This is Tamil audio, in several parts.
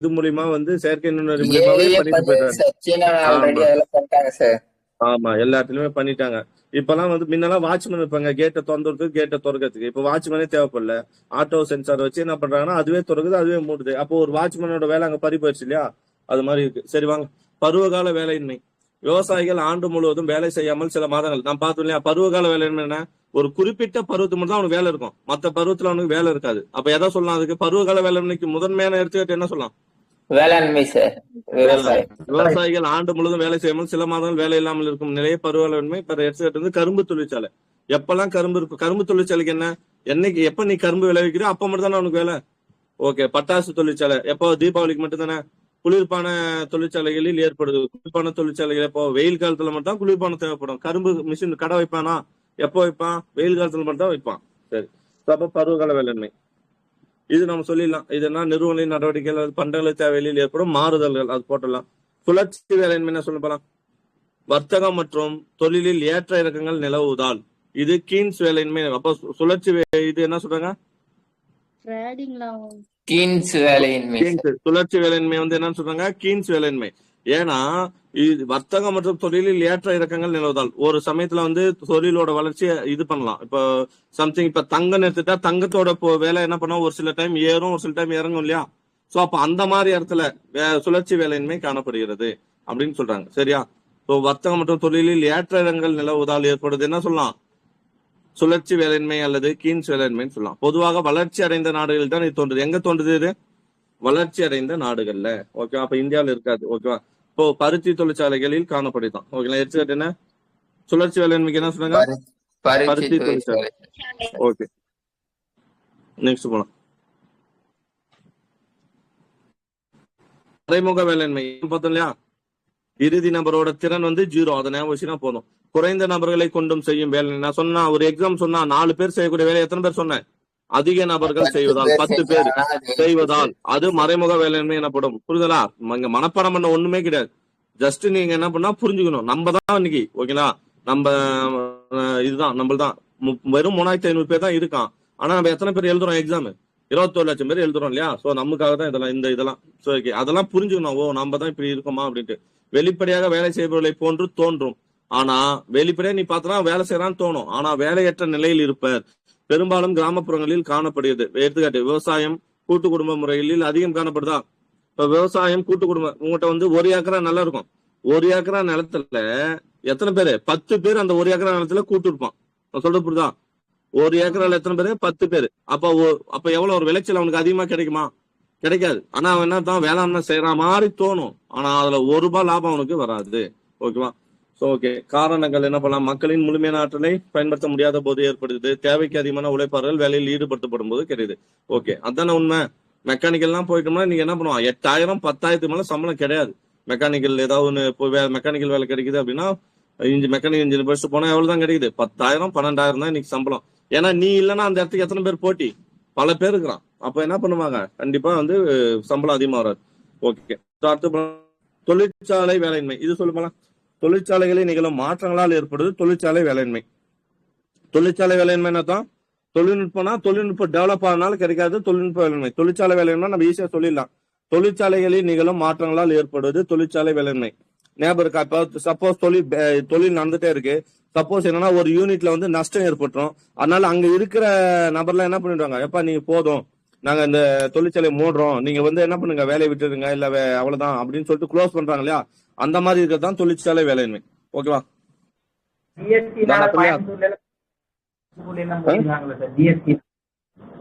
இது மூலியமா வந்து செயற்கை நுண்ணறிவு மூலியமாவே ஏஐயே பண்ணிட்டு பண்ணுது போயிடுறாங்க. சார். சீனால ஆல்ரெடி ஆமா அதெல்லாம் பண்ணிட்டாங்க சார். ஆமா எல்லா இடத்துலயுமே பண்ணிட்டாங்க. இப்பெல்லாம் வந்து முன்னெல்லாம் வாட்ச்மேன் இருப்பாங்க கேட்டை திறந்துறதுக்கு கேட்டை திறக்கிறதுக்கு. இப்ப வாட்ச்மேனே தேவைப்படல. ஆட்டோ சென்சார் வச்சு என்ன பண்றாங்கன்னா அதுவே திறக்குது அதுவே மூடுது. அப்போ ஒரு வாட்ச்மேனோட வேலை அங்க பறி போயிடுச்சு இல்லையா? அது மாதிரி இருக்கு. சரி வாங்க. பருவகால வேலையின்மை. விவசாயிகள் ஆண்டு முழுவதும் வேலை செய்யாமல் சில மாதங்கள் நான் பார்த்தோம் இல்லையா? பருவகால வேலையின்மை என்ன? ஒரு குறிப்பிட்ட பருவத்துக்கு மட்டும் தான் அவனுக்கு வேலை இருக்கும். மத்த பருவத்துல அவனுக்கு வேலை இருக்காது. அப்ப எதை சொல்லலாம் அதுக்கு? பருவகால வேலையின்மைக்கு முதன்மையான எடுத்துக்காட்டு என்ன சொல்லலாம்? வேளாண்மை சார். வேளாண்மை. விவசாயம். விவசாயிகள் ஆண்டு முழுவதும் வேலை செய்யாமல் சில மாதங்கள் வேலை இல்லாமல் இருக்கும் நிலையை பருவவேளாண்மை. எடுத்துக்காட்டு வந்து கரும்பு தொழிற்சாலை. எப்பெல்லாம் கரும்பு இருக்கும்? கரும்பு தொழிற்சாலைக்கு என்ன? என்னைக்கு எப்ப நீ கரும்பு விளைவிக்கிற அப்ப மட்டும் தானே அவனுக்கு வேலை. ஓகே. பட்டாசு தொழிற்சாலை எப்போ? தீபாவளிக்கு மட்டும் தானே. குளிர்பான தொழிற்சாலைகளில் ஏற்படுது. குளிர்பான தொழிற்சாலைகள் எப்போ? வெயில் காலத்துல மட்டும் தான் குளிர்பானம் தேவைப்படும். கரும்பு மிஷின் கடை வைப்பானா? எப்போ வைப்பான்? வெயில் காலத்துல மட்டும் தான் வைப்பான். சரி. அப்ப பருவகால வேளாண்மை இது நம்ம சொல்லிடலாம். இது என்ன? நிறுவன நடவடிக்கைகள் பண்டங்களை தேவையில் ஏற்படும் மாறுதல்கள் அது போட்டலாம். சுழற்சி வேலையின்மை என்ன சொல்ல போலாம்? வர்த்தகம் மற்றும் தொழிலில் ஏற்ற இறக்கங்கள் நிலவுவதால் இது கீன்ஸ் வேலையின்மை. அப்போ சுழற்சி இது என்ன சொல்றாங்க? கீன்ஸ் வேலையின்மை சார். சுழற்சி வேலையின்மை வந்து என்னன்னு சொல்றாங்க? கீன்ஸ் வேலையின்மை. ஏன்னா இது வர்த்தகம் மற்றும் தொழிலில் ஏற்ற இறக்கங்கள் நிலவுதால் ஒரு சமயத்துல வந்து தொழிலோட வளர்ச்சியை இது பண்ணலாம். இப்போ சம்திங் இப்ப தங்கம் எடுத்துட்டா தங்கத்தோட வேலை என்ன பண்ணும்? ஒரு சில டைம் ஏறும் ஒரு சில டைம் இறங்கும் இல்லையா? சோ அப்ப அந்த மாதிரி இடத்துல சுழற்சி வேலையின்மை காணப்படுகிறது அப்படின்னு சொல்றாங்க. சரியா? ஸோ வர்த்தகம் மற்றும் தொழிலில் ஏற்ற இறக்கங்கள் நிலவுவதால் ஏற்படுது என்ன சொல்லலாம்? சுழற்சி வேலையின்மை அல்லது கீன்ஸ் வேலையின்மைன்னு சொல்லலாம். பொதுவாக வளர்ச்சி அடைந்த நாடுகளில் தான் இது தோன்றுது. எங்க தோன்றுது இது? வளர்ச்சி அடைந்த நாடுகள்ல. ஓகேவா? அப்ப இந்தியாவில் இருக்காது. ஓகேவா? இப்போ பருத்தி தொழிற்சாலைகளில் காணப்படுதான். ஓகேங்களா? எடுத்துக்கிட்டு என்ன? சுழற்சி வேலையின்மைக்கு என்ன சொன்னாங்க? பருத்தி தொழிற்சாலை. ஓகே. நெக்ஸ்ட் போலாம். மறைமுக வேலையின்மை பார்த்தோம் இல்லையா? இறுதி நபரோட திறன் வந்து 0. அதை ஞாபகம் வச்சுனா போதும். குறைந்த நபர்களை கொண்டும் செய்யும் வேலை. நான் சொன்னா ஒரு எக்ஸாம் சொன்னா 4 பேர் செய்யக்கூடிய வேலை எத்தனை பேர் சொன்னேன்? அதிக நபர்கள் செய்வதால் 10 பேர் செய்வதால் அது மறைமுக வேலையின்மை எனப்படும். புரிதலா? இங்க மனப்பாடம் பண்ண ஒண்ணுமே கிடையாது. ஜஸ்ட் நீங்க என்ன பண்ணா புரிஞ்சுக்கணும். நம்ம தான் இன்னைக்கு ஓகேங்களா? நம்ம இதுதான் நம்மள்தான் வெறும் 3500 பேர் தான் இருக்கான். ஆனா நம்ம எத்தனை பேர் எழுதுறோம் எக்ஸாம்? 21 லட்சம் பேர் எழுதுறோம் இல்லையா? சோ நமக்காக தான் இதெல்லாம் இதெல்லாம். So okay. அதெல்லாம் புரிஞ்சுக்கணும். ஓ நம்ம தான் இப்படி இருக்கோமா அப்படின்ட்டு. வெளிப்படையாக வேலை செய்பவர்களை போன்று தோன்றும். ஆனா வெளிப்படையா நீ பார்த்தனா வேலை செய்யறான்னு தோணும். ஆனா வேலையற்ற நிலையில் இருப்பர் பெரும்பாலும் கிராமப்புறங்களில் காணப்படுகிறது. எடுத்துக்காட்டு விவசாயம் கூட்டு குடும்ப முறைகளில் அதிகம் காணப்படுதா? இப்ப விவசாயம் கூட்டு குடும்பம் உங்ககிட்ட வந்து 1 ஏக்கரா நல்லா இருக்கும். 1 ஏக்கரா நிலத்துல எத்தனை பேரு? 10 பேர் அந்த 1 ஏக்கரா நிலத்துல கூட்டு இருப்பான். நான் சொல்றது புரியுதா? 1 ஏக்கரால எத்தனை பேரு? 10 பேரு. அப்ப எவ்வளவு ஒரு விளைச்சல் அவனுக்கு அதிகமா கிடைக்குமா? கிடைக்காது. ஆனா அவன் என்ன தான் வேளாண்மை செய்யற மாதிரி தோணும். ஆனா அதுல ₹1 லாபம் அவனுக்கு வராது. ஓகேவா? ஓகே. காரணங்கள் என்ன பண்ணலாம்? மக்களின் முழுமையான ஆற்றலை பயன்படுத்த முடியாத போது ஏற்படுது. தேவைக்கு அதிகமான உழைப்பாளர்கள் வேலையில் ஈடுபடுத்தப்படும் போது கிடையாது. ஓகே. அதான உண்மை. மெக்கானிக்கல்லாம் போயிட்டோம்னா நீங்க என்ன பண்ணுவான்? 8000 10,000 மேல சம்பளம் கிடையாது. மெக்கானிக்கல் ஏதாவது ஒண்ணு மெக்கானிக்கல் வேலை கிடைக்குது அப்படின்னா மெக்கானிக்கல் இன்ஜினியர் படிச்சுட்டு போனா எவ்வளவுதான் கிடைக்குது? 10,000 12,000 தான் இன்னைக்கு சம்பளம். ஏன்னா நீ இல்லைன்னா அந்த இடத்துக்கு எத்தனை பேர் போட்டி? பல பேர் இருக்கிறான். அப்ப என்ன பண்ணுவாங்க? கண்டிப்பா வந்து சம்பளம் அதிகமா வராது. ஓகே. அடுத்து தொழிற்சாலை வேலையின்மை. இது சொல்லுங்களா? தொழிற்சாலைகளில் நிகழும் மாற்றங்களால் ஏற்படுது தொழிற்சாலை வேலையின்மை. தொழிற்சாலை வேலையின்மை தான் தொழில்நுட்பம்னா தொழில்நுட்பம் டெவலப் ஆனால கிடைக்காது தொழில்நுட்ப வேலையின்மை. தொழிற்சாலை வேலையின்மை நம்ம ஈஸியா சொல்லிடலாம். தொழிற்சாலைகளில் நிகழும் மாற்றங்களால் ஏற்படுவது தொழிற்சாலை வேலையின்மை. ஞாபகம் இருக்கா? இப்ப சப்போஸ் தொழில் நடந்துட்டே இருக்கு. சப்போஸ் என்னன்னா ஒரு யூனிட்ல வந்து நஷ்டம் ஏற்பட்டுரும். அதனால அங்க இருக்கிற நபர்லாம் என்ன பண்ணிடுவாங்க? எப்ப நீங்க போதும் நாங்க இந்த தொழிற்சாலை மூடுறோம், நீங்க வந்து என்ன பண்ணுங்க வேலையை விட்டுருங்க இல்ல அவ்வளவுதான் அப்படின்னு சொல்லிட்டு க்ளோஸ் பண்றாங்க இல்லையா? அந்த மாதிரி இருக்கிறது தான் தொழிற்சாலை வேலையின்மை. ஓகேவா?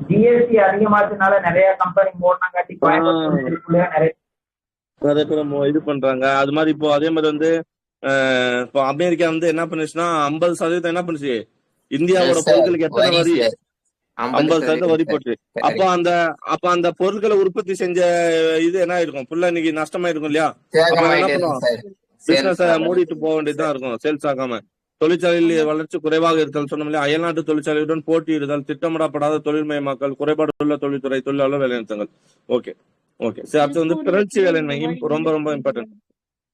ஜிஎஸ்டி அதிகமாச்சுனால நிறைய கம்பெனி மூடினாங்காட்டி நிறைய பேர் இது பண்றாங்க. அது மாதிரி இப்போ அதே மாதிரி வந்து இப்போ அமெரிக்கா வந்து என்ன பண்ணுச்சுன்னா 50% என்ன பண்ணுச்சு? இந்தியாவோட பொருட்களுக்கு எத்தனை வரி? 50% வரி போட்டு. அப்ப அந்த பொருட்களை உற்பத்தி செஞ்ச இது என்ன ஆயிருக்கும்? ஃபுல்லா இன்னைக்கு நஷ்டமாயிருக்கும் இல்லையா? அப்ப என்ன பண்ணுவோம்? பிசினஸ் மூடிட்டு போக வேண்டியதுதான் இருக்கும். சேல்ஸ் ஆகாம. தொழிற்சாலையில் வளர்ச்சி குறைவாக இருத்தல் சொன்னோம் இல்லையா? அயல்நாட்டு தொழிற்சாலையுடன் போட்டியிடுதல், திட்டமிடப்படாத தொழில்மயமாக்கல், குறைபாடுள்ள தொழில்துறை, தொழிலாளர் வேலைநிறுத்தங்கள். Okay okay. சரி. அடுத்து வந்து பிறழ்ச்சி வேலையின்மையும் ரொம்ப ரொம்ப இம்பார்ட்டன்ட்.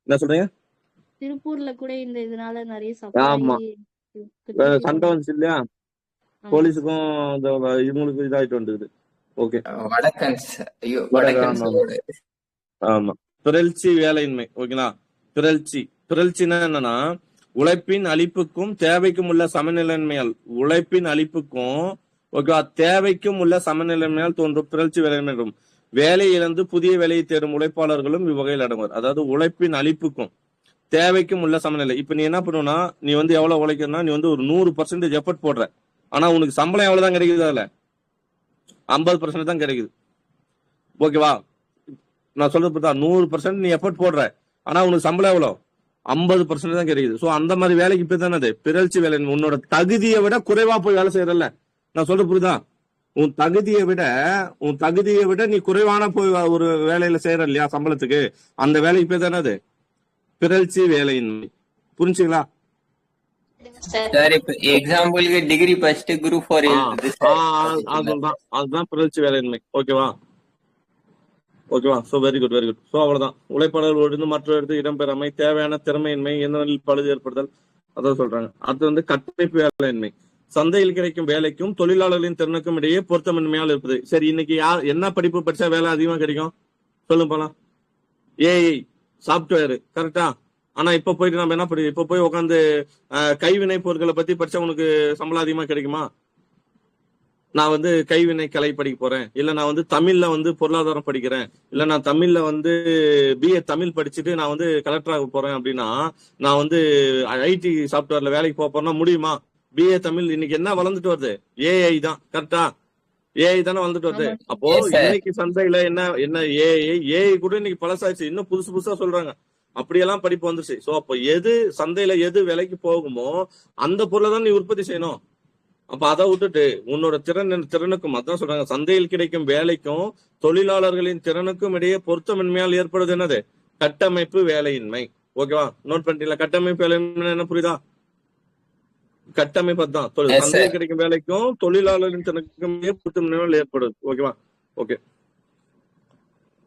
என்ன சொல்றீங்க? திருப்பூர்ல கூட இந்த இதனால நிறைய சண்டை வந்துச்சு இல்லையா? போலீஸுக்கும் இவங்களுக்கு இதாயிட்டு வந்தது. ஓகே. வடக்கன்ஸ். ஐயோ வடக்கன்ஸ் ஆமா, பிறழ்ச்சி வேலையின்மை. ஓகேங்களா? பிறழ்ச்சின்னா என்னன்னா, உழைப்பின் அளிப்புக்கும் தேவைக்கும் உள்ள சமநிலைமையால், உழைப்பின் அளிப்புக்கும் ஓகேவா தேவைக்கும் உள்ள சமநிலைமையால் தோன்றும் பிறழ்ச்சி வேலையின்மை என்றும். வேலை இழந்து புதிய வேலையை தேடும் உழைப்பாளர்களும் இவ்வகையில் அடங்குவார். அதாவது உழைப்பின் அளிப்புக்கும் தேவைக்கும் உள்ள சமநிலை. இப்ப நீ என்ன பண்ணுவனா, நீ வந்து எவ்வளவு உழைக்கணும்னா, நீ வந்து ஒரு 100% எஃபர்ட் போடுற, ஆனா உனக்கு சம்பளம் எவ்வளவுதான் கிடைக்குது, அதுல 50% தான் கிடைக்குது. ஓகேவா? நான் சொல்றது 100% நீ எஃபர்ட் போடுற, ஆனா உனக்கு சம்பளம் எவ்வளவு 50% தான் கிடைக்குது. சோ அந்த மாதிரி வேலைக்கு பேர் தானே அது பிறழ்ச்சி வேலை. உன்னோட தகுதியை விட குறைவா போய் வேலை செய்யறல்ல, நான் சொல்றது புரியுதா? உன் தகுதியை விட நீ குறைவான போய் ஒரு வேலையில செய்யற இல்லையா சம்பளத்துக்கு, அந்த வேலைக்கு பேர் தானே அது பிறழ்ச்சி வேலையின்மை. புரிஞ்சுங்களா? சார் இப்ப எக்ஸாம்பிளுக்கு டிகிரி ஃபர்ஸ்ட் குரூப் 4 அதுதான் பிறழ்ச்சி வேலையின்மை. ஓகேவா? So very good. சோ அவ்வளவுதான். உழைப்பாளர்கள் இருந்து மற்ற இடத்து இடம்பெறாமை, தேவையான திறமையின்மை, எந்திரங்களில் பழுது ஏற்படுதல், அதான் சொல்றாங்க. அது வந்து கட்டமைப்பு வேலையின்மை. சந்தையில் கிடைக்கும் வேலைக்கும் தொழிலாளர்களின் திறனுக்கும் இடையே பொருத்தமின்மையால் இருப்பது. சரி, இன்னைக்கு என்ன படிப்பு படிச்சா வேலை அதிகமா கிடைக்கும் சொல்லுங்க போலாம்? ஏஐ சாப்ட்வேர், கரெக்டா? ஆனா இப்ப போயிட்டு நம்ம என்ன இப்ப போய் உட்காந்து கைவினை பொருட்களை பத்தி படிச்சா உனக்கு சம்பளம் அதிகமா கிடைக்குமா? நான் வந்து கைவினை கலை படிக்க போறேன், இல்ல நான் வந்து தமிழ்ல வந்து பொருளாதாரம் படிக்கிறேன், இல்ல நான் தமிழ்ல வந்து பிஏ தமிழ் படிச்சுட்டு நான் வந்து கலெக்டர் ஆக போறேன் அப்படின்னா, நான் வந்து ஐடி சாப்ட்வேர்ல வேலைக்கு போறேன்னா முடியுமா? பிஏ தமிழ் இன்னைக்கு என்ன வளர்ந்துட்டு வருது? ஏஐ தான், கரெக்டா? ஏஐ தானே வந்துட்டு வருது. அப்போ இன்னைக்கு சந்தையில என்ன ஏஐ கூட இன்னைக்கு பழசாச்சு, இன்னும் புதுசா சொல்றாங்க. அப்படியெல்லாம் படிப்பு வந்துருச்சு. சோ அப்போ எது சந்தையில எது விலைக்கு போகுமோ அந்த பொருளை தான் நீ உற்பத்தி செய்யணும். அப்ப அதை விட்டுட்டு உன்னோட திறனுக்கும், அதான் சொல்றாங்க, சந்தையில் கிடைக்கும் வேலைக்கும் தொழிலாளர்களின் திறனுக்கும் இடையே பொருத்தமின்மையால் ஏற்படுது என்னது? கட்டமைப்பு வேலையின்மை. ஓகேவா? நோட் பண்ணிட்டீங்களா? கட்டமைப்பு வேலையின்மை என்ன புரியுதா? கட்டமைப்பு தான் சந்தையில் கிடைக்கும் வேலைக்கும் தொழிலாளர்களின் திறனுக்கும் பொருத்தமின்மையால் ஏற்படுது. ஓகேவா? ஓகே.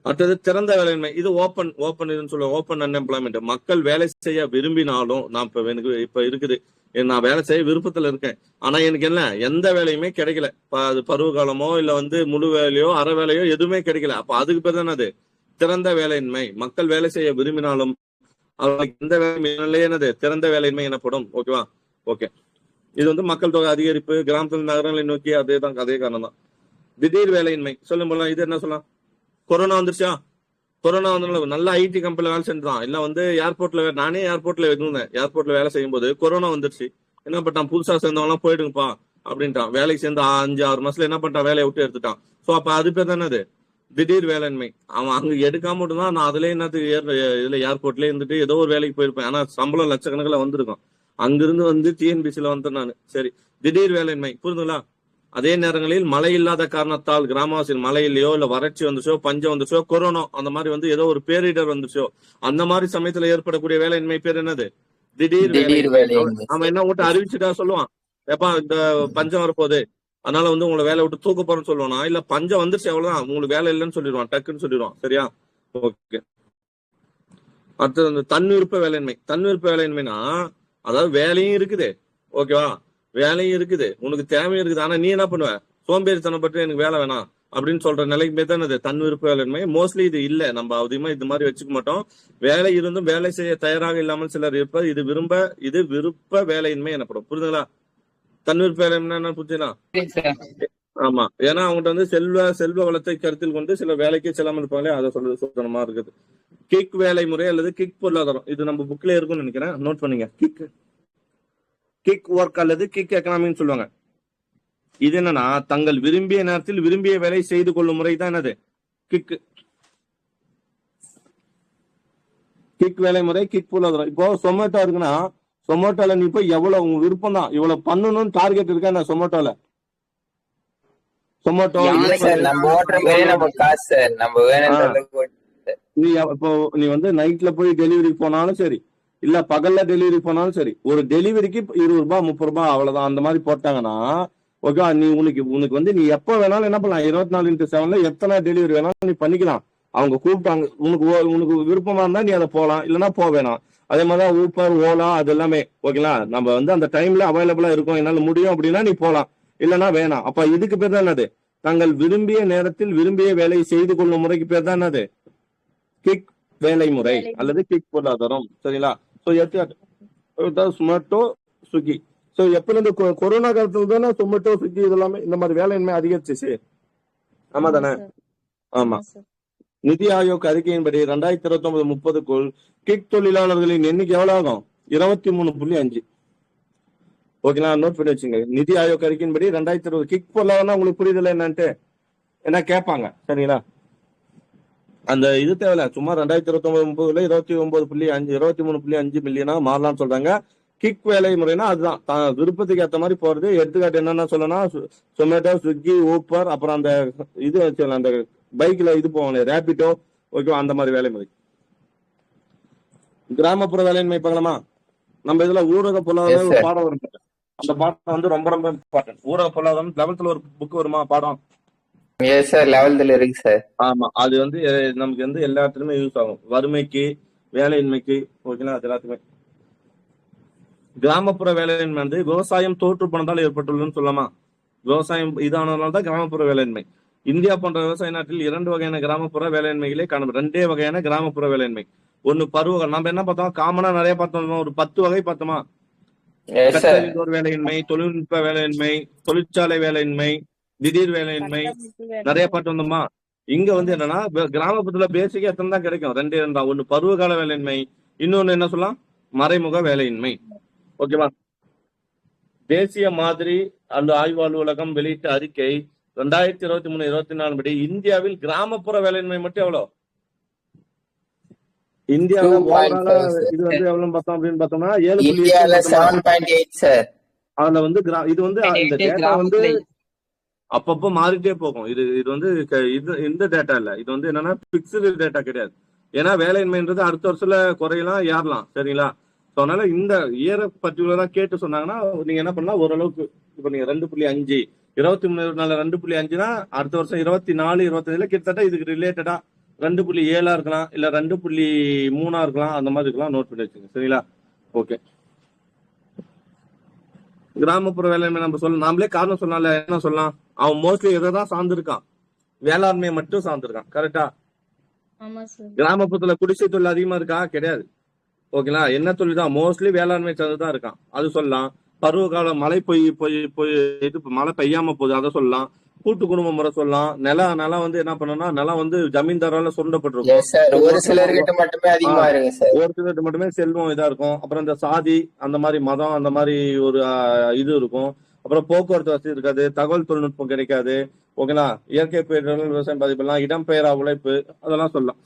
அடுத்தது திறந்த வேலையின்மை. இது ஓப்பன் இதுன்னு சொல்லுவோம், ஓப்பன் அன்எம்ப்ளாய்மெண்ட். மக்கள் வேலை செய்ய விரும்பினாலும், நான் இப்ப இருக்குது, நான் வேலை செய்ய விருப்பத்துல இருக்கேன், ஆனா எனக்கு என்ன எந்த வேலையுமே கிடைக்கல. அது பருவ காலமோ இல்ல வந்து முழு வேலையோ அரை வேலையோ எதுவுமே கிடைக்கல. அப்ப அதுக்கு பேர் தானே அது திறந்த வேலையின்மை. மக்கள் வேலை செய்ய விரும்பினாலும் அவர்களுக்கு எந்த வேலையுமே என்னது திறந்த வேலையின்மை எனப்படும். ஓகேவா? ஓகே. இது வந்து மக்கள் தொகை அதிகரிப்பு, கிராமத்தில் நகரங்களை நோக்கி அதே காரணம் தான். திடீர் வேலையின்மை சொல்லும் போல இது என்ன சொல்லலாம்? கொரோனா வந்துருச்சா? கொரோனா வந்து நல்ல ஐடி கம்பெனில வேலை செஞ்சுதான், இல்ல வந்து ஏர்போர்ட்ல நானே ஏர்போர்ட்ல இருந்தேன். ஏர்போர்ட்ல வேலை செய்யும் போது கொரோனா வந்துருச்சு. என்ன பண்ணிட்டான்? புதுசா சேர்ந்தவங்க எல்லாம் போயிடுங்கப்பா அப்படின்ட்டான். வேலைக்கு சேர்ந்து 5-6 மாசத்துல என்ன பண்ணிட்டான்? வேலையை விட்டு எடுத்துட்டான். சோ அப்ப அது பேர் தானே அது திடீர் வேலையின்மை. அவன் அங்க எடுக்காம மட்டும்தான் நான் அதுல என்னத்துக்கு இதுல ஏர்போர்ட்லயே இருந்துட்டு ஏதோ ஒரு வேலைக்கு போயிருப்பேன். ஆனா சம்பளம் லட்சக்கணக்கில் வந்திருக்கும். அங்கிருந்து வந்து டிஎன்பிசில வந்தேன் நானு. சரி, திடீர் வேலையின்மை புரிதுங்களா? அதே நேரங்களில் மழை இல்லாத காரணத்தால் கிராமவாசிகள் மழை இல்லையோ இல்ல வறட்சி வந்துச்சோ, பஞ்சம் வந்துச்சோ, கொரோனா அந்த மாதிரி வந்து ஏதோ ஒரு பேரிடர் வந்துச்சோ, அந்த மாதிரி சமயத்துல ஏற்படக்கூடிய வேலையின்மை பேர் என்னது? திடீர் வேலை. அவன் என்ன விட்டு அறிவிச்சுட்டா சொல்லுவான், ஏப்பா இந்த பஞ்சம் வரப்போகுது, அதனால வந்து உங்களை வேலை விட்டு தூக்க போறேன்னு சொல்லுவானா? இல்ல பஞ்சம் வந்துருச்சு அவ்வளவுதான் உங்களுக்கு வேலை இல்லைன்னு சொல்லிடுவான், டக்குன்னு சொல்லிடுவான். சரியா? ஓகே. அடுத்தது வந்து தன்விருப்ப வேலையின்மைனா, அதாவது வேலையும் இருக்குது, ஓகேவா, வேலையும் இருக்குது, உனக்கு தேவையும் இருக்குது, ஆனா நீ என்ன பண்ணுவ? சோம்பேறித்தனம் பற்றி எனக்கு வேலை வேணாம் அப்படின்னு சொல்ற நிலைக்கு தான் அது தன்விருப்ப வேலையின்மை. மோஸ்ட்லி இது இல்ல, நம்ம அதிகமா இது மாதிரி வச்சுக்க மாட்டோம். வேலை இருந்தும் வேலை செய்ய தயாராக இல்லாமல் சிலர் இருப்பது இது விருப்ப வேலையின்மை எனப்படும். புரியுதுங்களா? தன்விருப்ப வேலையின்மை என்ன புரிஞ்சுக்கலாம்? ஆமா, ஏன்னா அவங்ககிட்ட வந்து செல்வ வளத்தை கருத்தில் கொண்டு சில வேலைக்கு செல்லாமல் இருப்பாங்களே, அதை சொல்றது சுத்தனமா இருக்குது. கிக் வேலை முறை அல்லது கிக் பொருளாதாரம், இது நம்ம புக்ல இருக்கும்னு நினைக்கிறேன், நோட் பண்ணீங்க. கிக் ஒர்க் அல்லது கிக் எக்கனாமின்னு சொல்லுவாங்க. இது என்னன்னா, தங்கள் விரும்பிய நேரத்தில் விரும்பிய வேலை செய்து கொள்ளும் முறை தான் என்னது? கிக் வேலை முறை, கிக் பொருளாதாரம். இப்போ சொமேட்டோ இருக்குன்னா, சொமேட்டோல நீ போய் எவ்வளவு உங்க விருப்பம் தான், இவ்வளவு பண்ணணும்னு டார்கெட் இருக்கா என்ன சொமேட்டோல? சொமேட்டோ நீ வந்து நைட்ல போய் டெலிவரி போனாலும் சரி, இல்ல பகல்ல டெலிவரி போனாலும் சரி, ஒரு டெலிவரிக்கு 20 ரூபாய் 30 ரூபாய் அவ்வளவுதான். அந்த மாதிரி போட்டாங்கன்னா ஓகே, நீ உனக்கு வந்து நீ எப்ப வேணாலும் என்ன பண்ணலாம், 24x7 எத்தனை டெலிவரி வேணாலும் நீ பண்ணிக்கலாம். அவங்க கூப்பிட்டாங்க, உனக்கு விருப்பமா இருந்தா நீ அதை போகலாம், இல்லைன்னா போக வேணாம். அதே மாதிரிதான் ஊப்பர், ஓலா, அது எல்லாமே ஓகேங்களா. நம்ம வந்து அந்த டைம்ல அவைலபிளா இருக்கும், என்னால முடியும் அப்படின்னா நீ போகலாம், இல்லைன்னா வேணாம். அப்ப இதுக்கு பேர் தான் என்னது? தங்கள் விரும்பிய நேரத்தில் விரும்பிய வேலையை செய்து கொள்ளும் முறைக்கு பேர் தான் என்னது? கிக் வேலை முறை அல்லது கிக் பொருளாதாரம். சரிங்களா? ஸோ எடுத்துக்காட்டு சொமேட்டோ, ஸ்விக்கி. ஸோ எப்ப இருந்து கொரோனா காலத்துல தானே சொமேட்டோ, ஸ்விக்கி இதெல்லாமே இந்த மாதிரி வேலையின்மை அதிகரிச்சிச்சு. ஆமா தானே? ஆமா. நிதி ஆயோக் அறிக்கையின்படி 2029-30க்குள் கிக் தொழிலாளர்களின் எண்ணிக்கை எவ்வளவு ஆகும்? 23.5. ஓகேங்களா? நோட் பண்ணி வச்சுங்க. நிதி ஆயோக் அறிக்கையின்படி 2020 கிக் பொருளாதாரம் உங்களுக்கு புரியுதுல என்னன்ட்டு என்ன கேட்பாங்க. சரிங்களா? அந்த இது தேவையில்ல. சும்மா 2029-30 23.5 மில்லியனா மாறலாம்னு சொல்றாங்க. கிக் வேலை முறைனா அதுதான் விருப்பத்துக்கு ஏற்ற மாதிரி போறது. எடுத்துக்காட்டு என்னன்னா சொல்லணும், சொமேட்டோ, ஸ்விக்கி, ஊப்பர், அப்புறம் அந்த இது அந்த பைக்ல இது போவாங்க ரேபிட்டோ. ஓகே, அந்த மாதிரி வேலை முறை. கிராமப்புற வேலையின்மை பார்க்கலாமா? நம்ம இதுல ஊரக பொருளாதாரம் ஒரு பாடம் வரும். அந்த பாடம் வந்து ரொம்ப ரொம்ப இம்பார்ட்டன்ட். ஊரக பொருளாதாரம் 11th ஒரு புக் வருமா பாடம்? எஸ் சார், 11th இருக்கு சார். ஆமா, அது வந்து நமக்கு வந்து எல்லா இடத்துலயுமே யூஸ் ஆகும். வறுமைக்கு, வேலையின்மைக்கு, ஓகேங்களா? அது எல்லாத்துக்குமே. கிராமப்புற வேலையின்மை வந்து விவசாயம் தோற்று போனதால் ஏற்பட்டுள்ளதுன்னு சொல்லலாமா? விவசாயம் இதானதுனால தான் கிராமப்புற வேலையின்மை. இந்தியா போன்ற விவசாய நாட்டில் 2 வகையான கிராமப்புற வேலையின்மைகளே காணப்படும். 2 வகையான கிராமப்புற வேலையின்மை. ஒன்னு பருவ, நம்ம என்ன பார்த்தோம், காமனா நிறைய பார்த்தோம், ஒரு 10 வகை பார்த்தோமா? கட்டறிந்தோர் வேலையின்மை, தொழில்நுட்ப வேலையின்மை, தொழிற்சாலை வேலையின்மை, திடீர் வேலையின்மை, நிறைய பார்த்து வந்தோமா? இங்க வந்து என்னன்னா கிராமப்புறத்துல பேசிக்கா எத்தனை தான் கிடைக்கும்? 2 ஒன்னு பருவகால வேலையின்மை, இன்னொன்னு என்ன சொல்லலாம், மறைமுக வேலையின்மை. ஓகேவா? தேசிய மாதிரி அந்த ஆய்வு அலுவலகம் வெளியிட்ட அறிக்கை 2023-24 படி இந்தியாவில் கிராமப்புற வேலையின்மை மட்டும் எவ்வளவு? இந்தியாவில் இது வந்து எவ்வளவு பார்த்தோம் அப்படின்னு பார்த்தோம்னா 7.8. அதுல வந்து இது வந்து இந்த டேட்டா வந்து அப்பப்போ மாறிட்டே போகும். இது வந்து இந்த டேட்டா இல்ல, இது வந்து என்னன்னா பிக்ஸ்டு டேட்டா கிடையாது. ஏன்னா வேலையின்மைன்றது அடுத்த வருஷத்துல குறையலாம், ஏறலாம். சரிங்களா? அதனால இந்த இயரை பர்டிகுலரா கேட்டு சொன்னாங்கன்னா நீங்க என்ன பண்ணலாம், ஓரளவுக்கு இப்ப நீங்க 2.5 23 2.5னா அடுத்த வருஷம் 24 25ல கிட்டத்தட்ட இதுக்கு ரிலேட்டடா 2.7 இருக்கலாம், இல்ல 2.3 இருக்கலாம், அந்த மாதிரி இருக்கலாம். நோட் பண்ணி வச்சுங்க. சரிங்களா? ஓகே. கிராமப்புற வேலையின்மை நம்ம நாமளே காரணம் சொன்னால என்ன சொல்லலாம், அவன் மோஸ்ட்லி எதை தான் சார்ந்திருக்கான்? வேளாண்மையை மட்டும் சார்ந்திருக்கான். கரெக்டா? கிராமப்புறத்துல குடிசை தொழில் அதிகமா இருக்கா? கிடையாது. ஓகேங்களா? என்ன தொழில் தான் மோஸ்ட்லி வேளாண்மை சார்ந்துதான் இருக்கான். அது சொல்லலாம். பருவகால மழை இது மழை பெய்யாம போகுது, அதை சொல்லலாம். கூட்டு குடும்ப முறை சொல்லலாம். நிலம் வந்து என்ன பண்ணணும்னா, நிலம் வந்து ஜமீன்தாரால சுரண்டப்பட்டிருக்கும். ஒரு சிலர்கிட்ட மட்டுமே அதிகமா இருக்கு சார். ஒரு சிலர்கிட்ட மட்டுமே செல்வம் இதா இருக்கும். அப்புறம் இந்த சாதி, அந்த மாதிரி மதம், அந்த மாதிரி ஒரு இது இருக்கும். அப்புறம் போக்குவரத்து வசதி இருக்காது, தகவல் தொழில்நுட்பம் கிடைக்காது. ஓகேங்களா? இயற்கை பேரிடர்கள், விவசாயம் பாதிப்பெல்லாம், இடம்பெயரா உழைப்பு, அதெல்லாம் சொல்லலாம்.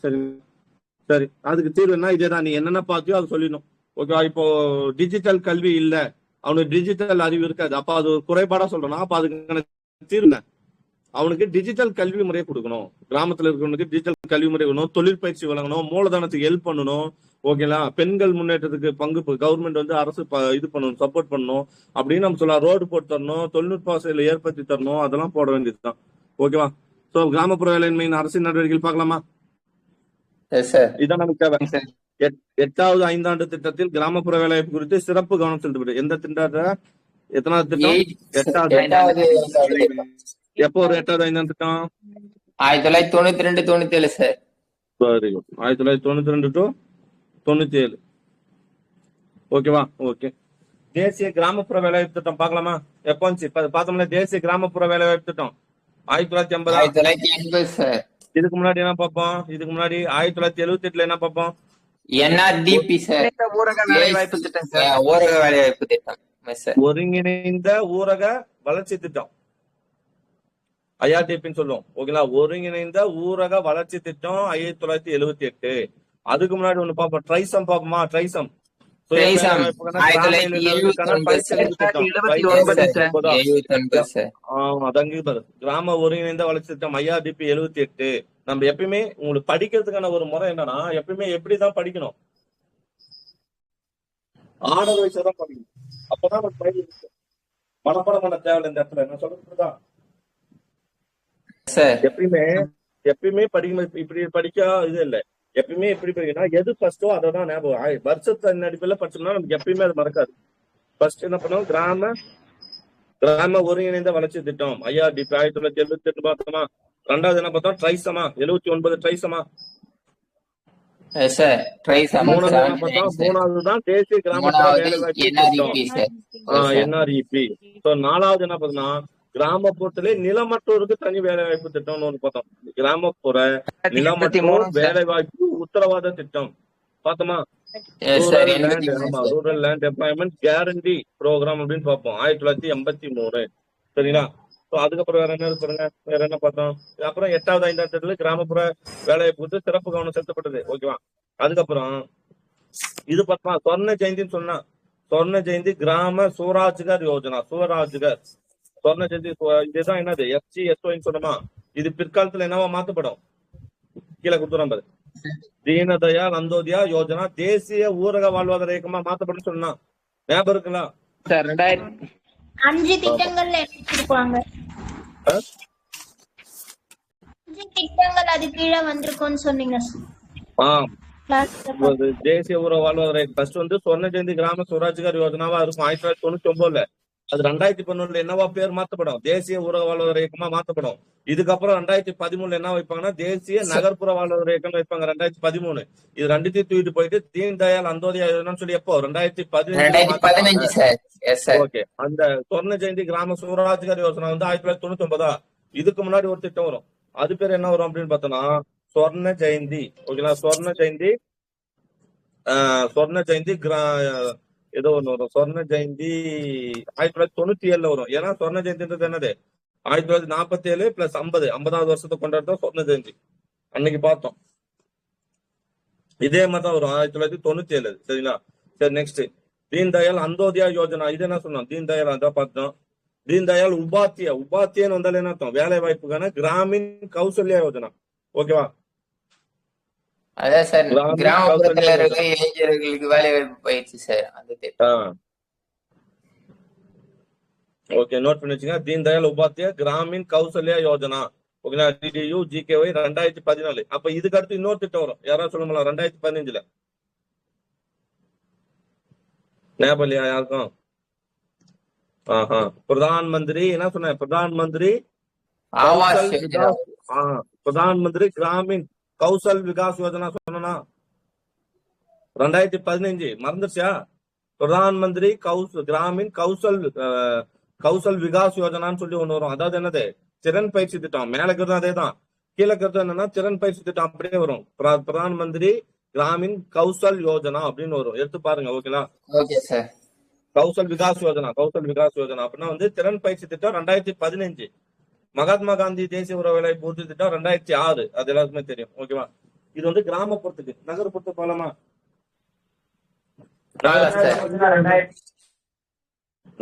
சரி, அதுக்கு தீர்வு என்ன? இதேதான், நீ என்னென்ன பார்த்தியோ அது சொல்லிடணும். ஓகேவா? இப்போ டிஜிட்டல் கல்வி இல்ல, அவனுக்கு டிஜிட்டல் அறிவு இருக்காது, அப்ப அது ஒரு குறைபாடா சொல்றோம்னா அப்ப அதுக்கான தீர்வு என்ன? அவனுக்கு டிஜிட்டல் கல்வி முறையை கொடுக்கணும். கிராமத்துல இருக்கிறவனுக்கு டிஜிட்டல் கல்வி முறை வேணும், தொழிற்பயிற்சி வழங்கணும், மூலதனத்துக்கு ஹெல்ப் பண்ணணும். ஓகேங்களா? பெண்கள் முன்னேற்றத்துக்கு கவர்மெண்ட் வந்து அரசு இது பண்ணணும், சப்போர்ட் பண்ணணும் அப்படின்னு நம்ம சொல்லலாம். ரோடு போட்டு தரணும், தொழில்நுட்ப வசதிகளை ஏற்படுத்தி தரணும், அதெல்லாம் போட வேண்டியதுதான். ஓகேவா? சோ கிராமப்புற வேலையின்மையின் அரசின் நடவடிக்கைகள் பார்க்கலாமா? இதான் நமக்கு தேவை. 8வது 5ஆண்டு திட்டத்தில் கிராமப்புற வேலைவாய்ப்பு குறித்து சிறப்பு கவனம் செலுத்தப்படும். எந்த திட்டத்தை? எத்தனாவது திட்டம்? 8வது. எப்போ ஒரு 8வது 5ஆம் திட்டம்? 1992-97 சார். Very good. 1992 to 97. ஓகேவா? ஓகே. தேசிய கிராமப்புற வேலைவாய்ப்பு திட்டம் பார்க்கலாமா? எப்போ வந்துச்சு பார்த்தோம்னா தேசிய கிராமப்புற வேலைவாய்ப்பு திட்டம் 1980 சார். இதுக்கு முன்னாடி என்ன பார்ப்போம்? இதுக்கு முன்னாடி 1978ல என்ன பார்ப்போம்? NRDP sir. ஊரக வேலைவாய்ப்பு திட்டம் சார். ஊரக வேலைவாய்ப்பு திட்டம் சார். ஒருங்கிணைந்த ஊரக வளர்ச்சி திட்டம், IRDPன்னு சொல்லுவோம். ஓகேங்களா? ஒருங்கிணைந்த ஊரக வளர்ச்சி திட்டம் 1978. அதுக்கு முன்னாடி ஒண்ணு பார்ப்போம், ட்ரைசம் பார்ப்போமா? ட்ரைசம் கிராம ஒருங்கிணைந்த வளர்ச்சி திட்டம் IRDP 78. நம்ம எப்பயுமே உங்களுக்கு படிக்கிறதுக்கான ஒரு முறை என்னன்னா, எப்பயுமே எப்படிதான் படிக்கணும், ஆர்டர் வைஸா தான் படிக்கணும். அப்பதான் மனப்பாடம் பண்ண தேவை. இந்த இடத்துல என்ன சொல்றதுதான் எப்பயுமே படிக்கும். இப்படி படிக்க இது இல்லை, எப்பயுமே எப்படி படிக்கணும், எது ஃபர்ஸ்டோ அதை தான் ஞாபகம். வருஷத்தின் அடிப்படையில் படிச்சோம்னா நமக்கு எப்பயுமே அது மறக்காது. ஃபர்ஸ்ட் என்ன பண்ணுவோம், கிராம ஒருங்கிணைந்த வளர்ச்சி திட்டம் IRDP 1978 பார்த்தோமா? 2வது என்ன பார்த்தோம்? ட்ரைசமா 79. ட்ரைசமா சார் ட்ரைஸ் அமௌண்ட் மூணாவது என்ன 79 பார்த்தோம்? சார். மூணாவது தான் தேசிய கிராமப்புற மூணாவது வேலை வாய்ப்பு NREP திட்டம். சார். Yes, sir. NREP. நாலாவது என்ன பார்த்தோம்னா கிராமப்புறத்திலே நிலமற்றோருக்கு தனி வேலை வாய்ப்பு திட்டம்னு ஒண்ணு பார்த்தோம். கிராமப்புற நிலமற்றோர் வேலை வாய்ப்பு உத்தரவாத திட்டம் பார்த்தோமா? Yes, sir. ரூரல் லேண்ட் 83 ஆமா sir. Rural land employment guarantee programme அப்படின்னு பார்ப்போம் 1983. சரிங்களா? ஸோ அதுக்கப்புறம் வேற என்ன இருக்கு பாருங்க, வேற என்ன பார்த்தோம்? அப்புறம் 8வது 5வது திட்டத்துல கிராமப்புற வேலைவாய்ப்பு வந்து சிறப்பு கவனம் செலுத்தப்பட்டது. ஓகேவா? அதுக்கப்புறம் இது பார்த்தா சொர்ண ஜெயந்தின்னு சொன்னா சொர்ண ஜெயந்தி கிராம சுவராஜ்கர் யோஜனா. சுவராஜ்கர் சொர்ண ஜெயந்தி இதுதான் என்னது FGSOன்னு சொன்னோமா? இது பிற்காலத்துல என்னவா மாத்தப்படும்? கீழே கொடுத்துறோம் பாரு. தீனதயாள் அந்தோதயா யோஜனா தேசிய ஊரக வாழ்வாதார இயக்கமா மாத்தப்படும் சொன்னா ஞாபகம் இருக்குங்களா? சார் 2000 5 திட்டங்கள்ல எடுத்திருப்பாங்க. 5 திட்டங்கள் அது கீழே வந்திருக்கும்னு சொன்னீங்க கிளாஸ்ல. தேசிய ஊரக வாழ்வாதார ஃபர்ஸ்ட் வந்து சொர்ண ஜெயந்தி கிராம சுவராஜ்கர் யோஜனாவா இருக்கும் 1999. அது 2011 என்னவா பேர் மாத்தப்படும்? தேசிய ஊரக வாழ்வாதார இயக்கமா மாத்தப்படும். இதுக்கப்புறம் 2013 என்ன வைப்பாங்கன்னா தேசிய நகர்ப்புற வாழ்வாதார இயக்கம் வைப்பாங்க 2013. இது ரெண்டுத்தையும் தூக்கிட்டு போயிட்டு தீன் தயாள் அந்தோதயா யோஜனான்னு சொல்லி எப்போ 2015 சார். Yes sir. ஓகே. அந்த சொர்ண ஜெயந்தி கிராம சுவராஜ்கர் யோஜனா வந்து 1999. இதுக்கு முன்னாடி ஒரு திட்டம் வரும், அது பேர் என்ன வரும் அப்படின்னு பார்த்தோம்னா சொர்ண ஜெயந்தி. ஓகேங்களா? சொர்ண ஜெயந்தி சொர்ண ஜெயந்தி ஏதோ ஒண்ணு வரும். சொர்ண ஜெயந்தி 1997 வரும். ஏன்னா சொர்ண ஜெயந்தின்றது என்னது 1947 பிளஸ் 50வது வருஷத்தை கொண்டாடுறோம் சொர்ண ஜெயந்தி. அன்னைக்கு பார்த்தோம். இதே மாதிரி தான் வரும் 1997. சரிங்களா? சரி, நெக்ஸ்ட் தீன் தயாள் அந்தோதயா யோஜனா. இது என்ன சொன்னோம்? தீன் தயாள் அதான் பார்த்தோம். தீன் தயாள் உபாத்தியன்னு வந்தாலும் என்ன அர்த்தம்? வேலை வாய்ப்புக்கான கிராமின் கௌசல்யா யோஜனா. ஓகேவா? அதான் சார் கிராமப்புறத்துல இருக்க இளைஞர்களுக்கு வேலை வாய்ப்பு பயிற்சி சார் அந்த திட்டம். ஓகே, நோட் பண்ணி வச்சுங்க. தீன் தயாள் உபாத்தியா கிராமின் கௌசல்யா யோஜனா. ஓகேங்களா? DDU GKY 2014. அப்ப இதுக்கு அடுத்து இன்னொரு திட்டம் வரும். யாராவது சொல்ல முடியல? 2015 ஞாபகம் இல்லையா யாருக்கும்? பிரதான் மந்திரி என்ன சொன்ன? பிரதான் மந்திரி பிரதான் மந்திரி கிராமின் கௌசல் விகாஸ் யோஜனா சொன்னா 2015 மறந்துருச்சா? பிரதான் மந்திரி கிராமின் கௌசல் விகாஸ் யோஜனான்னு சொல்லி ஒண்ணு வரும். அதாவது என்னது? திறன் பயிற்சி திட்டம். மேல இருக்கிறது அதே தான், கீழே இருக்கிறது என்னன்னா திறன் பயிற்சி திட்டம் அப்படியே வரும். பிரதான் மந்திரி கிராமின் கௌசல் யோஜனா அப்படின்னு வரும். எடுத்து பாருங்க. ஓகேங்களா? Okay sir. கௌசல் விகாஸ் யோஜனா அப்படின்னா வந்து திறன் பயிற்சி திட்டம் 2015. மகாத்மா காந்தி தேசிய ஊரக வேலைவாய்ப்பு உறுதி திட்டம் 2006. அது எல்லாருக்குமே தெரியும். ஓகேவா? இது வந்து கிராமப்புறத்துக்கு. நகர்ப்புறத்து போலாமா?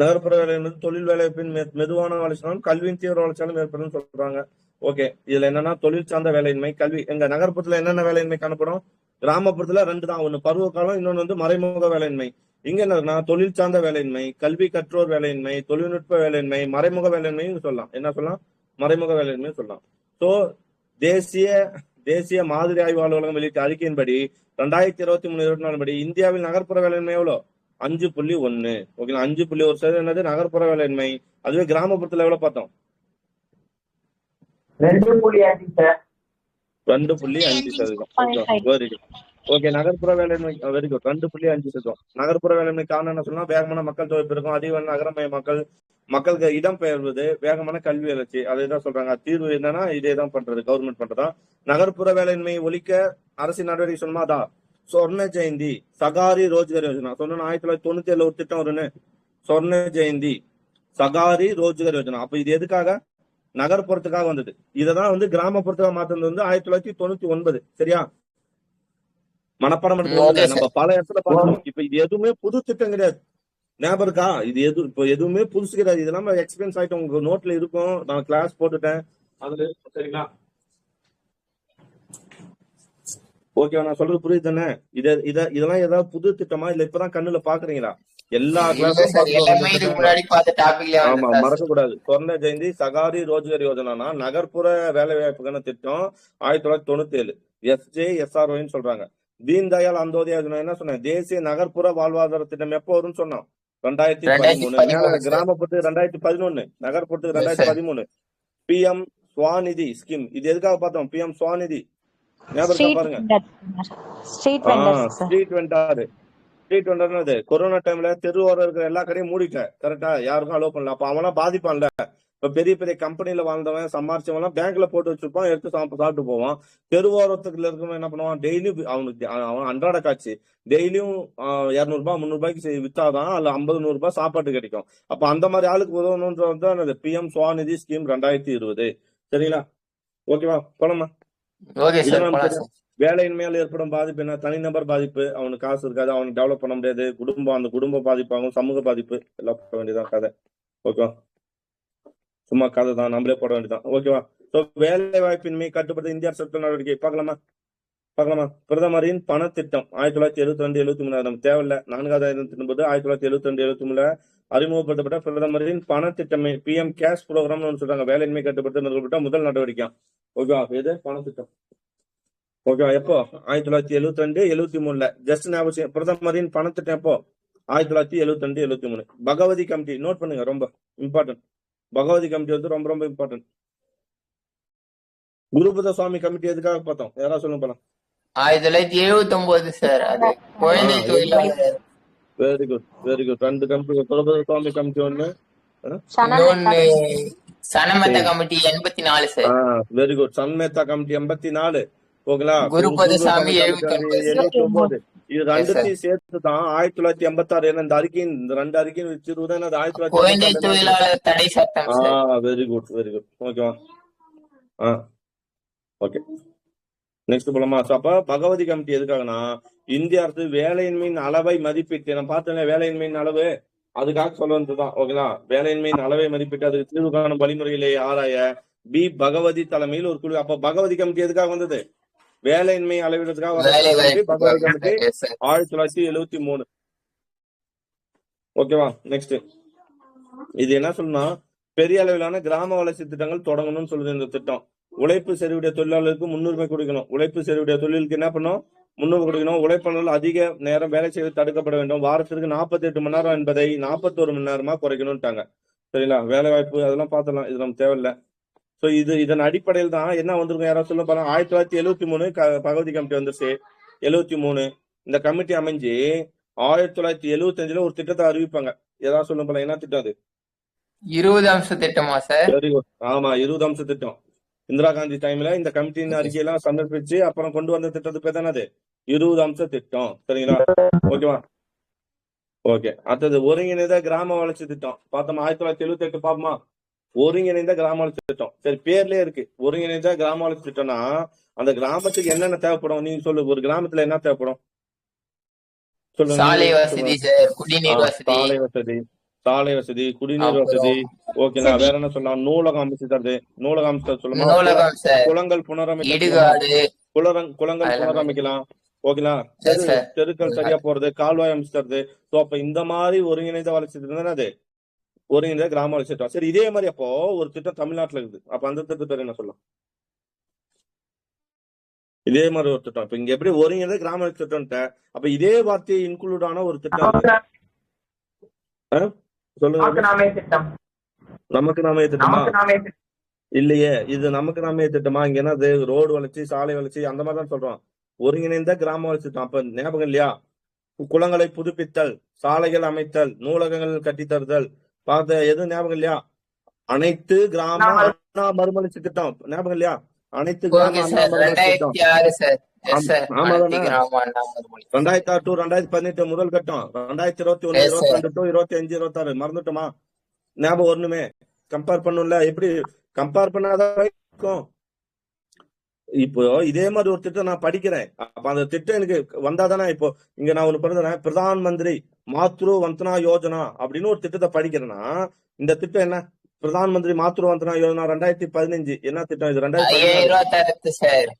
நகர்ப்புற வேலை என்பது தொழில் வேலைவாய்ப்பின் மெதுவான வளர்ச்சியாலும் கல்வியின் தீவிர வளர்ச்சியாலும் ஏற்படும் சொல்றாங்க. ஓகே, இதுல என்னன்னா தொழில் சார்ந்த வேலையின்மை, கல்வி. எங்க நகர்ப்புறத்துல என்னென்ன வேலையின்மை காணப்படும்? கிராமப்புறத்துல 2 தான், ஒண்ணு பருவ காலம், இன்னொன்னு வந்து மறைமுக வேலையின்மை. இங்க என்னன்னா தொழில் சார்ந்த வேலையின்மை, கல்வி கற்றோர் வேலையின்மை, தொழில்நுட்ப வேலையின்மை, மறைமுக வேலையின்மையும் சொல்லலாம். என்ன சொல்லலாம்? மறைமுக வேலையின்மையும் சொல்லலாம். சோ தேசிய மாதிரி ஆய்வு அலுவலகம் வெளியிட்ட அறிக்கையின்படி 2023-24 படி இந்தியாவில் நகர்ப்புற வேலையின்மை எவ்வளவு? 5.1. ஓகேங்களா? 5.1% என்னது நகர்ப்புற வேலையின்மை. அதுவே கிராமப்புறத்துல எவ்வளவு பார்த்தோம்? 2.5%. Very good. ஓகே, நகர்ப்புற வேலையின்மை வெரி குட். 2.5%. நகர்ப்புற வேலையின்மை காரணம் என்ன சொல்லலாம்? வேகமான மக்கள் தொகை பெருக்கம், அதிக நகரமய மக்களுக்கு இடம் பெயர்வது, வேகமான கல்வி வளர்ச்சி. அதேதான் சொல்றாங்க. தீர்வு என்னன்னா இதேதான் பண்றது, கவர்மெண்ட் பண்றதா. நகர்ப்புற வேலையின்மை ஒழிக்க அரசின் நடவடிக்கை சொன்னா அதான் சொர்ண ஜெயந்தி சகாரி ரோஜ்கர் யோஜனா. சொன்னா 1997 ஒரு திட்டம் வருன்னு. சொர்ண ஜெயந்தி சகாரி ரோஜ்கர் யோஜனா. அப்ப இது எதுக்காக? நகர்ப்புறத்துக்காக வந்தது. இததான் வந்து கிராமப்புறத்துக்காக மாத்தது வந்து 1999. சரியா? மனப்பாடம் நம்ம பல இடத்துல பார்த்தோம். இப்ப இது எதுவுமே புது திட்டம் கிடையாது. ஞாபகம் இருக்கா? இது இப்ப எதுவுமே புதுசு கிடையாது. இதெல்லாம் எக்ஸ்பீரியன்ஸ் ஆயிட்டு உங்க நோட்ல இருக்கும். நான் கிளாஸ் போட்டுட்டேன் அதுல. சரிங்களா? ஓகே, நான் சொல்றது புரியுது தானே? இதெல்லாம் ஏதாவது புது திட்டமா இல்ல இப்பதான் கண்ணுல பாக்குறீங்களா? எல்லா கிளாஸும் ஆமா, மறக்க கூடாது. சொர்ண ஜெயந்தி சகாரி ரோஜ்கர் யோஜனா நகர்ப்புற வேலை வாய்ப்புக்கான திட்டம் 1997. SJSROன்னு சொல்றாங்க. தீன் தயாள் அந்தோதயா யோஜனா என்ன சொன்னேன்? தேசிய நகர்ப்புற வாழ்வாதார திட்டம் எப்போ வரும்னு சொன்னோம்? 2013. கிராமப்புறத்துக்கு 2011, நகர்ப்புறத்துக்கு 2013. PM Svanidhi scheme. இது எதுக்காக பார்த்தோம்? PM ஸ்வாநிதி ஞாபகம் இருக்கா பாருங்க. Street vendors sir. Street vendor. Street வெண்டர்னது கொரோனா டைம்ல தெரு ஓரம் இருக்கிற எல்லா கடையும் மூடிட்டேன். கரெக்டா? யாருக்கும் அலோவ் பண்ணல. அப்ப அவன்லாம் பாதிப்பான்ல. இப்ப பெரிய பெரிய கம்பெனில வாழ்ந்தவன் சம்பாரிச்சவன் பேங்க்ல போட்டு வச்சிருப்பான், எடுத்து சாப்பிட்டு போவான். தெருவோரத்துக்குள்ள இருக்கவன் என்ன பண்ணுவான், டெய்லி அவனுக்கு அவன் அன்றாட காட்சி டெய்லியும் 200 ரூபாய் 300 ரூபாய்க்கு வித்தாதான் அதுல 50 100 ரூபாய் சாப்பாட்டு கிடைக்கும். அப்ப அந்த மாதிரி ஆளுக்கு உதவணும்ன்றது பிஎம் சுவாநிதி ஸ்கீம் 2020. சரிங்களா? ஓகேவா? போலாமா? ஓகே சார், இதெல்லாம் போலாம் தெரியும். சார். வேலையின்மையால் ஏற்படும் பாதிப்பு என்ன? தனிநபர் பாதிப்பு, அவனுக்கு காசு இருக்காது, அவனுக்கு டெவலப் பண்ண முடியாது, அந்த குடும்ப பாதிப்பாகும், சமூக பாதிப்பு எல்லாம் போட வேண்டியதான் கதை. ஓகேவா? சும்மா கதை தான், நம்மளே போட வேண்டியதான். ஓகேவா? வேலை வாய்ப்பின்மை கட்டுப்படுத்த இந்திய அரசு நடவடிக்கை பார்க்கலாமா? பிரதமரின் பணத்திட்டம் 1972 73 நமக்கு தேவையில்ல. 4வது திட்டம்போது 1972 73 அறிமுகப்படுத்தப்பட்ட பிரதமரின் பணத்திட்டமே பிஎம் கேஷ் ப்ரோக்ராம் சொல்றாங்க. வேலையின்மை கட்டுப்படுத்த மேற்கொள்ளப்பட்ட முதல் நடவடிக்கை. ஓகேவா? இது பணத்திட்டம். ஓகேவா? எப்போ? 1972 73 ஜஸ்ட் ஞாபகம். பிரதமரின் பணத்திட்டம் எப்போ? 1972 73. பகவதி கமிட்டி நோட் பண்ணுங்க, ரொம்ப இம்பார்ட்டன்ட். பகவதி கமிட்டி வந்து ரொம்ப ரொம்ப இம்பார்ட்டன்ட். குருபத சுவாமி கமிட்டி எதுக்காக பார்த்தோம்? யாராவது சொல்லுங்க போலாம். 1979 சார். அது குழந்தை தொழிலாளர். Very good, very good. 2 committee, Gurupada Swamy committee ஒண்ணு, இன்னொன்னு Sanat Mehta committee 84 sir. Very good. Sanat Mehta committee 84. ஓகேங்களா? குருபதசாமி 79. இது ரெண்டுத்தையும் சேர்த்துதான் 1986. ஏன்னா இந்த அறிக்கையின் இந்த 2 அறிக்கையும் வச்சிருந்தா குழந்தை தொழிலாளர் தடை சட்டம் sir. Very good, very good. ஓகேவா? ஓகே, நெக்ஸ்ட் போலாமா? அப்ப பகவதி கமிட்டி எதுக்காகனா இந்திய அரசு வேலையின்மையின் அளவை மதிப்பிட்டு, நான் பார்த்தேன் வேலையின்மையின் அளவு, அதுக்காக சொல்ல வந்ததுதான். ஓகேங்களா? வேலையின்மையின் அளவை மதிப்பிட்டு அதுக்கு தீர்வு காணும் வழிமுறைகளை ஆராய பி பகவதி தலைமையில் ஒரு குழு. அப்ப பகவதி கமிட்டி எதுக்காக வந்தது? வேலையின்மை அளவிடுறதுக்காக பகவதி கமிட்டி 1973. ஓகேவா? நெக்ஸ்ட் இது என்ன சொல்லணும்னா, பெரிய அளவிலான கிராம வளர்ச்சி திட்டங்கள் தொடங்கணும்னு சொல்லுது இந்த திட்டம். உழைப்பு செறிவுடைய தொழிலாளர்களுக்கு முன்னுரிமை கொடுக்கணும். உழைப்பு செறிவுடைய தொழிலுக்கு என்ன பண்ணணும்? முன்னுரிமை கொடுக்கணும். உழைப்பாளர்கள் அதிக நேரம் வேலை செய்வது தடுக்கப்பட வேண்டும். வாரத்திற்கு 48 மணி நேரம் என்பதை 41 மணி நேரமா குறைக்கணும்ட்டாங்க. சரிங்களா? வேலை வாய்ப்பு அதெல்லாம் பார்த்தலாம், இது நம்ம தேவையில்லை. சோ இதன் அடிப்படையில் தான் என்ன வந்திருக்கும், யாராவது சொல்ல பாருங்க. 1973 பகவதி கமிட்டி வந்துருச்சு. 73 இந்த கமிட்டி அமைஞ்சு 1975 ஒரு திட்டத்தை அறிவிப்பாங்க. ஏதாவது சொல்ல போல, என்ன திட்டம் அது? 20 அம்ச திட்டமா சார்? Very good. ஆமா, 20 அம்ச திட்டம். இந்திரா காந்தி டைம்ல இந்த கமிட்டியின் அறிக்கையெல்லாம் சமர்ப்பிச்சு அப்புறம் கொண்டு வந்த திட்டத்துக்கு பேர் தானே அது 20 அம்ச திட்டம். சரிங்களா? ஓகேவா? ஓகே, அடுத்தது ஒருங்கிணைந்த கிராம வளர்ச்சி திட்டம் பார்த்தோமா? 1978 பாப்போமா? ஒருங்கிணைந்த கிராம வளர்ச்சி திட்டம். சரி, பேர்லயே இருக்கு ஒருங்கிணைந்த கிராம வளர்ச்சி திட்டம்னா அந்த கிராமத்துக்கு என்னென்ன தேவைப்படும்? நீங்க சொல்லு, ஒரு கிராமத்துல என்ன தேவைப்படும் சொல்லுங்க. சாலை வசதி சார், குடிநீர் வசதி, சாலை வசதி, குடிநீர் வசதி. ஓகேங்களா? வேற என்ன சொல்லலாம்? நூலகம் அமைச்சு தருது. நூலகம் அமைச்சு சொல்லுமா? குளங்கள் புனரமைக்கலாம். ஓகேங்களா? தெருக்கள் சரியா போறது, கால்வாய் அமைச்சு தருது. சோ அப்ப இந்த மாதிரி ஒருங்கிணைந்த வளர்ச்சி திட்டம் தானே அது ஒருங்கிணைந்த கிராம வளர்ச்சி திட்டம். சரி, இதே மாதிரி அப்போ ஒரு திட்டம் தமிழ்நாட்டுல இருக்குது. அப்ப அந்த திட்டத்தை என்ன சொல்லலாம்? இதே மாதிரி ஒரு திட்டம். இப்ப இங்க எப்படி ஒருங்கிணைந்த கிராம வளர்ச்சி திட்டம், அப்ப இதே வார்த்தையை இன்க்ளூட் ஆன ஒரு திட்டம் சொல்லுங்க. நமக்கு நாமே திட்டமா? இல்லையே, இது நமக்கு நாமே திட்டமா? இங்க என்ன ரோடு வளர்ச்சி, சாலை வளர்ச்சி அந்த மாதிரி தான் சொல்றோம். ஒருங்கிணைந்த கிராம வளர்ச்சி திட்டம். அப்ப ஞாபகம் இல்லையா? குளங்களை புதுப்பித்தல், சாலைகள் அமைத்தல், நூலகங்கள் கட்டித்தருதல், பார்த்த எதுவும் ஞாபகம் இல்லையா? அனைத்து கிராம மறுமலர்ச்சி திட்டம் ஞாபகம் இல்லையா? அனைத்து கிராம மறுமலர்ச்சி திட்டம். 2006 to 2018 முதல் கட்டம். 2021 22 to 25 26 மறந்துட்டோமா? ஞாபகம் ஒண்ணுமே கம்பேர் பண்ணும்ல. எப்படி கம்பேர் பண்ணாதான் இருக்கும். இப்போ இதே மாதிரி ஒரு திட்டம் நான் படிக்கிறேன். அப்ப அந்த திட்டம் எனக்கு வந்தாதானே. இப்போ இங்க நான் ஒண்ணு பண்ணுறேன், பிரதான் மந்திரி மாத்ரு வந்தனா யோஜனா அப்படின்னு ஒரு திட்டத்தை படிக்கிறேன்னா, இந்த திட்டம் என்ன? பிரதான் மந்திரி மாத்ரு வந்தனா யோஜனா 2015. என்ன திட்டம் இது? 2017.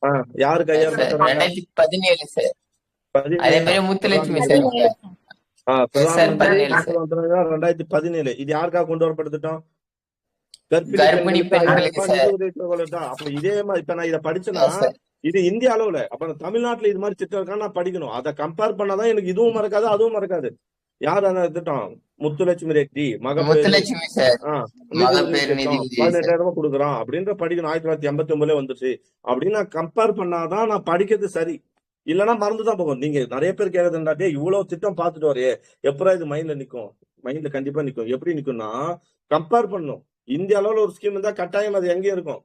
யாருக்கு 2017 சார். அதே மாதிரி முத்துலட்சுமி சார். பிரதான் மந்திரி மாத்ரு வந்தனா 2017. இது யாருக்காக கொண்டு வரப்பட்ட திட்டம்? கர்ப்பிணி பெண்களுக்கு. அப்ப இதே மாதிரி இப்ப நான் இதை படிச்சேன்னா இது இந்திய அளவுல. அப்ப தமிழ்நாட்டுல இது மாதிரி திட்டம் இருக்கான்னு நான் படிக்கணும். அதை கம்பேர் பண்ணாதான் எனக்கு இதுவும் மறக்காது அதுவும் மறக்காது. யார் அந்த திட்டம்? முத்துலட்சுமி ரெட்டி மகப்பேறு முத்துலட்சுமி சார், நிதி உதவி மகப்பேறு நிதி திட்டம் உதவி சார். 18,000 ரூபாய் கொடுக்குறான் அப்படின்ற படிக்கணும். 1989 வந்துருச்சு அப்படின்னு நான் கம்பேர் பண்ணாதான் நான் படிக்கிறது சரி. இல்லைன்னா மறந்துதான் போகும். நீங்க நிறைய பேர் கேட்கறதுனாட்டே இவ்வளவு திட்டம் பார்த்துட்டு வரையே எப்படா இது மைண்ட்ல நிக்கும்? மைண்ட்ல கண்டிப்பா நிக்கும். எப்படி நிக்கும்னா கம்பேர் பண்ணும். இந்திய அளவுல ஒரு ஸ்கீம் இருந்தா கட்டாயம் அது எங்கேயும் இருக்கும்.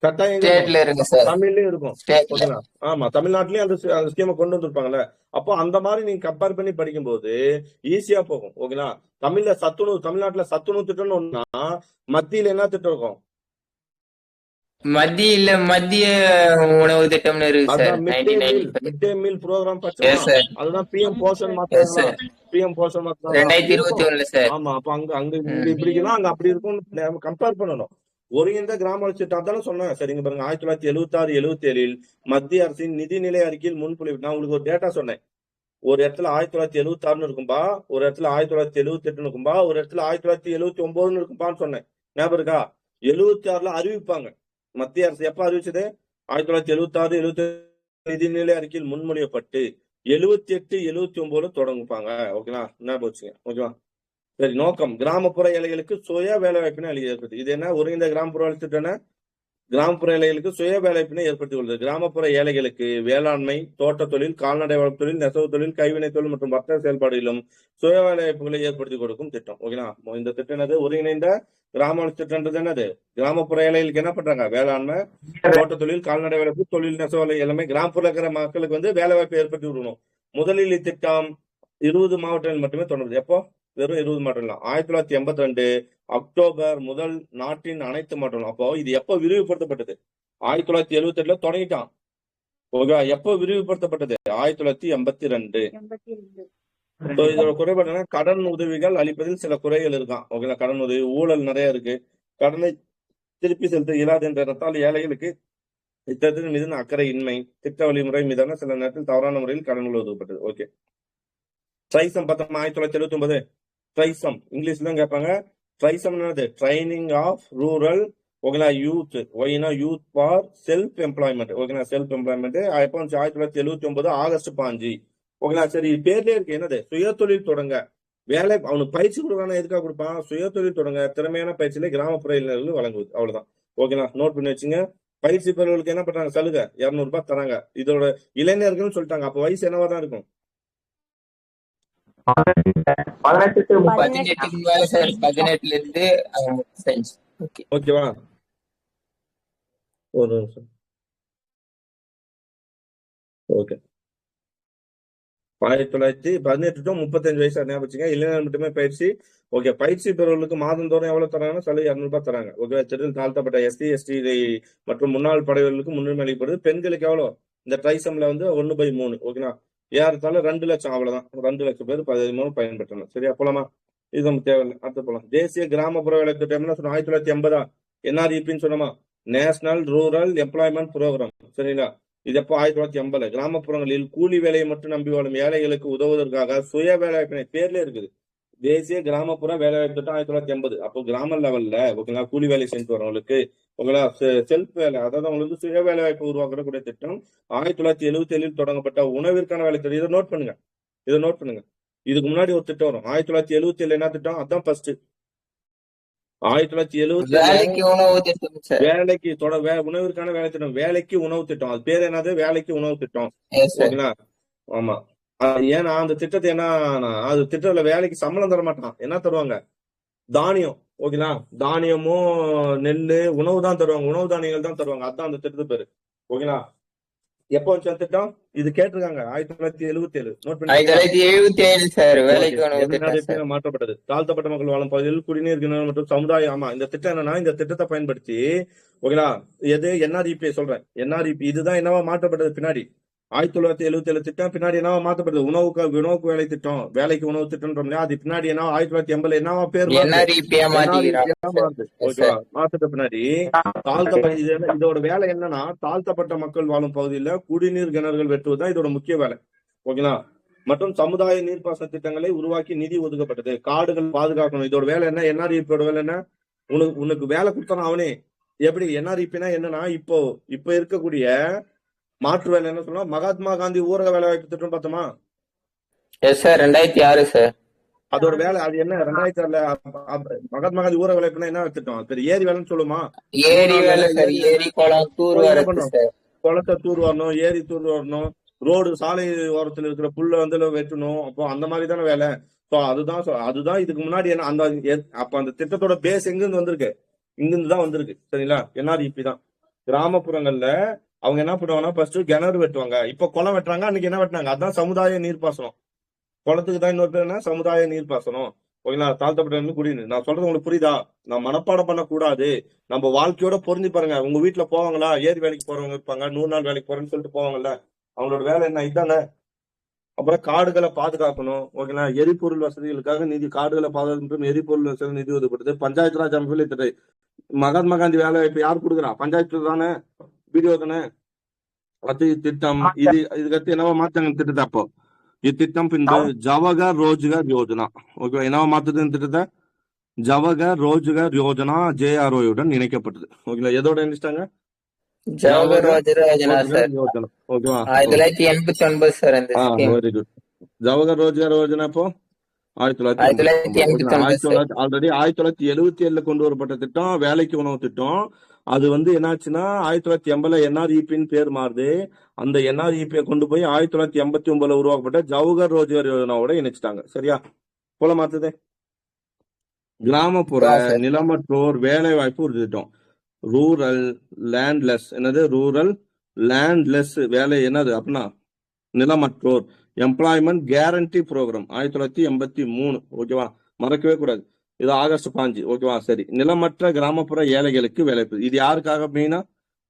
கட்டாயம் எங்க இருக்கும்? ஸ்டேட்ல இருக்கு சார், தமிழ்லயும் இருக்கும். ஸ்டேட்ல. ஓகேங்களா? ஆமா, தமிழ்நாட்டிலயும் அந்த ஸ்கீமை கொண்டு வந்திருப்பாங்கல்ல. அப்போ அந்த மாதிரி நீங்க கம்பேர் பண்ணி படிக்கும்போது ஈஸியா போகும். ஓகேங்களா? தமிழ்நாட்டுல சத்துணவு திட்டம்னு ஒண்ணுனா மத்தியில என்ன திட்டம் இருக்கும்? மத்திய உணவு திட்டம்னு இருக்கு சார். அதான் மிட் டே மீல் ப்ரோக்ராம் Yes, sir. அதுதான் பிஎம் போஷன் Yes, மாத்திரம். sir. பிஎம் போஷன் மாத்திரம் 2021 சார். ஆமா. அப்ப அங்க இப்படி இருக்குன்னா அங்க அப்படி இருக்கும். கம்பேர் பண்ணணும். ஒருங்கிணைந்த கிராம வளர்ச்சி திட்டம் அதானே சொன்னேன். சரிங்க பாருங்க, 1976, 77 மத்திய அரசின் நிதிநிலை அறிக்கையில் முன்மொழிவு. நான் உங்களுக்கு ஒரு டேட்டா சொன்னேன். ஒரு இடத்துல 1976 இருக்கும்பா, ஒரு இடத்துல 1978 இருக்கும்பா, ஒரு இடத்துல 1979 இருக்கும்பான்னு சொன்னேன். ஞாபகம் இருக்கா? 76ல அறிவிப்பாங்க. மத்திய அரசு எப்ப அறிவிச்சது? 1976, 77 நிதிநிலை அறிக்கையில் முன்மொழியப்பட்டு 78, 79 தொடங்குப்பாங்க. ஓகேங்களா? ஞாபகம் வச்சுங்க. ஓகேவா? சரி. நோக்கம் கிராமப்புற ஏழைகளுக்கு சுய வேலை வாய்ப்பினை ஏற்படுத்தி. இது என்ன? ஒருங்கிணைந்த கிராமப்புற வளர்ச்சி திட்டம். கிராமப்புற ஏழைகளுக்கு சுய வேலைப்பினை ஏற்படுத்திக் கொள்வது. கிராமப்புற ஏழைகளுக்கு வேளாண்மை, தோட்ட தொழில், கால்நடை வளர்ப்பு தொழில், நெசவு தொழில், கைவினை தொழில் மற்றும் வர்த்தக செயல்பாடுகளிலும் சுய வேலை வாய்ப்புகளை ஏற்படுத்தி கொடுக்கும் திட்டம். ஓகேங்களா? இந்த திட்டம் என்னது? ஒருங்கிணைந்த கிராம வளர்ச்சி திட்டம்ன்றது என்னது? கிராமப்புற ஏழைகளுக்கு என்ன பண்றாங்க? வேளாண்மை, தோட்ட தொழில், கால்நடை வளர்ப்பு தொழில், நெசவு எல்லாமே கிராமப்புற இருக்கிற மக்களுக்கு வேலை வாய்ப்பை ஏற்படுத்தி விடணும். முதலில் இத்திட்டம் 20 மாவட்டங்கள் மட்டுமே தொடருது. எப்போ? வெறும் 20 மாவட்டம். 1982 அக்டோபர் முதல் நாட்டின் அனைத்து மாவட்டங்களும். அப்போ இது எப்போ விரிவுபடுத்தப்பட்டது? 1978 தொடங்கிட்டான். ஓகே. எப்போ விரிவுபடுத்தப்பட்டது? 1982. இதோட குறைபாடு கடன் உதவிகள் அளிப்பதில் சில குறைகள் இருக்கான். ஓகேங்களா? கடன் உதவி ஊழல் நிறைய இருக்கு. கடனை திருப்பி செலுத்த இயலாது என்ற எண்ணத்தால் ஏழைகளுக்கு இத்திட்டத்தின் மீது அக்கறை இன்மை, திட்ட வழிமுறை மீதான சில நேரத்தில் தவறான முறையில் கடன்கள் ஒதுக்கப்பட்டது. ஓகே. ட்ரைசம் பார்த்தோம்னா 1979 ட்ரைசம் இங்கிலீஷ்ல கேட்பாங்க. ட்ரைசம் என்னது? ட்ரைனிங் ஆஃப் ரூரல் ஓகேங்களா யூத். ஒய்னா யூத் ஃபார் செல்ஃப் எம்ப்ளாய்மெண்ட். ஓகேங்களா? Self employment. எப்போ 1979 ஆகஸ்ட் 5. ஓகேங்களா? சரி. பேர்லயே இருக்கு என்னது? சுய தொழில் தொடங்க வேலை. அவனுக்கு பயிற்சி கொடுக்கணும். எதுக்காக கொடுப்பான்? சுய தொழில் தொடங்க திறமையான பயிற்சியில கிராமப்புற இளைஞர்கள் வழங்குவது. அவ்வளவுதான். ஓகேங்களா? நோட் பண்ணி வச்சுங்க. பயிற்சி பெறுவர்களுக்கு என்ன பண்றாங்க? சலுகை 200 ரூபாய் தராங்க. இதோட இளைஞர்கள்னு சொல்லிட்டாங்க. அப்ப வயசு என்னவா தான் இருக்கும்? 18 to 30. 18க்கு மேல சார். 18ல இருந்து ஓகேவா? ஒரு நிமிஷம். ஓகே. 1918 to 35 வயசு ஞாபகம் வச்சுங்க. இளைஞர் மட்டுமே பயிற்சி. ஓகே. பயிற்சி பெறுவர்களுக்கு மாதந்தோறும் எவ்வளவு தராங்கன்னா சலுகை 200 ரூபாய் தராங்க. ஓகே. திட்டத்தில் தாழ்த்தப்பட்ட SC, ST மற்றும் முன்னாள் படைவர்களுக்கு முன்னுரிமை அளிக்கப்படுது. பெண்களுக்கு எவ்வளவு? இந்த ட்ரைசம்ல 1/3. ஓகேங்களா? ஏறத்தாழ 2 லட்சம். அவ்வளவுதான். 2 லட்சம் பேர் 13 பயன்பெற்றனர். சரியா? போலாமா? இது நம்ம தேவையில்லை. அடுத்து போலாம். தேசிய கிராமப்புற வேலை திட்டம் என்ன சொன்னோம்? 1980 NREPன்னு சொன்னோமா? National rural employment programme. சரிங்களா? இது எப்போ? 1980. கிராமப்புறங்களில் கூலி வேலையை மட்டும் நம்பி வாழும் ஏழைகளுக்கு உதவுவதற்காக சுய வேலைவாய்ப்பினை பேர்ல இருக்குது. தேசிய கிராமப்புற வேலைவாய்ப்பு திட்டம் 1980. அப்போ கிராம லெவல்ல ஓகேங்களா கூலி வேலை செஞ்சு வரவங்களுக்கு உங்களா செல்ஃப் வேலை, அதாவது உங்களுக்கு சுய வேலை வாய்ப்பு உருவாக்கக்கூடிய திட்டம் 1977 தொடங்கப்பட்ட உணவிற்கான வேலை திட்டம். இதை நோட் பண்ணுங்க. இதுக்கு முன்னாடி ஒரு திட்டம் வரும். 1977 என்ன திட்டம்? அதான் ஃபர்ஸ்ட். 1977 வேலைக்கு உணவு திட்டம் சார். வேலைக்கு உணவிற்கான வேலை திட்டம். வேலைக்கு உணவு திட்டம். அது பேர் என்னது? வேலைக்கு உணவு திட்டம். ஓகேங்களா? ஆமா. ஏன்னா அந்த திட்டத்தை என்ன, அது திட்டத்துல வேலைக்கு சம்பளம் தர மாட்டான். என்ன தருவாங்க? தானியம். ஓகேங்களா? தானியமும் நெல்லு உணவு தான் தருவாங்க. உணவு தானியங்கள் தான் தருவாங்க. அதுதான் அந்த திட்டத்து பேரு. ஓகேங்களா? எப்போ வச்ச திட்டம்? இது கேட்டிருக்காங்க. 1977. நோட் பண்ணி 1977 சார். வேலைக்கு உணவு திட்டம் மாற்றப்பட்டது. தாழ்த்தப்பட்ட மக்கள் வாழும் பகுதியில் குடிநீர் கிணறு மற்றும் சமுதாயம். ஆமா. இந்த திட்டம் என்னன்னா, இந்த திட்டத்தை பயன்படுத்தி ஓகேங்களா எது NREP சொல்றேன். NREP இதுதான் என்னவா மாற்றப்பட்டது பின்னாடி. 1977 திட்டம் பின்னாடி என்னவா மாற்றப்பட்டது? உணவுக்கு வேலை திட்டம். வேலைக்கு உணவு திட்டம். அது பின்னாடி என்ன 1980 என்னவா பேர் மாற்றத்த பின்னாடி இதோட வேலை என்னன்னா, தாழ்த்தப்பட்ட மக்கள் வாழும் பகுதியில குடிநீர் கிணறுகள் வெட்டுவதுதான் இதோட முக்கிய வேலை. ஓகேங்களா? மற்றும் சமுதாய நீர்ப்பாசன திட்டங்களை உருவாக்கி நிதி ஒதுக்கப்பட்டது. காடுகள் பாதுகாக்கணும். இதோட வேலை என்ன? NREP வேலை என்ன? உனக்கு வேலை கொடுத்தான அவனே. எப்படி? NREPனா என்னன்னா, இப்போ இருக்கக்கூடிய மாற்று வேலை என்ன சொல்லலாம்? மகாத்மா காந்தி ஊரக வேலை வாய்ப்பு திட்டம் பார்த்தோமா? Yes sir 2006 sir. அதோட வேலை அது என்ன 2006ல மகாத்மா காந்தி ஊர வேலைப்புனா என்ன திட்டம்? பெரிய ஏரி வேலைன்னு சொல்லுமா? ஏரி வேலை சார், ஏரி குளம் தூர் என்ன வரது பண்ணும்? சார். குளத்தை தூர் வரணும், ஏரி தூர் வரணும், ரோடு சாலை ஓரத்துல இருக்கிற புல்ல வந்து வெட்டணும். அப்போ அந்த மாதிரி தானே வேலை. அதுதான் இதுக்கு முன்னாடி என்ன அந்த அப்ப அந்த திட்டத்தோட பேஸ் எங்கிருந்து வந்திருக்கு? இங்கிருந்து தான் வந்திருக்கு. சரிங்களா? NREP தான். கிராமப்புறங்கள்ல அவங்க என்ன பண்ணுவாங்கன்னா ஃபர்ஸ்ட் கிணறு வெட்டுவாங்க. இப்ப குளம் வெட்டுறாங்க. அன்னைக்கு என்ன வெட்டினாங்க? அதான் சமுதாய நீர்ப்பாசனம். குளத்துக்கு தான் இன்னொரு பேர் என்ன? சமுதாய நீர்ப்பாசனம். ஓகேங்களா? தாழ்த்தப்பட்ட குடிநீர். நான் சொல்றது உங்களுக்கு புரியுதா? நான் மனப்பாடம் பண்ணக்கூடாது. நம்ம வாழ்க்கையோட பொருந்தி பாருங்க. உங்க வீட்டுல போவாங்களா? ஏரி வேலைக்கு போறவங்க இருப்பாங்க, 100 நாள் வேலைக்கு போறேன்னு சொல்லிட்டு போவாங்கல்ல, அவங்களோட வேலை என்ன? இதானே. அப்புறம் காடுகளை பாதுகாக்கணும். ஓகேங்களா? எரிபொருள் வசதிகளுக்காக நிதி, காடுகளை பாதுகாக்கும் எரிபொருள் வசதி நிதி ஒதுக்கப்படுது. பஞ்சாயத்து ராஜ் அமைப்பில் திட்டம். மகாத்மா காந்தி வேலை இப்ப யார் கொடுக்குறா? பஞ்சாயத்து தானே, வீடியோ தானே. அது திட்டம். இதுக்கடுத்து என்னவா மாத்தாங்க திட்டத்தை? அப்போ இத்திட்டம் பின்பு ஜவஹர் ரோஜ்கர் யோஜனா. ஓகே, என்னவா மாத்துது இந்த திட்டத்தை? ஜவஹர் ரோஜ்கர் யோஜனா JROயுடன் இணைக்கப்பட்டது. ஓகேங்களா? எதோட இணைச்சிட்டாங்க? ஜவஹர் யோஜனா சார். யோஜனா. ஓகேவா? 1989 சார் அந்த scheme. Very good. Jawahar Rozgar Yojana இப்போ 1989 சார். ஆல்ரெடி 1977 கொண்டு வரப்பட்ட திட்டம், வேலைக்கு உணவு திட்டம். அது வந்து என்னாச்சுன்னா 1980 NREPன்னு பேர் மாறுது. அந்த NREP கொண்டு போய் 1989 உருவாக்கப்பட்ட ஜவஹர் ரோஜ்கர் யோஜனாவோட இணைச்சிட்டாங்க. சரியா? போல மாத்துது. கிராமப்புற நிலமற்றோர் வேலை வாய்ப்பு ஒரு திட்டம். Rural landless. என்னது? ரூரல் லேண்ட்லெஸ் வேலை. என்னது அப்படின்னா நிலமற்றோர் எம்ப்ளாய்மெண்ட் கேரண்டி ப்ரோக்ராம் 1983. ஓகேவா? மறக்கவே கூடாது. இது ஆகஸ்ட் 5. ஓகேவா? சரி. நிலமற்ற கிராமப்புற ஏழைகளுக்கு வேலைப்பு. இது யாருக்காக மெயினா?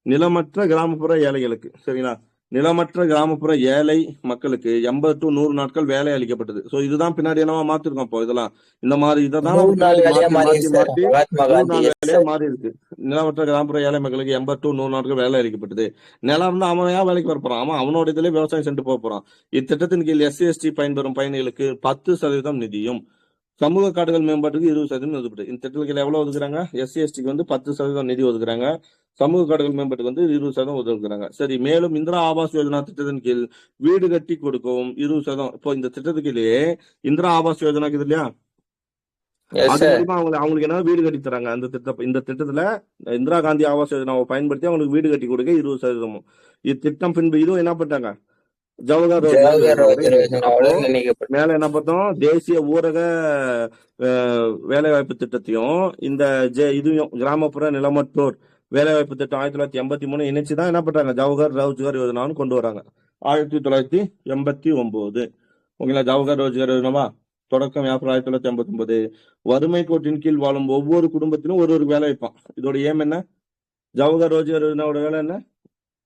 நிலமற்ற கிராமப்புற ஏழைகளுக்கு. சரிங்களா? நிலமற்ற கிராமப்புற ஏழை மக்களுக்கு 80 to 100 நாட்கள் வேலை அளிக்கப்பட்டது. சோ இதுதான் பின்னாடி என்னவா மாத்திருக்கோம். இப்போ இதெல்லாம் இந்த மாதிரி இததான் 100 நாள் வேலையா மாறி சார். மகாத்மா 100 காந்தி நாள் எஸ் வேலையா சார். மாறி இருக்கு. நிலமற்ற கிராமப்புற ஏழை மக்களுக்கு 80 to 100 நாட்கள் வேலை அளிக்கப்பட்டது. நிலம் இருந்தா அவன் ஏன் வேலைக்கு வர போறான்? அவனோட இதுல விவசாயம் சென்று போக போறான். இத்திட்டத்தின் கீழ் SC ST பயன்பெறும் பயணிகளுக்கு 10% நிதியும், சமூக காடுகள் மேம்பாட்டுக்கு 20% ஒதுக்கப்பட்டு. இந்த திட்டத்துக்கு எவ்வளவு ஒதுக்குறாங்க? SC STக்கு வந்து 10% நிதி ஒதுக்குறாங்க. சமூக காடுகள் மேம்பாட்டுக்கு வந்து 20% ஒதுக்குறாங்க. சரி. மேலும் இந்திரா ஆவாஸ் யோஜனா திட்டத்தின் கீழ் வீடு கட்டி கொடுக்கவும் 20%. இப்போ இந்த திட்டத்துக்குள்ளேயே இந்திரா ஆவாஸ் யோஜனா இருக்குது இல்லையா? எஸ் அது சார். மூலியமா அவங்களுக்கு என்ன வீடு கட்டி தராங்க. இந்த திட்டத்துல இந்திரா காந்தி ஆவாஸ் யோஜனாவை பயன்படுத்தி அவங்களுக்கு வீடு கட்டி கொடுக்க 20%. இத்திட்டம் பின்பு இதுவும் என்ன பண்ணிட்டாங்க? ஜவஹர் ஜவஹர் ரோஜ்கர் யோஜனாவோட இணைக்கப்பட்டது. மேல என்ன பார்த்தோம்? தேசிய ஊரக வேலைவாய்ப்பு திட்டத்தையும் இந்த இதையும் கிராமப்புற நிலமற்றோர் வேலைவாய்ப்பு திட்டம் 1983 இணைச்சுதான் என்ன பண்றாங்க? ஜவஹர் ரோஜ்கர் யோஜனான்னு கொண்டு வராங்க 1989. ஓகேங்களா? ஜவஹர் ரோஜ்கர் யோஜனாவா தொடக்கம் ஏப்ரல் 1989. வறுமை கோட்டின் கீழ் வாழும் ஒவ்வொரு குடும்பத்திலும் ஒரு வேலை வைப்பான். இதோட ஏம் என்ன? ஜவஹர் ரோஜ்கர் யோஜனாவோட வேலை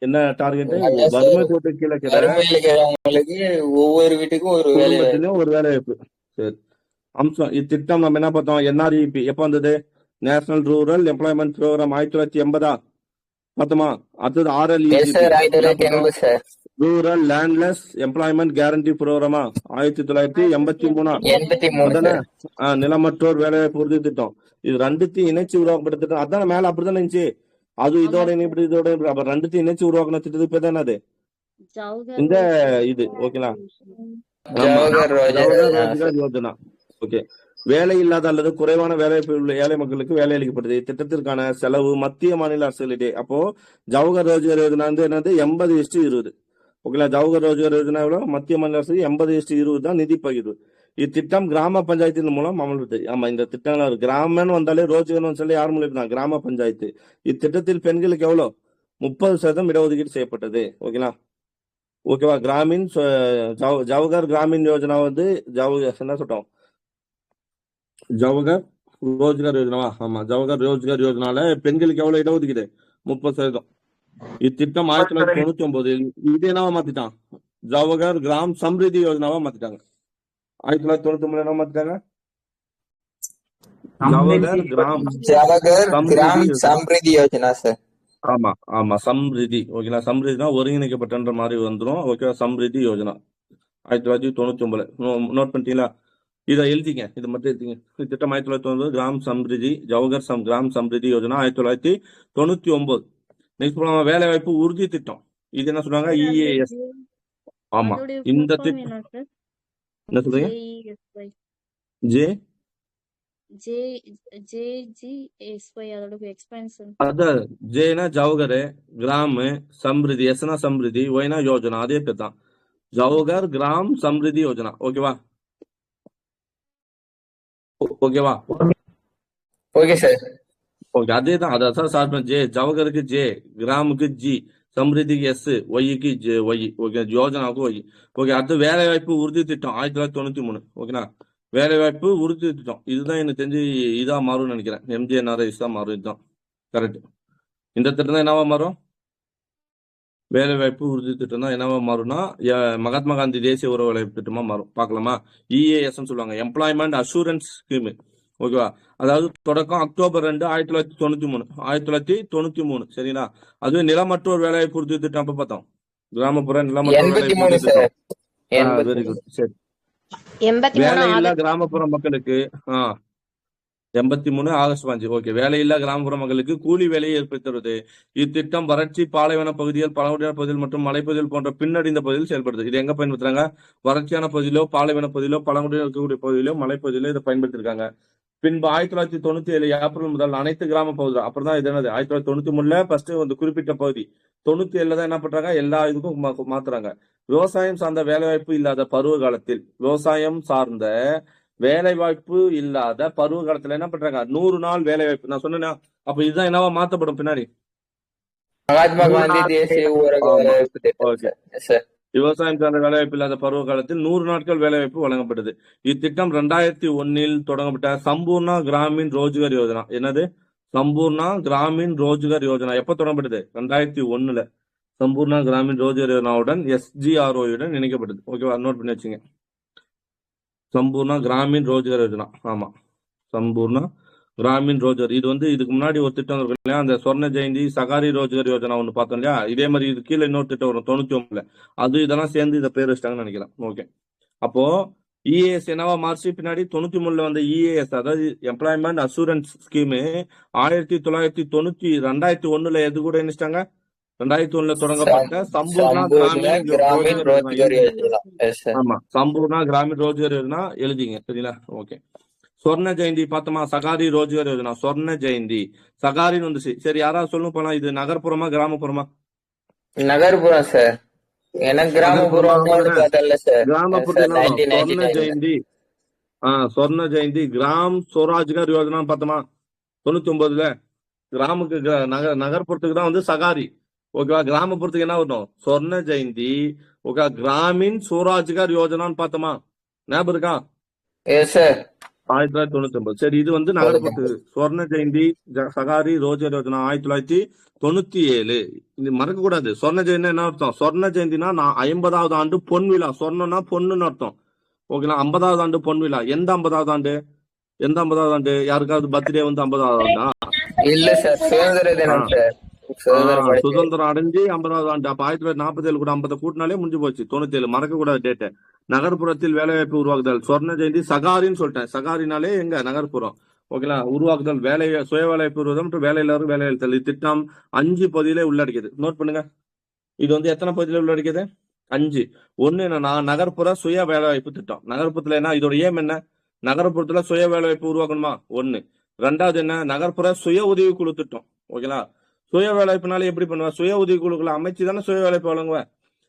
என்ன டார்கெட்? வறுமை கோட்டு கீழே வறுமையில இருக்கிறவங்களுக்கு ஒவ்வொரு வீட்டுக்கும் ஒரு வேலை குடும்பத்திலும் ஒரு வேலை வாய்ப்பு. சரி. அம்சம். இத்திட்டம் நம்ம என்ன பார்த்தோம்? NREP எப்ப வந்தது? நேஷனல் ரூரல் எம்ப்ளாய்மெண்ட் ப்ரோக்ராம் 1980 பார்த்தோமா? அடுத்தது RLEGP rural landless employment guarantee ப்ரோக்ராமா 1983. நிலமற்றோர் வேலை வாய்ப்பு உறுதி திட்டம். இது ரெண்டுத்தையும் இணைச்சு உருவாக்கப்பட்ட திட்டம். அதான் மேல அப்படித்தானே இருந்துச்சு. அது இதோட இணைப்பு இதோட அப்ப ரெண்டுத்தையும் இணைச்சு உருவாக்கின திட்டத்துக்கு பேர் தானே அது இந்த இது. ஓகேங்களா? ஜவஹர் ரோஜ்கர் யோஜனா. ஓகே. வேலை இல்லாத அல்லது குறைவான வேலைவாய்ப்பு உள்ள ஏழை மக்களுக்கு வேலை அளிக்கப்படுது. திட்டத்திற்கான செலவு மத்திய மாநில அரசுகளிடையே. அப்போ ஜவஹர் ரோஜ்கர் யோஜனா வந்து என்னது? 80:20. ஓகேங்களா? ஜவஹர் ரோஜ்கர் யோஜனா மத்திய மாநில அரசு 80:20 தான் நிதி பகிர்வு. இத்திட்டம் கிராம பஞ்சாயத்தின் மூலம் அமல்படுது. ஆமா, இந்த திட்டங்கள் கிராமம்னு வந்தாலே ரோஜ்கர்னு சொல்லி யார் மூலியம்? கிராம பஞ்சாயத்து. இத்திட்டத்தில் பெண்களுக்கு எவ்வளவு? 30% இடஒதுக்கீடு செய்யப்பட்டது. ஓகேங்களா? ஓகேவா? கிராமின் ஜவஹர் கிராமின் யோஜனா வந்து என்ன சொல்றோம்? ஜவஹர் ரோஜ்கர் யோஜனாவா? ஆமா, ஜவஹர் ரோஜ்கர் யோஜனால பெண்களுக்கு எவ்வளவு இடஒதுக்கீடு? 30%. இத்திட்டம் 1999 இது என்னவா மாத்திட்டான்? ஜவஹர் கிராம் சம்ரிதி யோஜனாவா மாத்திட்டாங்க. 1999 என்ன மாத்திட்டாங்க? Jawahar gram Samriddhi Yojana sir. ஆமா ஆமா, சம்ரிதி. ஓகேங்களா? சம்ரிதினா ஒருங்கிணைக்கப்பட்ட மாதிரி வந்துடும். ஓகேவா? சம்ரிதி யோஜனா 1999. நோட் பண்ணிட்டீங்களா? இதை எழுதிங்க, இது மட்டும் எழுதிங்க. திட்டம் 1999 gram Samriddhi Jawahar gram Samriddhi Yojana 1999. Next வேலை வாய்ப்பு உறுதி திட்டம். இது என்ன சொல்றாங்க? EAS. ஆமா, இந்த திட்டம் என்ன சொல்றீங்க? JESY ஜே JGSY அதோட எக்ஸ்பென்ஷன். அதான் ஜேனா ஜவஹர், கிராம் சம்ருதி, எஸ்னா சம்ருதி, ஒய்னா யோஜனா, அதே பேர் தான். ஜவஹர் கிராம் சம்ருதி யோஜனா. ஓகேவா? ஓகேவா? Okay sir. ஓகே, அதே தான். அதான் சார் ஜே, ஜவஹருக்கு ஜே, கிராமுக்கு ஜி, சம்ருதிக்கு எஸ், ஒய்க்கு ஜே ஒய். ஓகே, யோஜனாவுக்கு ஒய். ஓகே, அடுத்து வேலை வாய்ப்பு உறுதி திட்டம் 1993. ஓகேண்ணா, வேலை வாய்ப்பு உறுதி திட்டம் இதுதான் எனக்கு தெரிஞ்சு இதா மாறும்னு நினைக்கிறேன். MGNRS தான் மாறும். இதுதான் கரெக்ட். இந்த திட்டம் தான் என்னவா மாறும்? வேலை வாய்ப்பு உறுதி திட்டம் தான் என்னவா மாறும்னா மகாத்மா காந்தி தேசிய ஊரக வேலை திட்டமா மாறும். பார்க்கலாமா? EAS சொல்லுவாங்க, எம்ப்ளாய்மெண்ட் அஷூரன்ஸ் ஸ்கீம். ஓகேவா? அதாவது தொடக்கம் அக்டோபர் 2, 1993. சரிங்களா? அதுவே நிலமற்றோர் வேலை வாய்ப்பு உறுதி திட்டம் அப்ப பார்த்தோம். கிராமப்புற நிலமற்றோர் வேலை வாய்ப்பு 83 உறுதி திட்டம். சார். Very good. சரி, 83 வேலையில்லா கிராமப்புற மக்களுக்கு 83 ஆகஸ்ட் 5. ஓகே, வேலையில்லா கிராமப்புற மக்களுக்கு கூலி வேலையை ஏற்படுத்துவது. இத்திட்டம் வறட்சி, பாலைவன பகுதிகள், பழங்குடியின பகுதிகள் மற்றும் மலைப்பகுதிகள் போன்ற பின்னடைந்த பகுதியில் செயல்படுது. இது எங்க பயன்படுத்துறாங்க? வறட்சியான பகுதியிலோ, பாலைவன பகுதியிலோ, பழங்குடியினர் இருக்கக்கூடிய பகுதியிலோ, மலைப்பகுதியிலோ இதை பயன்படுத்திருக்காங்க. பின்பு 1997 ஏப்ரல் முதல் அனைத்து கிராம பகுதிகள். அப்புறம் தான் இது என்னது 1993 ஃபர்ஸ்ட் வந்து குறிப்பிட்ட பகுதி. 97 தான் என்ன பண்றாங்க? எல்லா இதுக்கும் மாத்துறாங்க. விவசாயம் சார்ந்த வேலைவாய்ப்பு இல்லாத பருவ காலத்தில், விவசாயம் சார்ந்த வேலை வாய்ப்பு இல்லாத பருவ காலத்துல என்ன பண்றாங்க? 100 நாள் வேலை வாய்ப்பு. நான் சொன்னேன்னா அப்ப இதுதான் என்னவா மாத்தப்படும் பின்னாடி? மகாத்மா காந்தி தேசிய ஊரக வேலை வாய்ப்பு திட்டம் சார். விவசாயம் சார்ந்த வேலைவாய்ப்பு இல்லாத பருவ காலத்தில் 100 நாட்கள் வேலைவாய்ப்பு வழங்கப்பட்டது. இத்திட்டம் 2001 தொடங்கப்பட்ட சம்பூர்ணா கிராமின் ரோஜ்கர் யோஜனா. என்னது? சம்பூர்ணா கிராமின் ரோஜ்கர் யோஜனா எப்ப தொடங்கப்பட்டது? 2001. சம்பூர்ணா கிராமின் ரோஜ்கர் யோஜனாவுடன் SGROயுடன் இணைக்கப்பட்டது. ஓகேவா? நோட் பண்ணி வச்சுங்க. சம்பூர்ணா கிராமின் ரோஜ்கர் யோஜனா. ஆமா, சம்பூர்ணா கிராமின் ரோஜ்கர். இது வந்து இதுக்கு முன்னாடி ஒரு திட்டம் இருக்கு இல்லையா? அந்த சொர்ண ஜெயந்தி சகாரி ரோஜ்கர் யோஜனா ஒன்று பார்த்தோம் இல்லையா? இதே மாதிரி இது கீழே இன்னொரு திட்டம் வரும் 99. அது இதெல்லாம் சேர்ந்து இதை பேர் வச்சிட்டாங்கன்னு நினைக்கிறேன். ஓகே, அப்போ EAS என்னவா மார்ச் பின்னாடி 93 வந்த EAS, அதாவது எம்ப்ளாய்மெண்ட் அஷூரன்ஸ் ஸ்கீம் 2001 எது கூட இணைச்சிட்டாங்க? 2001 தொடங்கப்பட்ட சம்பூர்ணா கிராமின் ரோஜ்கர் யோஜனா. ஆமா, சம்பூர்ணா கிராமின் ரோஜ்கர் யோஜனா எழுதிங்க. சரிங்களா? ஓகே, சொர்ண ஜெயந்தி பார்த்தோமா? சகாரி ரோஜ்கர் யோஜனா, சொர்ண ஜெயந்தி சகாரின்னு வந்துச்சு. சரி, யாராவது சொல்லணும் போலாம், இது நகர்ப்புறமா கிராமப்புறமா? நகர்ப்புறம் சார். எனக்கு கிராமப்புறம் பார்த்தல சார். கிராமப்புறத்துல சொர்ண ஜெயந்தி சொர்ண ஜெயந்தி கிராம் ஸ்வராஜ்கர் யோஜனா பார்த்தோமா? 99. கிராமுக்கு நகர்ப்புறத்துக்கு தான் வந்து சகாரி. ஓகேவா? கிராமப்புறத்துக்கு என்ன வரணும்? சொர்ண ஜெயந்தி. ஓகே, கிராமின் ஸ்வராஜ்கர் யோஜனான்னு பார்த்தோமா? ஞாபகம் இருக்கா? 1999. சரி, இது வந்து நகர்ப்புறத்துக்கு. சொர்ண ஜெயந்தி சகாரி ரோஜர் யோஜனா 1997. இது மறக்க கூடாது. சொர்ண ஜெயந்தி என்ன அர்த்தம்? சொர்ண ஜெயந்தினா 50வது ஆண்டு பொன் விழா. சொர்ணம்னா பொண்ணுன்னு அர்த்தம். ஓகேங்களா? 50வது ஆண்டு பொன் விழா. எந்த 50வது ஆண்டு? எந்த 50வது ஆண்டு? யாருக்காவது பர்த்டே வந்து 50வது ஆண்டா? இல்ல சார், சுதந்திர தினம் சார். சுதந்திரம் அடைஞ்சு 50வது ஆண்டு. அப்ப 1947 கூட 50 கூட்டினாலே முடிஞ்சு போச்சு. 97 மறக்க கூடாது டேட்டு. நகர்ப்புறத்தில் வேலைவாய்ப்பு உருவாக்குதல். சொர்ண ஜெயந்தி சகாரின்னு சொல்லிட்டேன். சகாரினாலே எங்க? நகர்ப்புறம். ஓகேங்களா? உருவாக்குதல், வேலை சுய வேலைவாய்ப்பு உருவாக்குதல் மற்றும் வேலையில்லாத வேலையளித்தல். திட்டம் 5 பகுதியிலே உள்ளடக்கியது. நோட் பண்ணுங்க. இது வந்து எத்தனை பகுதியில உள்ளடக்கியது? 5. ஒண்ணு என்னன்னா நகர்ப்புற சுய வேலைவாய்ப்பு திட்டம். நகர்ப்புறத்துல என்ன? இதோட ஏம் என்ன? நகர்ப்புறத்துல சுய வேலைவாய்ப்பு உருவாக்கணுமா? 1. 2வது என்ன? நகர்ப்புற சுய உதவி குழு திட்டம். ஓகேங்களா? சுய வேலைவாய்ப்புனால எப்படி பண்ணுவேன்? சுய உதவி குழுக்களை அமைச்சு தானே சுய வேலைவாய்ப்பு வழங்குவேன்.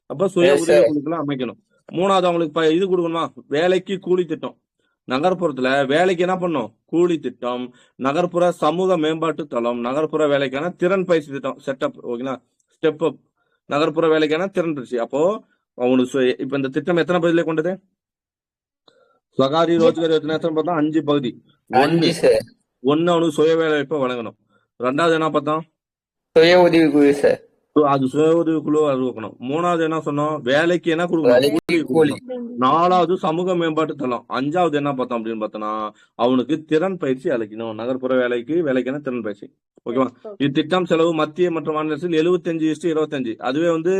அப்ப சுய உதவி குழுக்களை அமைக்கணும். 3வது அவங்களுக்கு இது கொடுக்கணுமா? வேலைக்கு கூலி திட்டம். நகர்ப்புறத்துல வேலைக்கு என்ன பண்ணும்? கூலி திட்டம். நகர்ப்புற சமூக மேம்பாட்டு தளம். நகர்ப்புற வேலைக்கான திறன் பயிற்சி திட்டம். செட்டப். ஓகேங்களா? Step up. நகர்ப்புற வேலைக்கான திறன் பயிற்சி. அப்போ அவங்களுக்கு இப்ப இந்த திட்டம் எத்தனை பகுதியில கொண்டது? சகாரி ரோஜ்கர் யோஜனா எத்தனை பார்த்தா? 5 பகுதி. 1 அவனுக்கு சுய வேலைவாய்ப்பை வழங்கணும். 2வது என்ன பார்த்தோம்? சுய உதவி குழு சார். அது சுய உதவி குழு உருவாக்கணும். 3வது என்ன சொன்னோம்? வேலைக்கு என்ன கொடுக்கணும்? கூலி. 4வது சமூக மேம்பாட்டு தளம். 5வது என்ன பார்த்தோம் அப்படின்னு பார்த்தோம்னா அவனுக்கு திறன் பயிற்சி அளிக்கணும். நகர்ப்புற வேலைக்கான திறன் பயிற்சி. ஓகேவா? இத்திட்டம் செலவு மத்திய மற்றும் மாநில அரசில் 75:25. அதுவே வந்து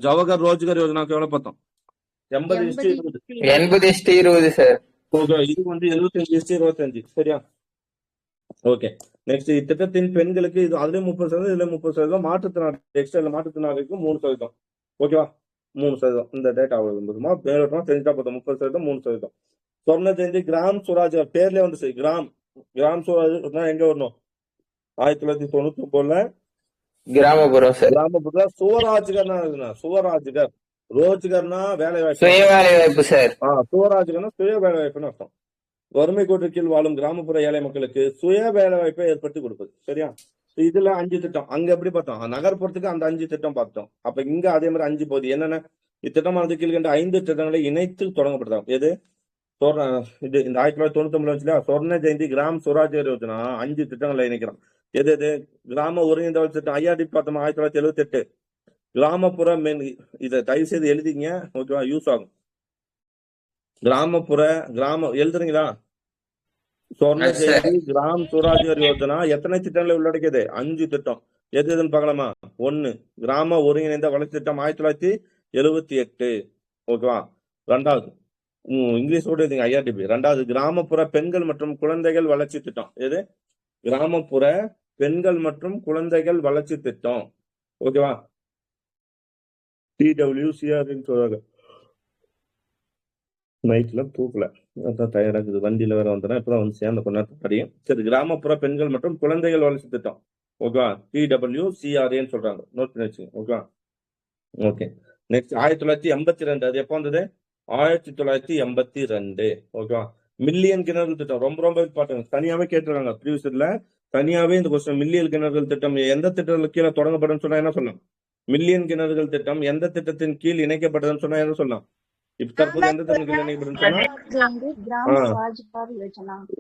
ஜவஹர் ரோஜ்கர் யோஜனாக்கு எவ்வளவு பார்த்தோம்? 80:20 சார். இது வந்து 75:25. சரியா? ஓகே, நெக்ஸ்ட் இத்திட்டத்தின் பெண்களுக்கு இது அதுல 30%, இதுல 30%, மாற்றுத்திறனாளி எக்ஸ்ட்ரா மாற்றுத்திறனாளிக்கு 3%. ஓகேவா? 3%. இந்த டேட்டா வருமா மேலோட்டமா தெரிஞ்சா போதும். 30%, 3%. சொர்ண ஜெயந்தி கிராம் சுவராஜ் பேர்லயே வந்து கிராம் சுவராஜ் எங்க வரணும்? 1999 கிராமப்புறம் சார். கிராமப்புறத்துல சுவராஜ்கர்னா சுவராஜ்கர். ரோஜ்கர்னா வேலை வாய்ப்பு. சுய வேலை வாய்ப்பு சார். சுவராஜ்கர்னா சுய வேலை வாய்ப்புன்னு அர்த்தம். வறுமை கோட்டு கீழ் வாழும் கிராமப்புற ஏழை மக்களுக்கு சுய வேலை வாய்ப்பை ஏற்படுத்தி கொடுப்பது. சரியா? இதுல 5 திட்டம். அங்க எப்படி பார்த்தோம்? நகர்ப்புறத்துக்கு அந்த 5 திட்டம் பார்த்தோம். அப்ப இங்க அதே மாதிரி 5 போகுது. என்னென்ன? இத்திட்டமானது கீழ்கண்ட 5 திட்டங்களை இணைத்து தொடங்கப்பட்டதாம். எது? இது இந்த 1999 சொர்ண ஜெயந்தி கிராம் சுவராஜ் யோஜனா 5 திட்டங்களை இணைக்கிறோம். எது எது? கிராம ஒருங்கிணைந்த வளர்ச்சி திட்டம் IRDP பார்த்தோமா 1978. கிராமப்புற இதை தயவு செய்து எழுதிங்க, ஓகேவா? யூஸ் ஆகும். கிராம எழுதுறீங்களா? சொர்ண ஜெயந்தி கிராம் சுவராஜ் யோஜனா எத்தனை திட்டங்களை உள்ளடக்கியது? 5 திட்டம். எது எதுன்னு பார்க்கலாமா? 1 கிராம ஒருங்கிணைந்த வளர்ச்சி திட்டம் 1978, ஓகேவா? 2வது இங்கிலீஷ் கூட இதுங்க IRDP. 2வது கிராமப்புற பெண்கள் மற்றும் குழந்தைகள் வளர்ச்சி திட்டம். எது? கிராமப்புற பெண்கள் மற்றும் குழந்தைகள் வளர்ச்சி திட்டம், ஓகேவா? TWCR சொல்றாங்க. நைட்ல தூக்கல, அதான் டயர்டா இருக்குது. வண்டியில வேற வந்தேன், இப்பதான் வந்து சேர்ந்த கொஞ்ச நேரத்துக்கு படியும். சரி, கிராமப்புற பெண்கள் மற்றும் குழந்தைகள் வளர்ச்சி திட்டம், ஓகேவா? TWCRAன்னு சொல்றாங்க. நோட் பண்ணி வச்சுங்க, ஓகேவா? ஓகே. நெக்ஸ்ட் 1982. அது எப்போ வந்தது? 1982, ஓகேவா? மில்லியன் கிணறுகள் திட்டம் ரொம்ப ரொம்ப இம்பார்ட்டன்ட். தனியாவே கேட்டிருக்காங்க ப்ரீவியஸ்ல. தனியாவே இந்த கொஸ்டின் மில்லியன் கிணறுகள் திட்டம் எந்த திட்டத்துக்கு கீழே தொடங்கப்படும் சொன்னா என்ன சொல்லலாம்? மில்லியன் கிணறுகள் திட்டம் எந்த திட்டத்தின் கீழ் இணைக்கப்பட்டதுன்னு சொன்னா என்ன சொல்லலாம்? இப்ப தற்போது எந்த திட்டத்தின் கீழ் இணைக்கப்படும் சொன்னா?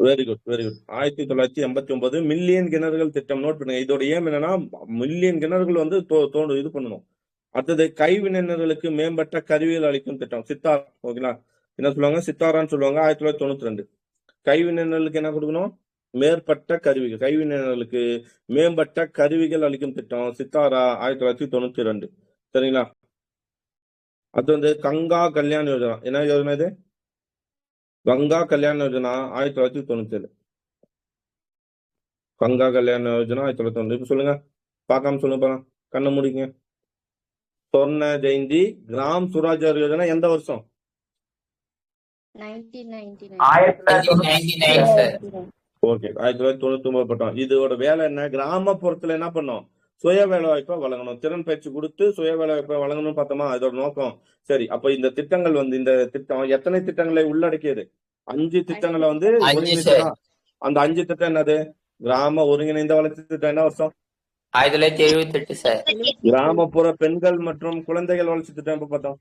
Very good, very good. 1989 million கிணறுகள் திட்டம். நோட் பண்ணுங்க. இதோட ஏம் என்னன்னா, மில்லியன் கிணறுகள் வந்து இது பண்ணணும். அடுத்தது கைவினைஞர்களுக்கு மேம்பட்ட கருவிகள் அளிக்கும் திட்டம் சித்தாரா, ஓகேங்களா? என்ன சொல்லுவாங்க? சித்தாரான்னு சொல்லுவாங்க. 1992 கைவினைஞர்களுக்கு என்ன கொடுக்கணும்? மேற்பட்ட கருவிகள். கைவினைஞர்களுக்கு மேம்பட்ட கருவிகள் அளிக்கும் திட்டம் சித்தாரா 1992, சரிங்களா? அது வந்து கங்கா கல்யாண் யோஜனா. என்ன யோஜனா இது? கங்கா கல்யாண் யோஜனா 1997. கங்கா கல்யாண் யோஜனா 1990. இப்ப சொல்லுங்க, பார்க்காம சொல்லுங்க, பாருங்க, கண்ணை முடிங்க. சொர்ண ஜெயந்தி கிராம் சுவராஜ் யோஜனா எந்த வருஷம்? 1999 சார். ஓகே, 1999 பட்டம். இதோட வேலை என்ன? கிராமப்புறத்துல என்ன பண்ணும்? சுய வேலை வாய்ப்பை வழங்கணும். திறன் பயிற்சி கொடுத்து சுய வேலை வாய்ப்பை வழங்கணும்னு பார்த்தோமா? இதோட நோக்கம். சரி, அப்ப இந்த திட்டங்கள் வந்து இந்த திட்டம் எத்தனை திட்டங்களை உள்ளடக்கியது? 5 திட்டங்களை வந்து ஒருங்கிணைச்சதா? அந்த 5 திட்டம் என்னது? கிராம ஒருங்கிணைந்த வளர்ச்சி திட்டம் என்ன வருஷம்? 1978 சார். கிராமப்புற பெண்கள் மற்றும் குழந்தைகள் வளர்ச்சி திட்டம் எப்ப பார்த்தோம்?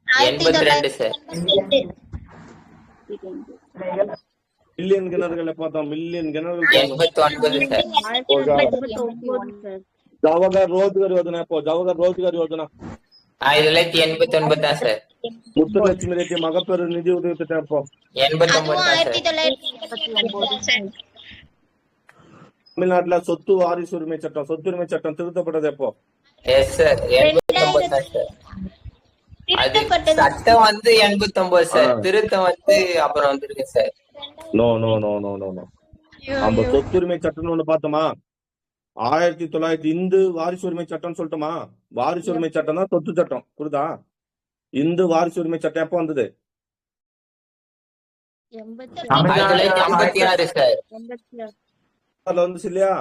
82 சார். மில்லியன் கிணறுகளை பார்த்தோம். மில்லியன் கிணறுகள் 89 சார். ஜவஹர் ரோஜ்கர் யோஜனா எப்போ? ஜவஹர் ரோஜ்கர் யோஜனா 1989 தான் சார். முத்துலட்சுமி ரெட்டி மகப்பேறு நிதி உதவி திட்டம் எப்போ? 89 தான் சார். தமிழ்நாட்டுல சொத்து வாரிசு உரிமை சட்டம் திருத்தப்பட்டது எப்போ? எஸ் சார், 89 தான் சார். அது சட்டம் வந்து 89 சார், திருத்தம் வந்து அப்புறம் வந்துருக்கு சார். No no no no no no நம்ம சொத்துரிமை சட்டம்னு ஒண்ணு பார்த்தோமா? 1900 இந்து வாரிசு உரிமை சட்டம் சொல்லட்டுமா? வாரிசு உரிமை சட்டம் தான் சொத்து சட்டம், புரியுதா? இந்து வாரிசு உரிமை சட்டம் எப்ப வந்தது? 1986 சார். அதுல வந்துச்சு இல்லையா?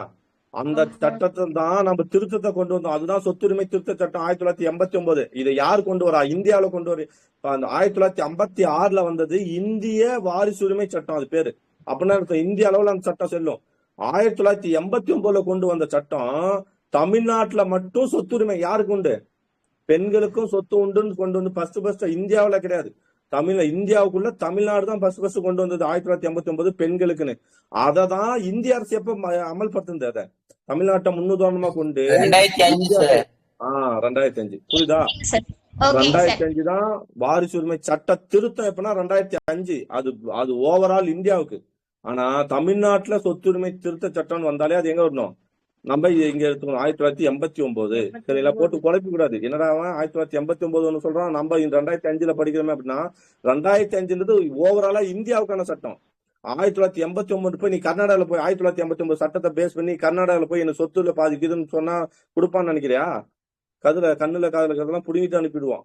அந்த சட்டத்தை தான் நம்ம திருத்தத்தை கொண்டு வந்தோம். அதுதான் சொத்துரிமை திருத்த சட்டம் 1989. இதை யார் கொண்டு வரா? இந்தியாவில கொண்டு வர. அந்த 1956 வந்தது இந்திய வாரிசு உரிமை சட்டம், அது பேரு. அப்படின்னா இந்திய அளவுல அந்த சட்டம் செல்லும். 1989 கொண்டு வந்த சட்டம் தமிழ்நாட்டுல மட்டும் சொத்துரிமை யாருக்கு உண்டு? பெண்களுக்கும் சொத்து உண்டுன்னு கொண்டு வந்து ஃபர்ஸ்ட் இந்தியாவில கிடையாது, இந்தியாவுக்குள்ள தமிழ்நாடு தான் ஃபர்ஸ்ட் கொண்டு வந்தது 1989 பெண்களுக்குன்னு. அததான் இந்திய அரசு எப்ப அமல்படுத்துது? அத தமிழ்நாட்டை முன்னுதாரணமா கொண்டு 2005, புரியுதா? 2005 தான் வாரிசு உரிமை சட்ட திருத்தம். எப்பனா 2005. அது ஓவரால் இந்தியாவுக்கு. ஆனா தமிழ்நாட்டுல சொத்துரிமை திருத்த சட்டம்னு வந்தாலே அது எங்க வரணும்? நம்ம இங்க எடுத்துக்கணும் 1989. சரிங்களா? போட்டு குழப்பி கூடாது. என்னடா 1989 ஒண்ணு சொல்றான், நம்ம 2005 படிக்கிறோமே அப்படின்னா 2005 ஓவராலா இந்தியாவுக்கான சட்டம். 1989 போய் நீ கர்நாடகால போய் 1989 சட்டத்தை பேஸ் பண்ணி கர்நாடகால போய் என்ன சொத்துல பாதிக்குதுன்னு சொன்னா கொடுப்பான்னு நினைக்கிறியா? கண்ணுல காதுல கதெல்லாம் புடுங்கிட்டு அனுப்பிடுவான்.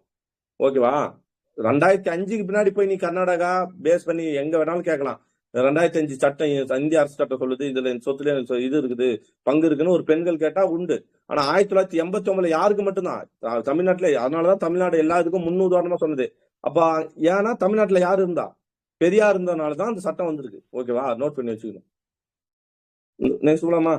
ஓகேவா? 2005க்கு பின்னாடி போய் நீ கர்நாடகா பேஸ் பண்ணி எங்க வேணாலும் கேட்கலாம். 2005 சட்டம் இந்திய அரசு சட்டம் சொல்லுது, இதுல சொத்துல இது இருக்குது, பங்கு இருக்குன்னு ஒரு பெண்கள் கேட்டா உண்டு. ஆனா 1989 யாருக்கு மட்டும்தான்? தமிழ்நாட்டுல. அதனாலதான் தமிழ்நாடு எல்லா இதுக்கும் முன்னுதாரணமா சொன்னது. அப்ப ஏன்னா தமிழ்நாட்டுல யாரு இருந்தா? பெரியார் இருந்ததுனாலதான் அந்த சட்டம் வந்திருக்கு. ஓகேவா? நோட் பண்ணி வச்சுக்கணும். நெக்ஸ்ட் சொல்லலாமா?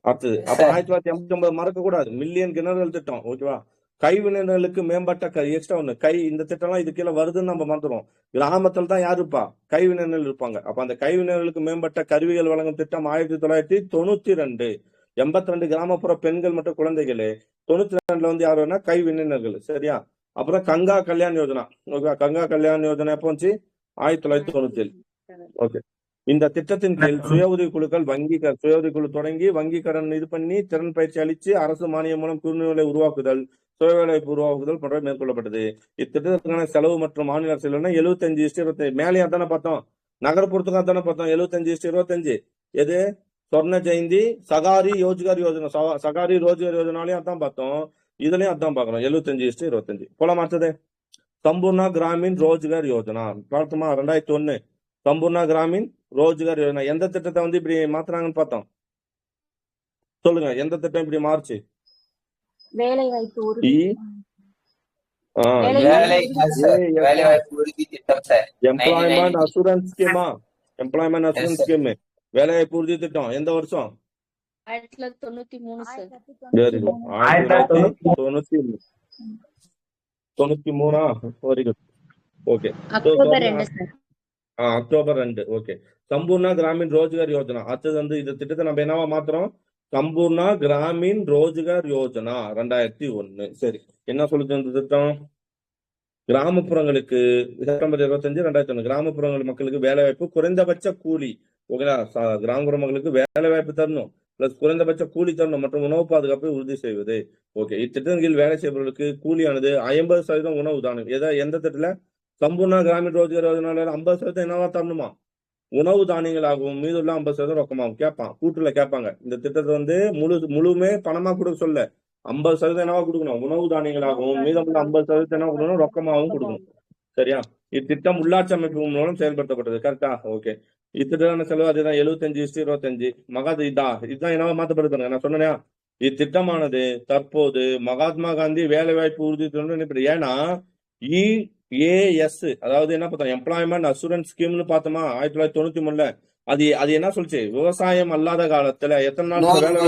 அடுத்தது அப்ப 1989 மறக்க கூடாது. மில்லியன் கிணறுகள் திட்டம். ஓகேவா? கைவினைஞர்களுக்கு மேம்பட்ட எக்ஸ்ட்ரா ஒண்ணு இந்த திட்டம்லாம் இது கீழே வருதுன்னு நம்ம மறந்துடும். கிராமத்துல தான் யாரு இருப்பா? கைவினைஞர்கள் இருப்பாங்க. அப்ப அந்த கைவினைஞர்களுக்கு மேம்பட்ட கருவிகள் வழங்கும் திட்டம் 1992. 82 கிராமப்புற பெண்கள் மற்றும் குழந்தைகள். 92ல வந்து யாரு வேணா கைவினைஞர்கள். சரியா? அப்புறம் கங்கா கல்யாண் யோஜனா. ஓகேவா? கங்கா கல்யாண் யோஜனா எப்போ வந்துச்சு? 1997. ஓகே. இந்த திட்டத்தின் கீழ் சுய உதவி குழுக்கள் சுய உதவி குழு தொடங்கி வங்கி கடன் இது பண்ணி திறன் பயிற்சி அளிச்சு அரசு மானியம் மூலம் குறுநிலை உருவாக்குதல், சுய வேலைவாய்ப்பு உருவாக்குதல் போன்ற மேற்கொள்ளப்பட்டது. இத்திட்டத்திற்கான செலவு மற்றும் மாநில அரசு 75:25. மேலேயே அதானே பார்த்தோம், நகர்ப்புறத்துக்கும் அதானே பார்த்தோம். 75:25. எது? சொர்ண ஜெயந்தி சகாரி ரோஜ்கார் யோஜனா. சகாரி ரோஜ்கார் யோஜனாலையும் அதான் பார்த்தோம், இதுலயும் அதான் பாக்குறோம். 75:25. போல மாத்தது சம்பூர்ணா கிராமின் ரோஜ்கார் யோஜனா பார்த்தோமா? 2001 சம்பூர்ணா கிராமின் ரோஜ்கார் யோஜனா. எந்த திட்டத்தை வந்து இப்படி மாத்துறாங்கன்னு பார்த்தோம். சொல்லுங்க, எந்த திட்டம் இப்படி மாறுச்சு? வேலை வாய்ப்பு உறுதி திட்டம் sir. Employment assurance schema? Employment assurance scheme வேலைவாய்ப்பு உறுதி திட்டம் எந்த வருஷம்? 1993 sir. Very good. 1993. 93. Very good. Okay. October 2 sir. October 2. Okay. Sampoorna Gramin Rozgar Yojana. அடுத்தது வந்து இந்த திட்டத்தை நம்ம என்னவா மாத்துறோம்? சம்பூர்ணா கிராமின் ரோஜ்கார் யோஜனா 2001. சரி, என்ன சொல்லுது இந்த திட்டம்? கிராமப்புறங்களுக்கு செப்டம்பர் 25, 2001 கிராமப்புறங்கள் மக்களுக்கு வேலை வாய்ப்பு, குறைந்தபட்ச கூலி. ஓகேங்களா? கிராமப்புற மக்களுக்கு வேலை வாய்ப்பு தரணும், பிளஸ் குறைந்தபட்ச கூலி தரணும் மற்றும் உணவு பாதுகாப்பை உறுதி செய்வது. ஓகே. இத்திட்டத்தின் கீழ் வேலை செய்பவர்களுக்கு கூலியானது 50% உணவு தானம். எந்த திட்டத்துல? சம்பூர்ணா கிராமின் ரோஜ்கார் யோஜனால 50% என்னவா தரணுமா? உணவு தானியங்களாகவும், மீதுள்ள 50% ரொக்கமாகும். கேட்பான், கூட்டுல கேட்பாங்க. இந்த திட்டத்தை வந்து முழுமே பணமா கொடுக்க சொல்ல, 50% என்னவா கொடுக்கணும்? உணவு தானியங்களாகவும், மீதமுள்ள 50% என்ன கொடுக்கணும்? ரொக்கமாகவும் கொடுக்கணும். சரியா? இத்திட்டம் உள்ளாட்சி அமைப்பு மூலம் செயல்படுத்தப்பட்டது. கரெக்டா? ஓகே. இத்திட்டமான செலவு அதுதான் 75:25. இதுதான் என்னவா மாற்றப்படுது. நான் சொன்னேன், இத்திட்டமானது தற்போது மகாத்மா காந்தி வேலை வாய்ப்பு உறுதி திட்டம். ஏன்னா EAS அதாவது என்ன பார்த்தோம்? எம்ப்ளாய்மெண்ட் அசூரன்ஸ் ஸ்கீம்னு பார்த்தோமா 1993. அது என்ன சொல்லுச்சு? விவசாயம் அல்லாத காலத்துல எத்தனை நாள் வேலை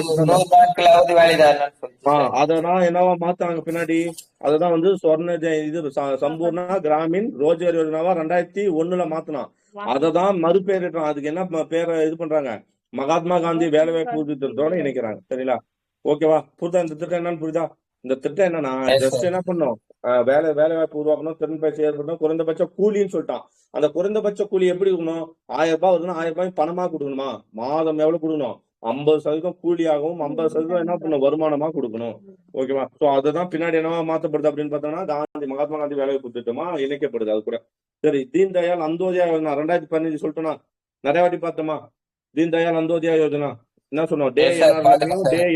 அததான் என்னவா மாத்தாங்க பின்னாடி? அததான் வந்து சம்பூர்ணா கிராமின் ரோஜ்கார் யோஜனாவா 2001 மாத்தினான். அததான் மறுபெயரிட்டான். அதுக்கு என்ன பேரை இது பண்றாங்க? மகாத்மா காந்தி வேலை வாய்ப்பு உறுதி திட்டத்தோட இணைக்கிறாங்க. சரிங்களா? ஓகேவா? புரிதா? இந்த திட்டம் என்னன்னு புரியுதா? இந்த திட்டம் என்னன்னா ஜஸ்ட் என்ன பண்ணும்? வேலை வாய்ப்பு உருவாக்கணும், திறன் பயிற்சி ஏற்படணும், குறைந்தபட்ச கூலின்னு சொல்லிட்டான். அந்த குறைந்தபட்ச கூலி எப்படி இருக்கணும்? 1000 ரூபாய் வருதுன்னா 1000 ரூபாய் பணமா கொடுக்கணுமா? மாதம் எவ்வளவு கொடுக்கணும்? 50% கூலியாகவும் 50% என்ன பண்ணணும்? வருமானமா கொடுக்கணும். ஓகேவா? சோ அதுதான் பின்னாடி என்னவா மாத்தப்படுது அப்படின்னு பார்த்தோம்னா மகாத்மா காந்தி வேலை வாய்ப்பு திட்டமா இணைக்கப்படுது. அது கூட சரி. தீன் தயாள் அந்தோதயா யோஜனா 2015 சொல்லிட்டோம்னா நிறைய வாட்டி பார்த்தோமா? தீன் தயாள் அந்தோதயா யோஜனா என்ன சொன்னோம்? டே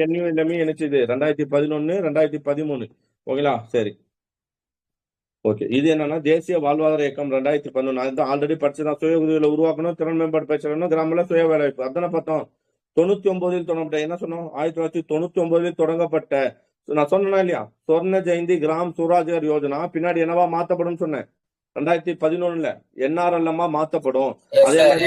NU எல்லாமே இணைச்சது 2011, 2013. ஓகேங்களா? சரி, ஓகே. இது என்னன்னா தேசிய வாழ்வாதார இயக்கம் 2011. ஆல்ரெடி படிச்சுதான். சுய உதவியில உருவாக்கணும், திறன் மேம்பாடு பயிற்சி கிராமல சுய வேலை வாய்ப்பு. அதானே பார்த்தோம். 99 தொடங்கப்பட்ட. என்ன சொன்னோம்? 1999 தொடங்கப்பட்ட. நான் சொன்னா இல்லையா? சொர்ண ஜெயந்தி கிராம் சுராஜ்கார் யோஜனா பின்னாடி என்னவா மாத்தப்படும் சொன்னேன்? 2011 NRLM மாத்தப்படும். அதே மாதிரி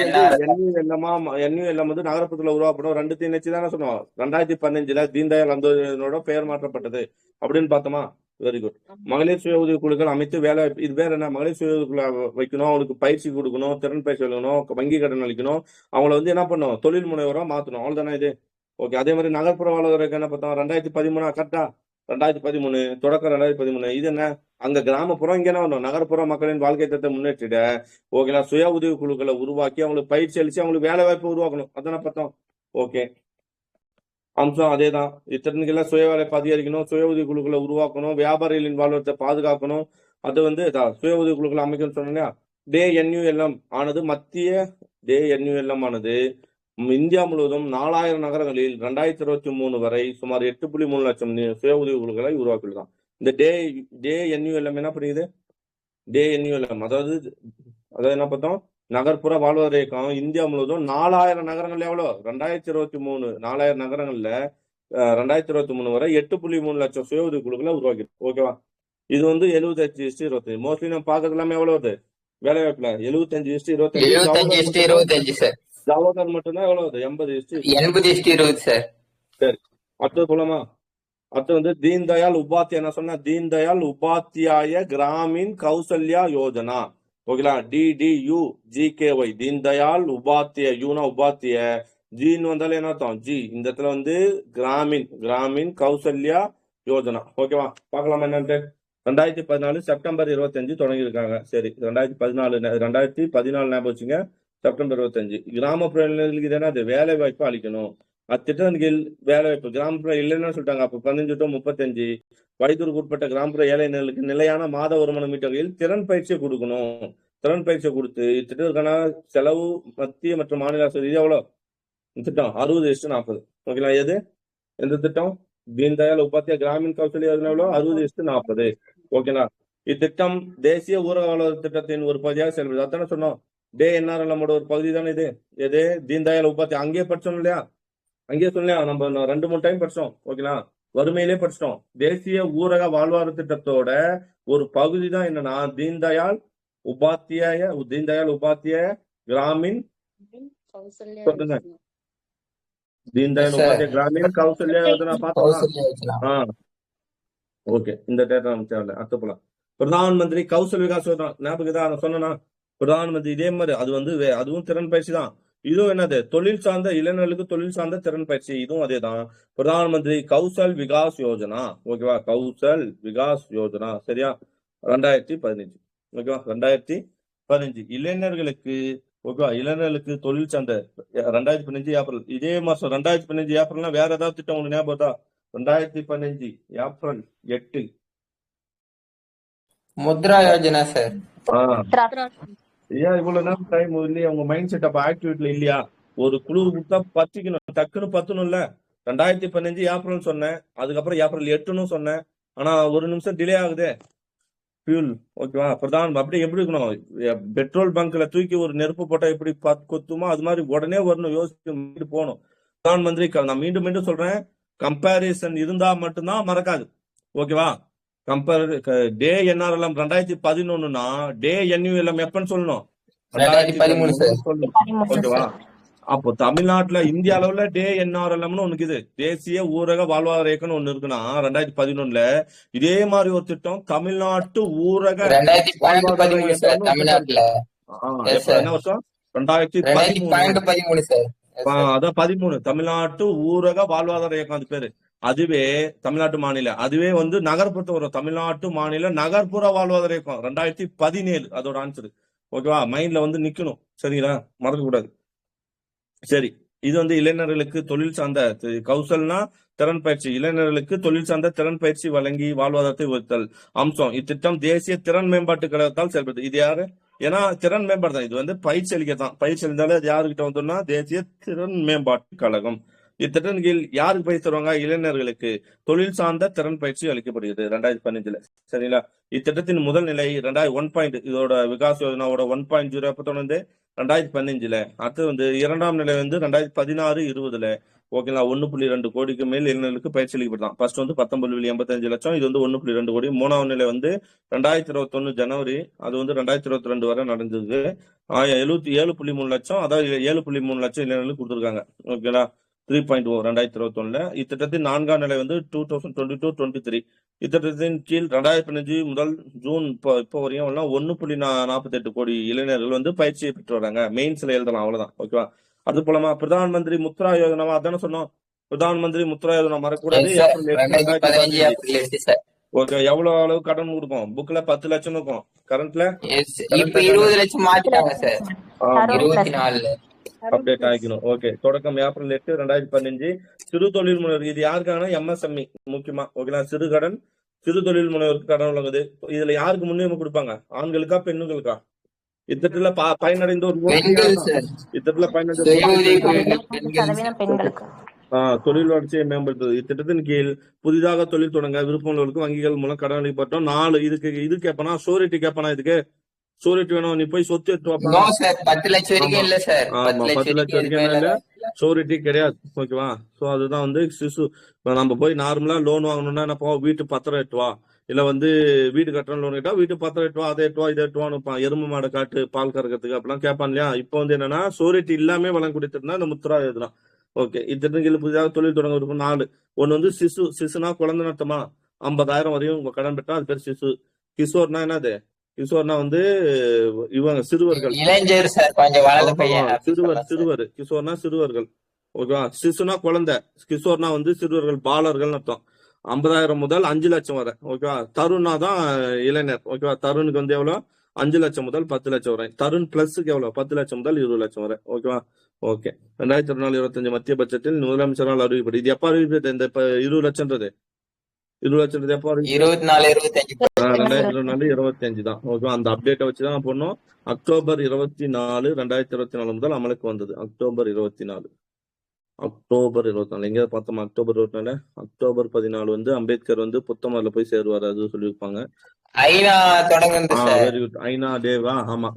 NULM வந்து நகரப்புறத்துல உருவாக்கப்படும். ரெண்டுத்தையும் இணைச்சுதானே சொன்னோம். 2015 தீன்தயாள் அந்தோதயோட பெயர் மாற்றப்பட்டது அப்படின்னு பார்த்தோமா? Very good. மகளிர் சுய உதவி குழுக்கள் அமைத்து வேலை வாய்ப்பு. இது வேற என்ன? மகளிர் சுய உதவி குழு வைக்கணும், அவங்களுக்கு பயிற்சி கொடுக்கணும், திறன் பயிற்சி வைக்கணும், வங்கி கடன் அளிக்கணும், அவங்களை வந்து என்ன பண்ணும்? தொழில் முனைவரா மாத்தணும். அவ்வளவுதானே இது? ஓகே. அதே மாதிரி நகர்ப்புற வாழ்வதற்கு என்ன பார்த்தோம்? 2013. கரெக்டா? 2013 தொடக்கம் 2013. இது என்ன? அங்க கிராமப்புறம், இங்க என்ன பண்ணும்? நகர்ப்புற மக்களின் வாழ்க்கை தரத்தை முன்னேற்றிட ஓகேங்களா சுய உதவி குழுக்களை உருவாக்கி அவங்களுக்கு பயிற்சி அளிச்சு அவங்களுக்கு வேலை வாய்ப்பு உருவாக்கணும். அதானே பார்த்தோம். ஓகே. அம்சம் அதேதான். இத்தனைக்கெல்லாம் சுய வேலைப்பு அதிகரிக்கணும், சுய உதவி குழுக்களை உருவாக்கணும், வியாபாரிகளின் வாழ்வத்தை பாதுகாக்கணும். அது வந்து சுய உதவி குழுக்களை அமைக்கணும்னு சொன்னா DNULM ஆனது DNULM ஆனது இந்தியா முழுவதும் 4000 நகரங்களில் 2023 வரை சுமார் 8.3 லட்சம் சுய உதவி குழுக்களை உருவாக்கியுள்ளதான். இந்த டே என்யூஎல்எம் என்ன புரியுது? டே என்யூஎல்எம் அதாவது என்ன பார்த்தோம்? நகர்ப்புற வாழ்வாதார இயக்கம் இந்தியா முழுவதும் 4000 நகரங்கள் எவ்வளோ? 2023 4000 நகரங்கள்ல 2023 வரை 8.3 லட்சம் சுய உதவி குழுக்களை உருவாக்கிருக்கு. ஓகேவா? இது வந்து 75:25. மோஸ்ட்லி நம்ம பாக்குறது எல்லாமே எவ்வளவு வருது வேலை வாய்ப்புல? 75:25 சார். ஜவஹர் மட்டும்தான் எவ்வளவு வருது? 80:20 சார். சரி, அடுத்தது போலாமா? அடுத்து வந்து தீன் தயாள் உபாத்தியா, என்ன சொன்ன? தீன் தயாள் உபாத்தியாய கிராமீன் கௌசல்யா யோஜனா. ஓகேங்களா? DDUGKY, தீன் தயாள் உபாத்திய. யூனா உபாத்திய, ஜீன் வந்தாலும் என்ன அர்த்தம்? ஜி. இந்த இடத்துல வந்து கிராமீன் கௌசல்யா யோஜனா. ஓகேவா? பார்க்கலாமா என்னன்ட்டு? 2014 செப்டம்பர் 25 தொடங்கி இருக்காங்க. சரி, 2014 ஞாபகம் வச்சுங்க. செப்டம்பர் 25 கிராமப்புறங்களுக்கு இது என்னது? வேலை வாய்ப்பு அளிக்கணும். அத்திட்டத்தின் கீழ் வேலை வாய்ப்பு கிராமப்புற இல்லைன்னு சொல்லிட்டாங்க. அப்ப 15 to 35 வயதிற்கு உட்பட்ட கிராமப்புற ஏழைகளுக்கு நிலையான மாத வருமானம் மீட்டகையில் திறன் பயிற்சியை கொடுக்கணும். திறன் பயிற்சியை கொடுத்து இத்திட்டத்திற்கான செலவு மத்திய மற்றும் மாநில அரசு இது எவ்வளவு? திட்டம் 60:40. ஓகேங்களா? எது எந்த திட்டம்? தீன் தயாள் உபாத்தியா கிராமீன் கௌசல்யா யோஜனா எவ்வளோ? 60:40. ஓகேங்களா? இத்திட்டம் தேசிய ஊரக வாழ்வாதார திட்டத்தின் ஒரு பகுதியாக செயல்படுது. அதான சொன்னோம். டே என்ஆர்எல் ஒரு பகுதி தானே இது. எது? தீன் தயாள் உபாத்தியா. அங்கேயே படிச்சோம் இல்லையா? அங்கேயே சொல்லலையா? நம்ம 2-3 டைம் படிச்சோம். ஓகேங்களா? வறுமையிலே படிச்சிட்டோம். தேசிய ஊரக வாழ்வாதார திட்டத்தோட ஒரு பகுதி தான் என்னன்னா தீன் தயாள் உபாத்தியாய கிராமீன் கௌசல்யா சொல்லுங்க. யோஜனா. தீன் தயாள் உபாத்தியாய கிராமீன் கௌசல்யா யோஜனா பார்த்தோம்னா கௌசல்யா யோஜனா. ஓகே, இந்த டேட்டா நம்ம தேவையில்ல. அடுத்த போலாம். பிரதான் மந்திரி கௌசல் விகாஸ் யோஜனா ஞாபகம் தான் சொன்னா. பிரதான் மந்திரி இதே மாதிரி அது வந்து அதுவும் திறன் பயிற்சி தான். இதுவும் என்னது? தொழில் சார்ந்த இளைஞர்களுக்கு தொழில் சார்ந்த திறன் பயிற்சி. இதுவும் அதே தான். பிரதான் மந்திரி கௌசல் விகாஸ் யோஜனா. ஓகேவா? கௌசல் விகாஸ் யோஜனா. சரியா? 2015. ஓகேவா? 2015 இளைஞர்களுக்கு. ஓகேவா? இளைஞர்களுக்கு தொழில் சார்ந்த 2015 ஏப்ரல். இதே மாசம் 2015 ஏப்ரல்னா வேற ஏதாவது திட்டம் உங்களுக்கு ஞாபகம் தான்? 2015 ஏப்ரல் 8 முத்ரா யோஜனா சார். ஏன் இவ்வளவு நேரம் டைம் இல்லையா? உங்க மைண்ட் செட் அப்ப ஆக்டிவிட்டில இல்லையா? ஒரு குழு கொடுத்தா பத்திக்கணும், டக்குன்னு பத்தணும்ல. 2015 ஏப்ரல் சொன்னேன், அதுக்கப்புறம் ஏப்ரல் 8ன்னு சொன்னேன். ஆனா 1 நிமிஷம் டிலே ஆகுதே. ஃபியூல். ஓகேவா? பிரதான் அப்படியே எப்படி இருக்கணும்? பெட்ரோல் பங்க்ல தூக்கி ஒரு நெருப்பு போட்டா எப்படி கொத்துமோ அது மாதிரி உடனே வரணும். யோசிச்சு போகணும். பிரதான் மந்திரி நான் மீண்டும் சொல்றேன், கம்பேரிசன் இருந்தா மட்டும்தான் மறக்காது. ஓகேவா? டே என்ஆர்எல்எம் 2011னா டே என்யூஎல்எம் எப்பன்னு சொல்லணும்? 2013 சார். சொல்லணும். ஓகேவா? அப்போ தமிழ்நாட்டுல இந்திய அளவுல டே என்ஆர்எல்எம்னு ஒண்ணு இருக்குது. தேசிய ஊரக வாழ்வாதார இயக்கம்னு ஒண்ணு இருக்குன்னா 2011ல இதே மாதிரி ஒரு திட்டம் தமிழ்நாட்டு ஊரக 2013 சார். தமிழ்நாட்டுல என்ன வருஷம்? 2013 சார். அதான் 13 தமிழ்நாட்டு ஊரக வாழ்வாதார இயக்கம் அது பேரு. அதுவே தமிழ்நாட்டு மாநில, அதுவே வந்து நகர்ப்புறத்தை வரும். தமிழ்நாட்டு மாநில நகர்ப்புற வாழ்வாதார இயக்கம் 2017 அதோட ஆன்சர். ஓகேவா? மைண்ட்ல வந்து நிக்கணும். சரிங்களா? மறக்க கூடாது. சரி, இது வந்து இளைஞர்களுக்கு தொழில் சார்ந்த கௌசல்னா திறன் பயிற்சி. இளைஞர்களுக்கு தொழில் சார்ந்த திறன் பயிற்சி வழங்கி வாழ்வாதாரத்தை உயர்த்தல் அம்சம். இத்திட்டம் தேசிய திறன் மேம்பாட்டு கழகத்தால் செயல்படுது. இது யாரு? ஏன்னா திறன் மேம்பாடு தான். இது வந்து பயிற்சி அளிக்கத்தான். பயிற்சி அளித்தாலும் அது யாருக்கிட்ட வந்தோம்னா தேசிய திறன் மேம்பாட்டு கழகம். இத்திட்டத்தின் கீழ் யாருக்கு பயிற்சி தருவாங்க? இளைஞர்களுக்கு தொழில் சார்ந்த திறன் பயிற்சி அளிக்கப்படுகிறது 2015. சரிங்களா? இத்திட்டத்தின் முதல் நிலை 1. இதோட விகாஸ் யோஜனாவோட 1.0 எப்ப தொடர்ந்து 2015. அடுத்து வந்து இரண்டாம் நிலை வந்து 2016-20. ஓகேங்களா? 1.2 கோடிக்கு மேல் இளைஞர்களுக்கு பயிற்சி அளிக்கப்படுதான். ஃபர்ஸ்ட் வந்து 19.85 லட்சம். இது வந்து 1.2 கோடி. மூணாவது நிலை வந்து 2021 ஜனவரி. அது வந்து 2022 வரை நடந்தது. 77.3 லட்சம். அதாவது 7.3 லட்சம் இளைஞர்களுக்கு கொடுத்துருக்காங்க. ஓகேங்களா? 3.0 2021. இத்திட்டத்தின் 4ஆம் நிலை வந்து 2022-23. இத்திட்டத்தின் கீழ் 2015 முதல் ஜூன் இப்போ வரையும் 1.48 கோடி இளைஞர்கள் வந்து பயிற்சியை பெற்று வராங்க. மெயின்ஸ்ல எழுதலாம், அவ்வளவுதான். ஓகேவா? அது போலமா பிரதான் மந்திரி முத்ரா யோஜனாவா அதானே சொன்னோம். பிரதான் மந்திரி முத்ரா யோஜனா மறக்கூடாது. ஓகே, எவ்வளவு அளவு கடன் கொடுக்கும்? புக்ல 10 லட்சம் இருக்கும். கரண்ட்ல இப்ப 20 லட்சம் மாத்திட்டாங்க சார். 24 அப்டேட் ஆகிக்கணும். ஓகே, தொடக்கம் ஏப்ரல் 8 2015. சிறு தொழில் முனைவர் இது யாருக்கான? MSME முக்கியமா. ஓகேங்களா? சிறு தொழில் முனைவருக்கு கடன் வழங்குது. இதுல யாருக்கு முன்னுரிமை கொடுப்பாங்க? ஆண்களுக்கா பெண்களுக்கா? இத்திட்டத்துல பயனடைந்த ஒரு பெண்கள் சார். இத்திட்டத்துல பயனடைந்த பெண்களுக்கு தொழில் வளர்ச்சியை மேம்படுத்துவது. இத்திட்டத்தின் கீழ் புதிதாக தொழில் தொடங்க விருப்பமுள்ளவர்களுக்கு வங்கிகள் மூலம் கடன் அளிக்கப்பட்டோம். 4 இது கேட்பனா ஷூரிட்டி கேட்பனா இதுக்கு ஷூரிட்டி வேணும் நீ போய் சொத்து எடுத்து வாப்பா. நோ சார் 10 லட்சம் வரைக்கும் இல்ல சார். ஆமா 10 லட்சம் வரைக்கும் இல்ல ஷூரிட்டி கிடையாது. ஓகேவா? சோ அதுதான் வந்து சிசு. நம்ம போய் நார்மலா லோன் வாங்கணும்னா என்ன போவோம், வீட்டு பத்திரம் எட்டு வா, இல்ல வந்து வீடு கட்டணும் லோன் கேட்டா வீட்டு பத்திரம் எட்டு வா, அதை எட்டு வா, இதை எட்டு வான்னு எருமை மாடை காட்டு பால் கறக்கிறதுக்கு அப்படிலாம் கேட்பான் இல்லையா? இப்போ வந்து என்னன்னா ஷூரிட்டி இல்லாம வழங்க கொடுத்துருந்தா இந்த முத்ரா எழுதலாம். ஓகே, இத்திட்டத்தின் கீழ் புதிதாக தொழில் தொடங்க இருக்கும் 4. ஒன்னு வந்து சிசுனா குழந்தை நட்டமா 50,000 வரையும் உங்க கடன் பெற்றா அது பேர் சிசு. கிஷோர்னா என்னது? கிஷோர்னா வந்து இவங்க சிறுவர்கள், இளைஞர் சார், கொஞ்சம் வளர்ந்த பையன். சிறுவர் கிஷோர்னா சிறுவர்கள். ஓகேவா? சிசுனா குழந்தை, கிஷோர்னா வந்து சிறுவர்கள், பாலர்கள் அர்த்தம். 50,000 முதல் 5 லட்சம் வரை. ஓகேவா? தருணா தான் இளைஞர். ஓகேவா? தருணுக்கு வந்து எவ்வளவு? 5 லட்சம் முதல் 10 லட்சம் வரை. தருண் பிளஸ்க்கு எவ்வளவு? 10 லட்சம் முதல் 20 லட்சம் வரை. ஓகேவா? ஓகே, 2024-25 மத்திய பட்ஜெட்டில் முதலமைச்சரால் அறிவிப்பது. இது எப்ப அறிவிப்பது? இந்த 20 லட்சம்ன்றது 20 லட்சம் எப்போ அறிவிப்பது? 2024-25 தான். ஓகேவா? அந்த அப்டேட்டை வச்சுதான் நான் பண்ணோம். அக்டோபர் 24, 2024 முதல் அமலுக்கு வந்தது. அக்டோபர் 24 எங்க பார்த்தோமா? அக்டோபர் 24. அக்டோபர் 14 வந்து அம்பேத்கர் வந்து புத்தமர்ல போய் சேருவாரு, அது சொல்லியிருப்பாங்க. ஐநா தொடங்குது சார். Very good. ஐநா டேவா? ஆமா,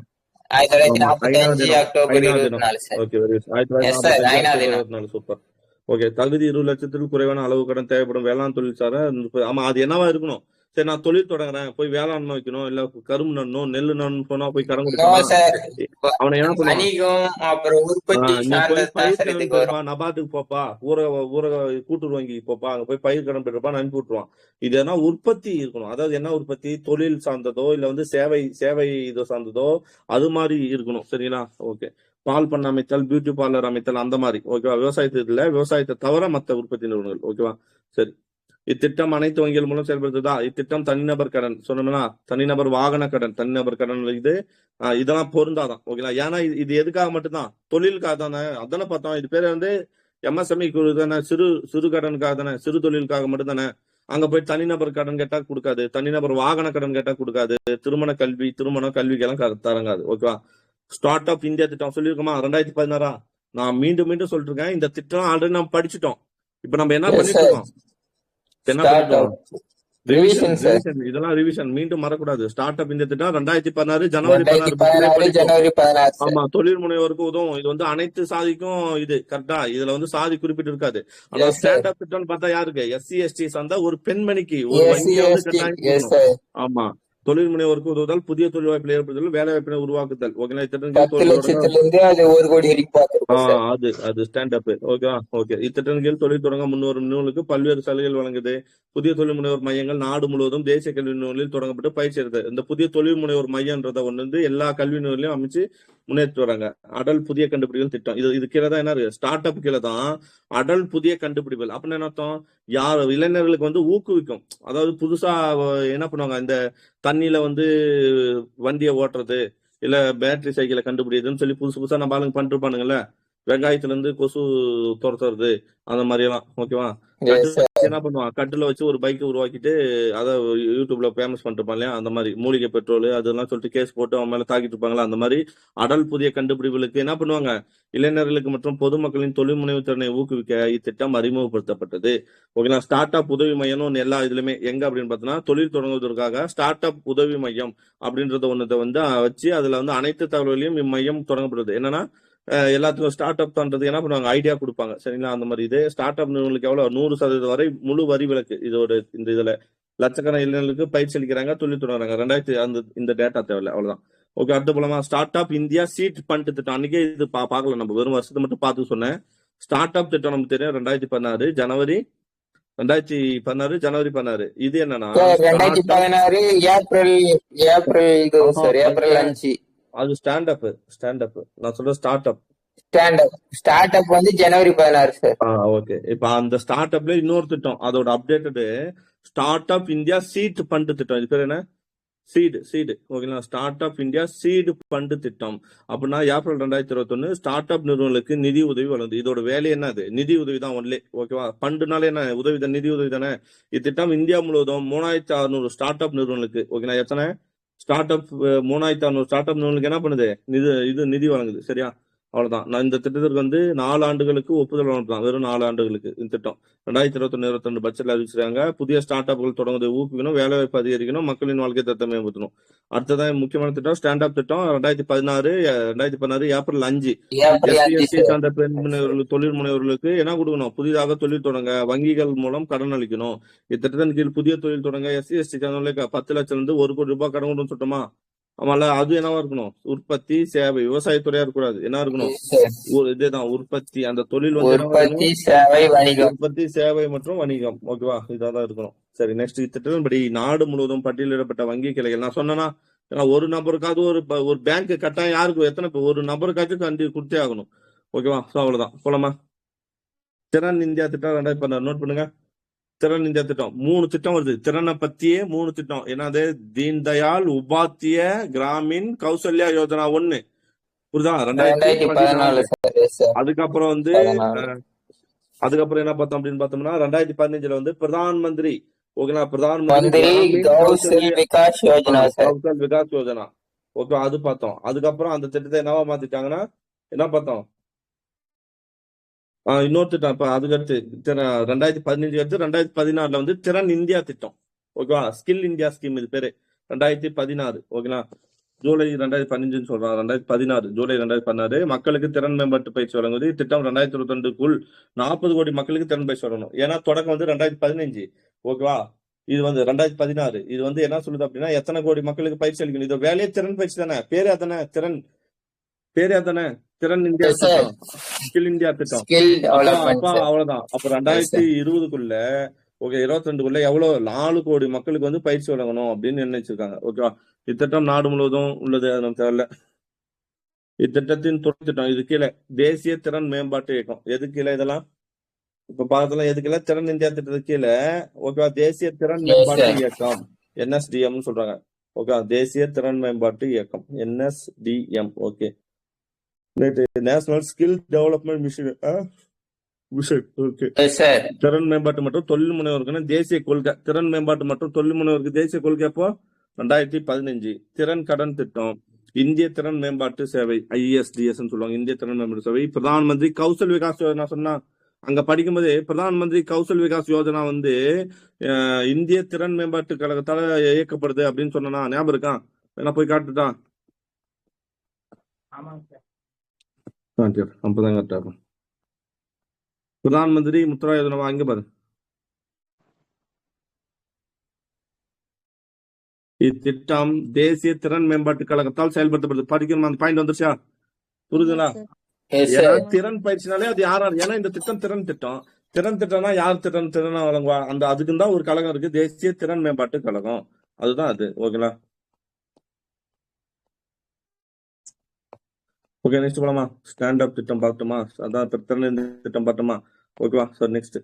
1945 October 24 sir. Okay, very good. 1924 super. Okay, தகுதி 20 லட்சத்துக்கு குறைவான அளவு கடன் தேவைப்படும் வேளாண் தொழிற்சார. ஆமா, அது என்னவா இருக்கணும்? சரி, நான் தொழில் தொடங்குறேன், போய் வேளாண் வைக்கணும், இல்ல கரும்பு நடணும், நெல்லு நடணும் போனா போய் கடன் கொடுக்கணும். அவனை என்ன பண்ணுவான்? நபார்டுக்கு போப்பா, ஊரக கூட்டுறவு வங்கி போப்பா, அங்க போய் பயிர் கடன் பெற்றப்பா அனுப்பி விட்டுருவான். இது என்ன உற்பத்தி இருக்கணும். அதாவது என்ன உற்பத்தி? தொழில் சார்ந்ததோ இல்ல வந்து சேவை இதோ சார்ந்ததோ அது மாதிரி இருக்கணும். சரிங்களா? ஓகே, பால் பண்ண அமைத்தல், பியூட்டி பார்லர் அமைத்தல், அந்த மாதிரி. ஓகேவா? விவசாயத்தை தவிர மற்ற உற்பத்தி நிறுவனங்கள். ஓகேவா? சரி, இத்திட்டம் அனைத்து வங்கிகள் மூலம் செயல்படுத்துதா? இத்திட்டம் தனிநபர் கடன் சொன்னோம்னா, தனிநபர் வாகன கடன், தனிநபர் கடன் இது இதெல்லாம் பொருந்தாதான். ஓகேங்களா? ஏன்னா இது எதுக்காக மட்டும்தான்? தொழிலுக்காக தானே. அதானே பார்த்தோம். இது பேர் வந்து MSME தானே, சிறு கடனுக்காக தானே, சிறு தொழிலுக்காக மட்டும் தானே. அங்க போய் தனிநபர் கடன் கேட்டா கொடுக்காது, தனிநபர் வாகன கடன் கேட்டா கொடுக்காது, திருமண கல்விக்கெல்லாம் தரங்காது. ஓகேவா? ஸ்டார்ட் அப் இந்தியா திட்டம் சொல்லியிருக்கோமா? 2016. நான் மீண்டும் சொல்லிட்டு இருக்கேன். இந்த திட்டம் ஆல்ரெடி நம்ம படிச்சுட்டோம். இப்ப நம்ம என்ன பண்ணிட்டு இருக்கோம்? இதெல்லாம் ரிவிஷன் மீண்டும் மறக்கூடாது. ஸ்டார்ட் அப் இந்த திட்டம் 2016 ஜனவரி 16. ஆமா, தொழில் முனைவோருக்கு உதவும். இது வந்து அனைத்து சாதிக்கும். இது கரெக்டா? இதுல வந்து சாதி குறிப்பிட்டு இருக்காது. அதாவது ஸ்டார்ட் அப் திட்டம் பார்த்தா யாருக்கு? SC ST சார்ந்த ஒரு பெண்மணிக்கு ஒரு வங்கியை வந்து ஆமா, தொழில் முனைவோருக்கு உதவுதல், புதிய தொழில் வாய்ப்புகளை ஏற்படுத்தல், வேலை வாய்ப்பினை உருவாக்குதல். ஓகேங்களா? அது ஸ்டாண்ட் அப். ஓகேவா? ஓகே, இத்திட்டம் கீழ் தொழில் தொடங்க முன்வரும் நிறுவனங்களுக்கு பல்வேறு சலுகைகள் வழங்குது. புதிய தொழில் முனைவோர் மையங்கள் நாடு முழுவதும் தேசிய கல்வி நிறுவனங்களில் தொடங்கப்பட்டு பயிற்சி எடுத்தது. இந்த புதிய தொழில் முனைவோர் மையம்ன்றத ஒன்று வந்து எல்லா கல்வி நிறுவனங்களையும் அமைச்சு முன்னேற்றி வராங்க. அடல் புதிய கண்டுபிடிப்புகள் திட்டம். இது கீழே தான் என்ன இருக்கு? ஸ்டார்ட் அப் கீழே தான் அடல் புதிய கண்டுபிடிப்புகள். அப்படின்னு என்ன அர்த்தம்? இளைஞர்களுக்கு வந்து ஊக்குவிக்கும். அதாவது புதுசா என்ன பண்ணுவாங்க, இந்த தண்ணியில வந்து வண்டியை ஓட்டுறது, இல்ல பேட்டரி சைக்கிளை கண்டுபிடிக்குதுன்னு சொல்லி புதுசா நம்ம ஆளுங்க பண்ணிட்டு இருப்பானுங்கல்ல. வெங்காயத்துல இருந்து கொசு துரத்துறது, அந்த மாதிரி எல்லாம். ஓகேவா? என்ன பண்ணுவான்? கட்டுல வச்சு ஒரு பைக்கை உருவாக்கிட்டு அதை யூடியூப்ல ஃபேமஸ் பண்ணிட்டு இருப்பான் இல்லையா? அந்த மாதிரி மூலிகை பெட்ரோல் அதெல்லாம் சொல்லிட்டு கேஸ் போட்டு அவன் மேல தாக்கிட்டு இருப்பாங்களா? அந்த மாதிரி அடல் புதிய கண்டுபிடிப்புகளுக்கு என்ன பண்ணுவாங்க? இளைஞர்களுக்கு மற்றும் பொதுமக்களின் தொழில் முனைவு திறனை ஊக்குவிக்க இத்திட்டம் அறிமுகப்படுத்தப்பட்டது. ஓகேங்களா? ஸ்டார்ட் அப் உதவி மையம்னு எல்லா இதுலயுமே எங்க அப்படின்னு பார்த்தோம்னா, தொழில் தொடங்குவதற்காக ஸ்டார்ட் அப் உதவி மையம் அப்படின்றத ஒன்னத்தை வந்து வச்சு அதுல வந்து அனைத்து தகவல்களையும் இம்மையம் தொடங்கப்படுது. என்னன்னா, எல்லாத்துக்கும் ஸ்டார்ட் அப் பண்றது என்ன பண்ணுவாங்க? ஐடியா கொடுப்பாங்க. சரிங்களா? அந்த மாதிரி இது ஸ்டார்ட் அப் நிறுவனங்களுக்கு எவ்வளவு 100% வரை முழு வரி விலக்கு. இதோட இந்த இதுல லட்சக்கணக்கான இளைஞர்களுக்கு பயிற்சி அளிக்கிறாங்க, தொழில் தொடங்குறாங்க. 2000 இந்த டேட்டா தேவையில்லை, அவ்வளவுதான். ஓகே, அடுத்த போலாமா? Start up India seat fund திட்டம். அன்னைக்கே இது பார்க்கல, நம்ம வெறும் வருஷத்தை மட்டும் பார்த்து சொன்னேன். ஸ்டார்ட் அப் திட்டம் நமக்கு தெரியும். 2016 ஜனவரி 16. இது என்னன்னா 2016 ஏப்ரல் 5. அது ஸ்டாண்ட் அப். நான் சொல்ற ஸ்டார்ட் அப் வந்து ஜனவரி 16 சார். ஓகே, இப்ப அந்த ஸ்டார்ட் அப்ல இன்னொரு திட்டம், அதோட updated start up India seat fund திட்டம். இது பேர் என்ன? சீடு. ஓகேங்களா? Start up India seed fund திட்டம். அப்படின்னா ஏப்ரல் 2021 ஸ்டார்ட் அப் நிறுவனங்களுக்கு நிதி உதவி வழங்குது. இதோட வேலை என்னது? நிதி உதவி தான் ஒன்லே. ஓகேவா? ஃபண்டுனால என்ன? உதவி தான், நிதி உதவி தானே. இத்திட்டம் இந்தியா முழுவதும் 3600 ஸ்டார்ட் அப் நிறுவனங்களுக்கு. ஓகேங்களா? எத்தனை ஸ்டார்ட் அப்? 3600 ஸ்டார்ட் அப் நிறுவனங்களுக்கு என்ன பண்ணுது? நிதி வழங்குது. சரியா? அவ்வளவுதான். நான் இந்த திட்டத்திற்கு வந்து 4 ஆண்டுகளுக்கு ஒப்புதல் வழங்கலாம். வெறும் 4 ஆண்டுகளுக்கு இந்த திட்டம் 2021-22 பட்ஜெட்ல அறிவிச்சிருக்காங்க. புதிய ஸ்டார்ட் அப்கள் தொடங்குவதை ஊக்குவிக்கணும், வேலை வாய்ப்பு அதிகரிக்கணும், மக்களின் வாழ்க்கை தரத்தை மேம்படுத்தணும். அடுத்ததான் முக்கியமான திட்டம் ஸ்டாண்ட் அப் திட்டம் 2016 ஏப்ரல் 5 ஏப்ரல் எஸ்சி 5 எஸ்டி சார். சார்ந்த பெண் முனைவர்களுக்கு தொழில் முனைவர்களுக்கு என்ன கொடுக்கணும்? புதிதாக தொழில் தொடங்க வங்கிகள் மூலம் கடன் அளிக்கணும். இத்திட்டத்தின் கீழ் புதிய தொழில் தொடங்க எஸ்சி எஸ்டி சார்ந்தவர்களுக்கு 10 லட்சம் இருந்து 1 கோடி ரூபாய் கடன் கொடுன்னு சொல்லிட்டோமா? ஆமால, அது என்னவா இருக்கணும்? உற்பத்தி சேவை, விவசாயத்துறையா இருக்கக்கூடாது. என்ன இருக்கணும்? Yes, sir. இதுதான் உற்பத்தி. அந்த தொழில் வந்து என்னவா உற்பத்தி இருக்கணும்? சேவை வணிகம். உற்பத்தி சேவை மற்றும் வணிகம். ஓகேவா? இதான் இருக்கணும். சரி, நெக்ஸ்ட் இத்திட்டத்தின்படி நாடு முழுவதும் பட்டியலிடப்பட்ட வங்கி கிளைகள் நான் சொன்னேன்னா, ஏன்னா ஒரு நபருக்காவது ஒரு பேங்க் கட்டாயம் யாருக்கு எத்தனை ஒரு நபருக்காச்சும் கண்டி கொடுத்தே ஆகணும். ஓகேவா? ஸோ அவ்வளவுதான். போலாமா? திறன் இந்தியா திட்டம் 2016 நோட் பண்ணுங்க. திறன் இந்தியா திட்டம் 3 திட்டம் வருது. திறனை பத்தியே 3 திட்டம். என்னது? தீன் தயாள் உபாத்திய கிராமின் கௌசல்யா யோஜனா 1 புரியுதா? 2014 சார். Yes, sir. அதுக்கப்புறம் வந்து 14. அதுக்கப்புறம் என்ன பார்த்தோம் அப்படின்னு பார்த்தோம்னா 2015 வந்து பிரதான் மந்திரி ஓகேங்களா? பிரதான் மந்திரி மந்திரி கௌசல் விகாஸ் யோஜனா சார். கௌசல் விகாஸ் யோஜனா. ஓகே, அது பார்த்தோம். அதுக்கப்புறம் அந்த திட்டத்தை என்னவா மாத்திட்டாங்கன்னா என்ன பார்த்தோம்? இன்னொரு திட்டம். இப்ப அதுக்கடுத்து 2015 அடுத்து 2016 வந்து திறன் இந்தியா திட்டம். ஓகேவா? ஸ்கில் இந்தியா ஸ்கீம் இது பேரு. 2016 ஓகேங்களா? ஜூலை 2015 சொல்றான். 2016 ஜூலை 2016 மக்களுக்கு திறன் மேம்பாட்டு பயிற்சி வழங்குவது. திட்டம் 2022க்குள் 40 கோடி மக்களுக்கு திறன் பயிற்சி வழங்கணும். ஏன்னா தொடக்கம் வந்து 2015 ஓகேவா? இது வந்து 2016 இது வந்து என்ன சொல்லுது அப்படின்னா எத்தனை கோடி மக்களுக்கு பயிற்சி அளிக்கணும். இது வேலையே திறன் பயிற்சி தானே. பேரே அதானே திறன். பேரே அதானே திறன் இந்தியா Yes, sir. திட்டம், ஸ்கில் இந்தியா திட்டம். ஸ்கில் அப்ப டெவலப்மெண்ட் அப்ப சார். அவ்வளவுதான். அப்ப 2020க்குள்ள ஓகே 22க்குள்ள எவ்வளவு 4 கோடி மக்களுக்கு வந்து பயிற்சி வழங்கணும் அப்படின்னு நிர்ணயிச்சிருக்காங்க. ஓகேவா? இத்திட்டம் நாடு முழுவதும் உள்ளது. அது நமக்கு தெரியல. இத்திட்டத்தின் துணை திட்டம் இது கீழே தேசிய திறன் மேம்பாட்டு இயக்கம். எது கீழே இதெல்லாம்? இப்ப பார்த்தலாம் எது கீழே? திறன் இந்தியா திட்டத்துக்கு கீழே ஓகேவா? தேசிய திறன் Yes, மேம்பாட்டு sir. இயக்கம் NSDM சொல்றாங்க. ஓகே, தேசிய திறன் மேம்பாட்டு இயக்கம் NSDM. Okay, national skill development mission. Okay, Yes, sir. திறன் மேம்பாட்டு மற்றும் தொழில் முனைவோருக்குன்னு தேசிய கொள்கை. திறன் மேம்பாட்டு மற்றும் தொழில் முனைவோருக்கு தேசிய கொள்கை அப்போ 2015. திறன் கடன் திட்டம், இந்திய திறன் மேம்பாட்டு சேவை ISDS சொல்லுவாங்க. இந்திய திறன் மேம்பாட்டு சேவை. பிரதான் மந்திரி கௌசல் விகாஸ் யோஜனா சொன்னா அங்க படிக்கும்போது பிரதான் மந்திரி கௌசல் விகாஸ் யோஜனா வந்து இந்திய திறன் மேம்பாட்டு கழகத்தால இயக்கப்படுது அப்படின்னு சொன்னா ஞாபகம் இருக்கா? என்ன போய் காட்டுட்டா? அப்பதான் கரெக்டா இருக்கும். பிரதான் மந்திரி முத்ரா யோஜனா வாங்க பாரு. இத்திட்டம் தேசிய திறன் மேம்பாட்டு கழகத்தால் செயல்படுத்தப்படுது. படிக்கணும். அந்த பாயிண்ட் வந்துருச்சா? புரியுதுங்களா? Yes, ஏன்னா sir. திறன் பயிற்சினாலே அது யாரா? ஏன்னா இந்த திட்டம் திறன் திட்டம். திறன் திட்டம்னா யார் திறனா வழங்குவா? அந்த அதுக்கு தான் ஒரு கழகம் இருக்கு, தேசிய திறன் மேம்பாட்டு கழகம். அதுதான் அது. ஓகேங்களா? ஓகே, நெக்ஸ்ட் போலாமா? ஸ்டாண்ட் அப் திட்டம் பார்த்துமா? அதான் திறன் திட்டம் பார்த்துமா? ஓகேவா? சார் நெக்ஸ்ட்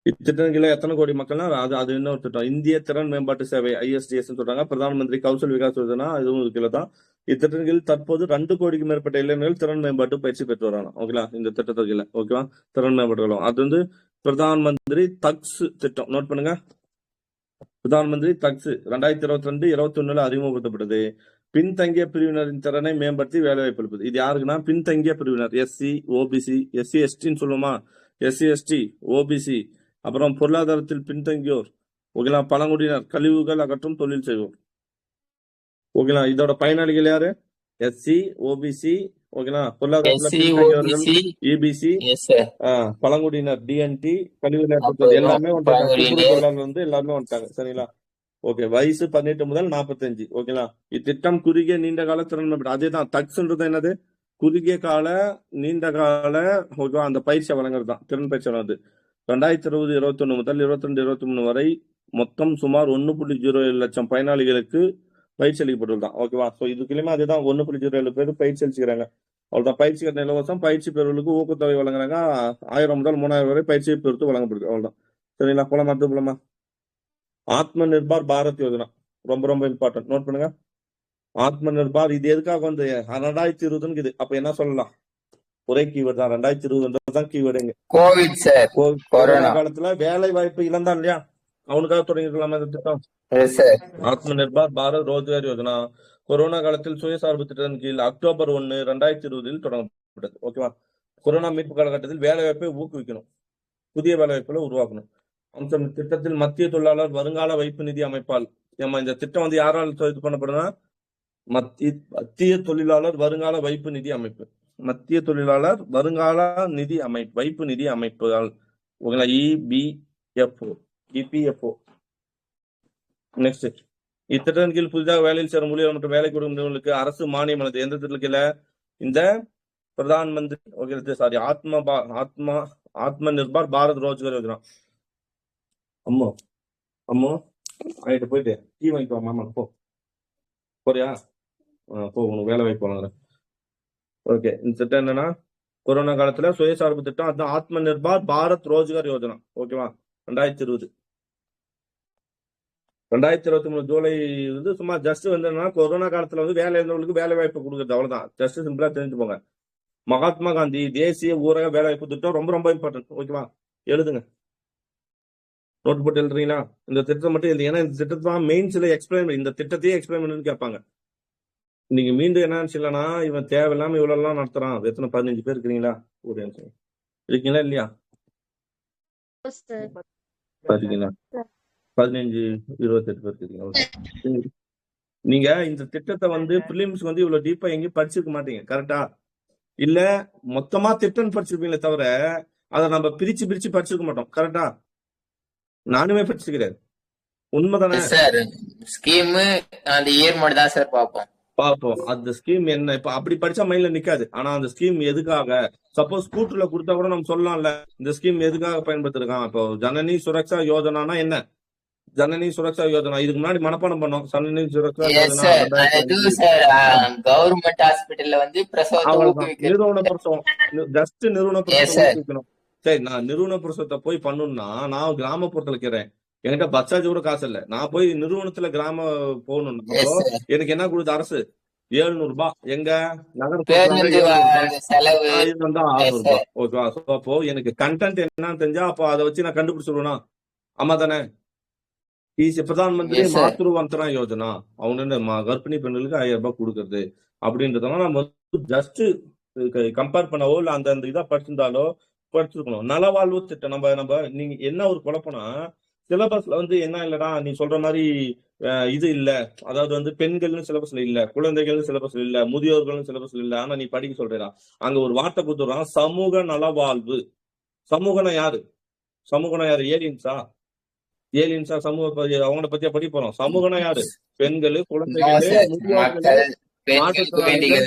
இத்திட்டம் கீழே எத்தனை கோடி மக்கள்னா அது இன்னொரு திட்டம். இந்திய திறன் மேம்பாட்டு சேவை ISDS சொல்றாங்க. பிரதான் மந்திரி கௌசல் விகாஸ் யோஜனா இதுவும் கீழே தான். இத்திட்டத்தின் கீழ் தற்போது 2 கோடிக்கு மேற்பட்ட இளைஞர்கள் திறன் மேம்பாட்டு பயிற்சி பெற்று வராங்க. ஓகேங்களா? இந்த திட்டத்தின் கீழே ஓகேவா? திறன் மேம்பாட்டு அது வந்து பிரதான் மந்திரி தக்ஸ் திட்டம். நோட் பண்ணுங்க. பிரதான் மந்திரி தக்ஸ் 2022-21 அறிமுகப்படுத்தப்பட்டது. பின்தங்கிய பிரிவினரின் திறனை மேம்படுத்தி வேலை வாய்ப்பு அளிப்பது. இது யாருக்குன்னா பின்தங்கிய பிரிவினர் SC OBC SC STன்னு சொல்லுவோமா? SC ST OBC அப்புறம் பொருளாதாரத்தில் பின்தங்கியோர் ஓகேங்களா? பழங்குடியினர், கழிவுகள் அகற்றும் தொழில் செய்வோர். ஓகேங்களா? இதோட பயனாளிகள் யாரு? SC OBC ஓகேங்களா? பொருளாதாரத்துல SC, பின்தங்கியவர்கள் OBC. EBC Yes, sir. பழங்குடியினர் DNT கழிவுகள் அப்புறம் எல்லாமே வந்துட்டாங்க. பழங்குடியினர். துப்புரவு தொழிலாளர்கள் வந்து எல்லாருமே வந்துட்டாங்க. சரிங்களா? ஓகே, வயசு 18 முதல் 45. ஓகேங்களா? இத்திட்டம் குறுகிய நீண்ட கால திறன் மேம்பாடு. அதேதான் தக்ஸ்ன்றது என்னது? குறுகிய கால நீண்ட கால ஓகேவா? அந்த பயிற்சியை வழங்குறது தான் திறன் பயிற்சி வழங்குறது. 2020-21 முதல் 22-23 வரை மொத்தம் சுமார் 1.07 லட்சம் பயனாளிகளுக்கு பயிற்சி அளிக்கப்பட்டுள்ளதான். ஓகேவா? ஸோ இதுக்குள்ளேயுமே அதுதான் 1.07 பேர் பயிற்சி அளிச்சுக்கிறாங்க. அவ்வளவுதான். பயிற்சி கட்டண இலவசம். பயிற்சி பெறுவர்களுக்கு ஊக்கத்தொகை வழங்குறாங்க. 1000 முதல் 3000 வரை பயிற்சியை பொறுத்து வழங்கப்படுது. அவ்வளவுதான். சரிங்களா? போலாமா? அடுத்து போலாமா? ஆத்ம நிர்பார் பாரத் யோஜனா ரொம்ப ரொம்ப இம்பார்ட்டன்ட். நோட் பண்ணுங்க. ஆத்ம நிர்பார் இது எதுக்காக வந்து 2020 இது. அப்ப என்ன சொல்லலாம்? ஒரே கீவேர்ட் தான். 2020 தான் கீவேர்டுங்க. Covid sir. கொரோனா காலத்துல வேலை வாய்ப்பு இழந்தான் இல்லையா? அவனுக்காக தொடங்கிருக்கலாமா இந்த திட்டம்? Yes sir. Atma Nirbhar Bharat Rozgar Yojana corona காலத்தில் சுயசார்பு திட்டத்தின் கீழ் October 1, 2020 தொடங்கப்பட்டது. ஓகேவா? கொரோனா மீட்பு காலகட்டத்தில் வேலை வாய்ப்பை ஊக்குவிக்கணும், புதிய வேலை வாய்ப்புகளை உருவாக்கணும். அம்சம் திட்டத்தில் மத்திய தொழிலாளர் வருங்கால வைப்பு நிதி அமைப்பால் இந்த திட்டம் வந்து யாரால் இது பண்ணப்படுதுன்னா மத்திய தொழிலாளர் வருங்கால வைப்பு நிதி அமைப்பு, மத்திய தொழிலாளர் வருங்கால நிதி அமைப்பு, வைப்பு நிதி அமைப்புகள் இபிஎஃப்ஓ. நெக்ஸ்ட், இத்திட்டத்தின் கீழ் புதிதாக வேலையில் சேரும் ஊழியர் மற்றும் வேலை கொடுக்கும் நிறுவனங்களுக்கு அரசு மானியம் அளித்தது. எந்த திட்டத்துல? இந்த பிரதான் மந்திரி ஆத்ம நிர்பார் பாரத் ரோஜ்கார் யோஜனா. அம்மோ ஆயிட்டு போயிட்டு டீ வாங்கிட்டு வா மாமா, போறியா? போ, உனக்கு வேலை வாய்ப்பு வாங்குறேன். ஓகே, இந்த திட்டம் என்னன்னா கொரோனா காலத்துல சுயசார்பு திட்டம், அதுதான் ஆத்ம நிர்பார் பாரத் ரோஜ்கார் யோஜனா. ஓகேவா? 2020 2023 ஜூலை வந்து சும்மா ஜஸ்ட் வந்து என்னன்னா கொரோனா காலத்துல வந்து வேலை இருந்தவங்களுக்கு வேலை வாய்ப்பு கொடுக்குறது, அவ்வளவுதான். ஜஸ்ட் சிம்பிளா தெரிஞ்சு போங்க. மகாத்மா காந்தி தேசிய ஊரக வேலை வாய்ப்பு திட்டம் ரொம்ப ரொம்ப இம்பார்ட்டன்ட். ஓகேவா? எழுதுங்க, நோட் போட்டு எழுதுறீங்களா? இந்த திட்டம் மட்டும் எழுது. ஏன்னா இந்த திட்டத்தை மெயின்ஸ்ல எக்ஸ்பிளைன், இந்த திட்டத்தையே எக்ஸ்பிளைன் பண்ணு கேட்பாங்க. நீங்க மீண்டும் என்ன நினைச்சீங்கன்னா இவன் தேவையில்லாம இவ்வளவு எல்லாம் நடத்துறான். எத்தனை 15 பேர் இருக்கிறீங்களா? ஒரு நிமிஷம் இருக்கீங்களா இல்லையா? பாத்தீங்களா? 15 28 பேர் இருக்கீங்க. நீங்க இந்த திட்டத்தை வந்து பிலிம்ஸ் வந்து இவ்வளவு டீப்பா எங்கேயும் படிச்சிருக்க மாட்டீங்க, கரெக்டா? இல்ல மொத்தமா திட்டம் படிச்சிருப்பீங்களே தவிர அதை நம்ம பிரிச்சு படிச்சிருக்க மாட்டோம், கரெக்டா? நானுமே படிச்சிருக்கிறேன், உண்மைதானே சார்? ஸ்கீம் அந்த இயர் மட்டும் தான் சார் பார்ப்போம். அந்த ஸ்கீம் என்ன இப்ப அப்படி படிச்சா மைண்ட்ல நிக்காது. ஆனா அந்த ஸ்கீம் எதுக்காக, சப்போஸ் ஸ்கூட்டர்ல கொடுத்தா கூட நம்ம சொல்லலாம்ல இந்த ஸ்கீம் எதுக்காக பயன்படுத்திருக்கான். இப்போ ஜனனி சுரக்ஷா யோஜனானா என்ன? ஜனனி சுரக்ஷா யோஜனா இதுக்கு முன்னாடி மனப்பாடம் பண்ணோம். ஜனனி சுரக்ஷா யோஜனா கவர்மெண்ட் ஹாஸ்பிடல்ல வந்து நிறுவன பிரசவம், ஜஸ்ட் நிறுவன பிரசவம் ஊக்குவிக்கணும். சரி, நான் நிறுவன பிரசவத்தை போய் பண்ணணும்னா நான் கிராமப்புறத்துல இருக்கிறேன், என்கிட்ட பச்சாஜ் கூட காசு இல்ல, நான் போய் நிறுவனத்துல கிராம போகணும்னா எனக்கு என்ன கொடுத்து அரசு 700 ரூபாய், எங்க நகர்ப்புற இருந்தா 600 ரூபாய். ஓகேவா? அப்போ எனக்கு கண்டென்ட் என்னன்னு தெரிஞ்சா அப்போ அதை வச்சு நான் கண்டுபிடிச்சிருவேனா? ஆமா தானே? பிரதான் மந்திரி மாத்ரு வந்தனா யோஜனா, அவங்க கர்ப்பிணி பெண்களுக்கு 1000 ரூபாய் கொடுக்கறது அப்படின்றதெல்லாம் நம்ம ஜஸ்ட் கம்பேர் பண்ணவோ இல்ல அந்த இதா படிச்சிருந்தாலோ படிச்சிருக்கணும். நலவாழ்வு திட்டம் நம்ம நீங்க என்ன ஒரு குழப்பம்னா சிலபஸ்ல வந்து என்ன இல்லடா நீ சொல்ற மாதிரி இது இல்ல, அதாவது வந்து பெண்கள்னு சிலபஸ்ல இல்ல, குழந்தைகள்னு சிலபஸ்ல இல்ல, முதியோர்கள்னு சிலபஸ்ல இல்ல, ஆனா நீ படிக்க சொல்றா அங்க ஒரு வார்த்தை கொடுத்துறான், சமூக நலவாழ்வு. சமூகனா யாரு? ஏலியன்ஸா சமூக அவங்கள பத்தியா படிக்க போறோம். சமூகனா யாரு? பெண்கள், குழந்தைகள், முதியோர்கள், மாற்றுத்திறனாளிகள்,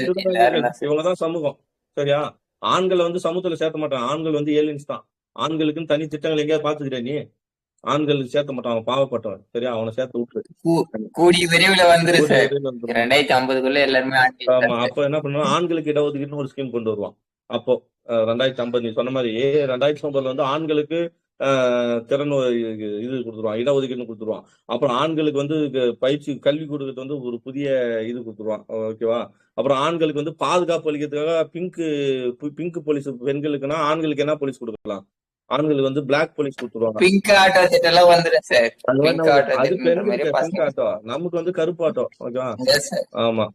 இவங்கதான் சமூகம். சரியா? ஆண்களை வந்து சமூகத்துல சேர்த்த மாட்டாங்க, ஆண்கள் வந்து ஏலியன்ஸ் தான். ஆண்களுக்குன்னு தனி திட்டங்கள் எங்கேயாவது பாத்துக்கிறேன் நீ? ஆண்களுக்கு சேர்த்த மாட்டான், அவன் பாவப்பட்டவன். சரியா? அவனை சேர்த்து விட்டுரு, கூடிய விரைவில் வந்துரு 2050 எல்லாருமே. ஆமா, அப்ப என்ன பண்ணுவான், ஆண்களுக்கு இடஒதுக்கீடுன்னு ஒரு ஸ்கீம் கொண்டு வருவான். அப்போ 2050 நீ சொன்ன மாதிரி 2050 வந்து ஆண்களுக்கு திறன் இது கொடுத்துருவான், இடஒதுக்கீடு கொடுத்துருவான். அப்புறம் ஆண்களுக்கு வந்து பயிற்சி கல்வி கொடுக்கறது வந்து ஒரு புதிய இது கொடுத்துருவான். ஓகேவா? அப்புறம் ஆண்களுக்கு வந்து பாதுகாப்பு அளிக்கிறதுக்காக பிங்க் போலீஸ் பெண்களுக்குன்னா ஆண்களுக்கு என்ன போலீஸ் கொடுக்கலாம்? ஆண்களுக்கு வந்து பிளாக் போலீஸ் கொடுத்துருவாங்க. பிங்க் ஆட்டோ திட்டம் வந்துரும் சார். அது பெண்களுக்கு பிங்க் ஆட்டோ, நமக்கு வந்து கருப்பு ஆட்டோ. ஓகேவா? ஆமா,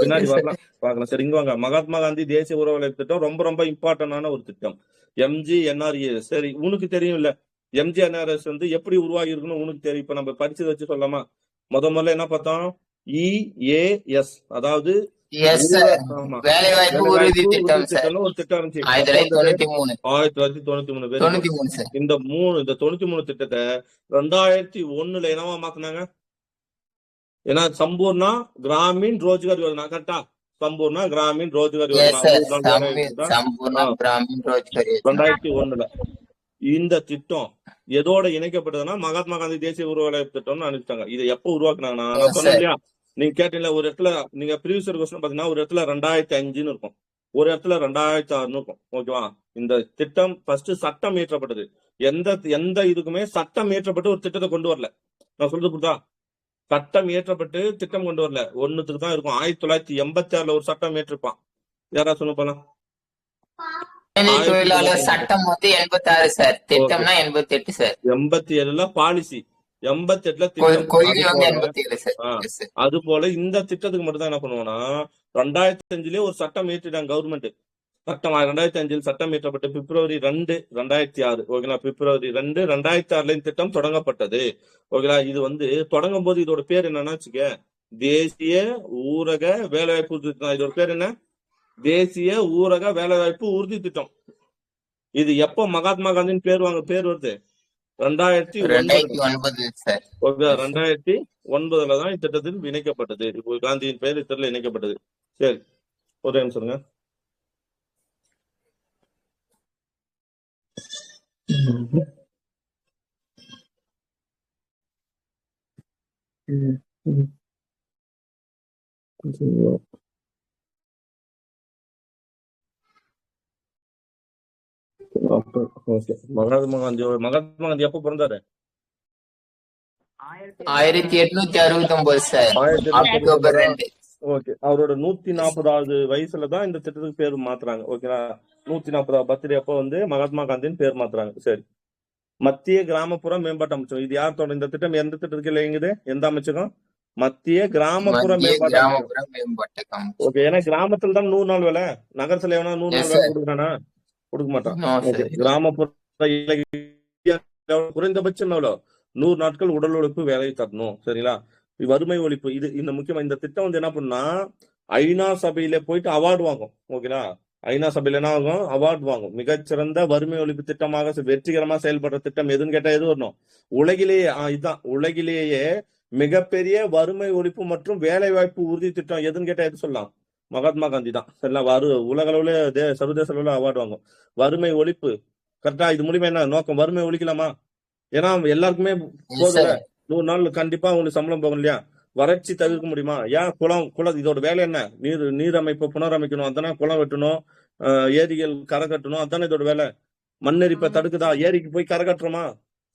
பின்னாடி வரலாம் பாக்கலாம். சரி, இங்க வாங்க. மகாத்மா காந்தி தேசிய ஊரக வேலை திட்டம் ரொம்ப ரொம்ப இம்பார்ட்டன்டான ஒரு திட்டம். MGNRES. சரி, உனக்கு தெரியும் இல்ல MGNRES வந்து எப்படி உருவாகி இருக்குன்னு உனக்கு தெரியும். இப்ப நம்ம படிச்சதை வச்சு சொல்லலாமா? முதல்ல என்ன பார்த்தோம்? EAS, அதாவது வேலைவாய்ப்பு உறுதி திட்டம் ஒரு திட்டம் இருந்துச்சு 1993. இந்த 93 திட்டத்தை 2001 என்னவா மாத்தினாங்க? ஏன்னா சம்பூர்ணா கிராமீன் ரோஜ்கார் யோஜனா, கரெக்டா? சம்பூர்ணா கிராமீன் ரோஜ்கார் யோஜனா 2001. இந்த திட்டம் எதோட இணைக்கப்பட்டதுன்னா மகாத்மா காந்தி தேசிய ஊரக வேலை திட்டம்னு அனுப்பிட்டாங்க. இதை எப்ப உருவாக்குனாங்கன்னா நான் சொன்னேன் இல்லையா, நீங்க கேட்டீங்களா, ஒரு இடத்துல நீங்க ப்ரீவியஸ் கொஸ்டின் பாத்தீங்கன்னா ஒரு இடத்துல 2005 இருக்கும், ஒரு இடத்துல 2006 இருக்கும். ஓகேவா? இந்த திட்டம் ஃபர்ஸ்ட் சட்டம் இயற்றப்பட்டது. எந்த இதுக்குமே சட்டம் இயற்றப்பட்டு ஒரு திட்டத்தை கொண்டு வரல. நான் சொல்றது புரியுதா? சட்டம் இயற்றப்பட்டு திட்டம் கொண்டு வரல, ஒண்ணுத்துக்கு தான் இருக்கும். 1986 ஒரு சட்டம் இயற்றிருப்பான். யாரா சொல்ல போலாம்? தொழிலாளர் சட்டம் வந்து 86 சார். திட்டம்னா 88 சார். 87ல பாலிசி, 88ல கொள்கை வந்து திட்டம். 87 சார். Yes, sir. அது போல இந்த திட்டத்துக்கு மட்டும் தான் என்ன பண்ணுவோம்னா 2005லயே ஒரு சட்டம் ஏற்றிட்டாங்க கவர்மெண்ட். சட்டம் 2005 சட்டம் இயற்றப்பட்டு பிப்ரவரி 2, 2006 ஓகேங்களா. பிப்ரவரி 2, 2006 திட்டம் தொடங்கப்பட்டது. ஓகேங்களா. இது வந்து தொடங்கும் போது இதோட பேர் என்னன்னா வச்சுக்க, தேசிய ஊரக வேலைவாய்ப்பு உறுதி திட்டம். இதோட பேர் என்ன? தேசிய ஊரக வேலைவாய்ப்பு உறுதி திட்டம். இது எப்ப மகாத்மா காந்தியின் பேர் வருது? 2009 சார். ஓகே, 2009 தான் இத்திட்டத்தில் இணைக்கப்பட்டது. இப்போ காந்தியின் பெயர் இத்திட்டத்தில் இணைக்கப்பட்டது. சரி, ஒரு நிமிஷம் சொல்லுங்க. மகாத்மா காந்தி எப்ப பிறந்தாரு? 1869 சார். அக்டோபர் 2. ஓகே, அவரோட 140வது வயசுலதான் இந்த திட்டத்துக்கு பேர் மாத்துறாங்க. ஓகேங்களா. 140வது பர்த்டே அப்ப வந்து மகாத்மா காந்தின்னு பேர் மாத்துறாங்க. சரி, மத்திய கிராமப்புற மேம்பாட்டு அமைச்சகம். இது யார் தொடங்க? இந்த திட்டம் எந்த திட்டத்துக்கு இயங்குது? எந்த அமைச்சகம்? மத்திய கிராமப்புற மேம்பாட்டு அமைச்சகம். ஓகே, ஏன்னா கிராமத்துல தான் 100 நாள் வேலை. நகரத்துல எவனா 100 நாள் வேலை கொடுக்குறானா? கொடுக்க மாட்டான். கிராமப்புற குறைந்தபட்சம் எவ்வளோ? 100 நாட்கள் உடல் உழைப்பு வேலையை தரணும். சரிங்களா. வறுமை ஒழிப்பு. இது இந்த முக்கியமா இந்த திட்டம் வந்து என்ன பண்ணா ஐநா சபையில போயிட்டு அவார்டு வாங்கும். ஓகேங்களா. ஐநா சபையில என்ன ஆகும்? அவார்டு வாங்கும். மிகச்சிறந்த வறுமை ஒழிப்பு திட்டமாக வெற்றிகரமா செயல்படுற திட்டம் எதுன்னு கேட்டா எது வரணும்? உலகிலேயே இதுதான் உலகிலேயே மிகப்பெரிய வறுமை ஒழிப்பு மற்றும் வேலை வாய்ப்பு உறுதி திட்டம் எதுன்னு கேட்டா எது சொல்லலாம்? மகாத்மா காந்தி தான். சரிங்களா. உலக அளவுல சர்வதேச அளவுல அவார்டு வாங்கும். வறுமை ஒழிப்பு கரெக்டா. இது மூலியமா என்ன நோக்கம்? வறுமை ஒழிக்கலாமா? ஏன்னா எல்லாருக்குமே போதுல 100 நாள் கண்டிப்பா உங்களுக்கு சம்பளம் போகும் இல்லையா. வறட்சி தவிர்க்க முடியுமா? ஏன் குளம் இதோட வேலை என்ன? நீர் அமைப்பு புனரமைக்கணும். அதானே. குளம் வெட்டணும், ஏரிகள் கரை கட்டணும். அதானே இதோட வேலை. மண்ணெரிப்பை தடுக்குதா? ஏரிக்கு போய் கரை கட்டுறோமா?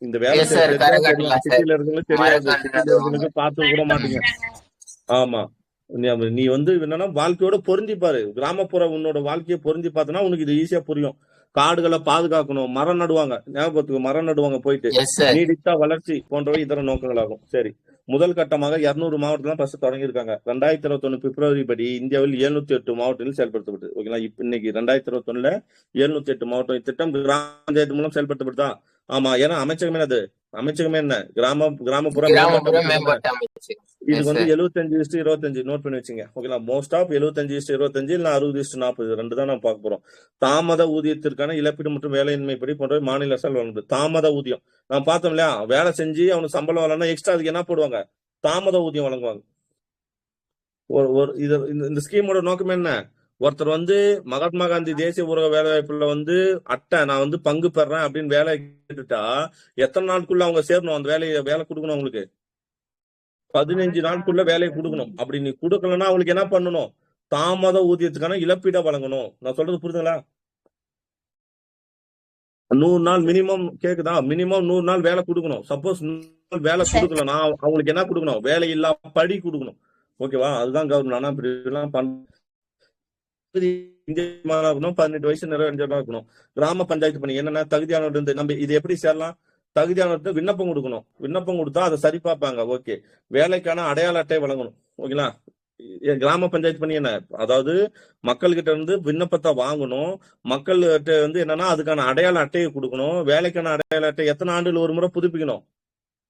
இந்த வேலை சிட்டியில இருக்கவங்களுக்கு தெரியாது. சிட்டியில இருக்கவங்களுக்கு பார்த்து கூட மாட்டீங்க. ஆமா, நீ வந்து என்னன்னா வாழ்க்கையோட பொருந்திப்பாரு. கிராமப்புற உன்னோட வாழ்க்கையை பொருந்தி பார்த்தனா உனக்கு இது ஈஸியா புரியும். காடுகளை பாதுகாக்கணும், மரம் நடுவாங்க. ஞாபகத்துக்கு மரம் நடுவாங்க போயிட்டு. நீடித்த வளர்ச்சி போன்றவை இதர நோக்கங்களாகும். சரி, முதல் கட்டமாக 200 மாவட்டத்துல ஃபர்ஸ்ட் தொடங்கியிருக்காங்க. 2021 பிப்ரவரி படி இந்தியாவில் 708 மாவட்டங்களில் செயல்படுத்தப்பட்டது. ஓகேங்களா. இன்னைக்கு 2021ல 708 மாவட்டம் இத்திட்டம் கிராம பஞ்சாயத்து மூலம் செயல்படுத்தப்படுதா? ஆமா. ஏன்னா அமைச்சகமே அது. அமைச்சகமே என்ன? கிராமப்புற மேம்பாட்டு அமைச்சகம். இதுக்கு வந்து 75:25 நோட் பண்ணி வச்சுங்க. ஓகேங்களா. மோஸ்ட் ஆஃப் 75:25 இல்ல 60:40 ரெண்டு தான் நான் பார்க்க போறோம். தாமத ஊதியத்திற்கான இழப்பீடு மற்றும் வேலையின்மை படி போன்றவை மாநில அரசால் வழங்குது. தாமத ஊதியம் நான் பார்த்தோம் இல்லையா. வேலை செஞ்சு அவனுக்கு சம்பளம் வரலன்னா எக்ஸ்ட்ரா அதுக்கு என்ன போடுவாங்க? தாமத ஊதியம் வழங்குவாங்க. இந்த ஸ்கீமோட நோக்கம் என்ன? ஒருத்தர் வந்து மகாத்மா காந்தி தேசிய ஊரக வேலை வாய்ப்புல வந்து நான் வந்து பங்கு பெறேன் அப்படின்னு வேலை கேட்டுட்டா எத்தனை நாளுக்குள்ள அவங்க சேரணும்? அந்த வேலை கொடுக்கணும். அவங்களுக்கு 15 நாளுக்குள்ள வேலையை கொடுக்கணும். அப்படி நீ கொடுக்கலன்னா அவங்களுக்கு என்ன பண்ணணும்? தாமத ஊதியத்துக்கான இழப்பீடை வழங்கணும். நான் சொல்றது புரியுதுங்களா? 100 நாள் மினிமம் கேக்குதா? மினிமம் 100 நாள் வேலை கொடுக்கணும். சப்போஸ் 100 நாள் வேலை கொடுக்கலன்னா அவங்களுக்கு என்ன கொடுக்கணும்? வேலை இல்லா படி கொடுக்கணும். ஓகேவா. அதுதான் கவர்மெண்ட். ஆனா இப்படி எல்லாம் 18 வயசு நிறைவேற்றா இருக்கணும். கிராம பஞ்சாயத்து பணி என்னன்னா தகுதியானவர் இருந்து நம்ம இது எப்படி சேரலாம்? தகுதியானவர்கிட்ட விண்ணப்பம் கொடுக்கணும். விண்ணப்பம் கொடுத்தா அதை சரி பார்ப்பாங்க. ஓகே, வேலைக்கான அடையாள அட்டை வழங்கணும். ஓகேங்களா. கிராம பஞ்சாயத்து பண்ணி என்ன? அதாவது மக்கள்கிட்ட இருந்து விண்ணப்பத்தை வாங்கணும். மக்கள்கிட்ட வந்து என்னன்னா அதுக்கான அடையாள அட்டையை கொடுக்கணும். வேலைக்கான அடையாள அட்டை எத்தனை ஆண்டுகள் ஒரு முறை புதுப்பிக்கணும்?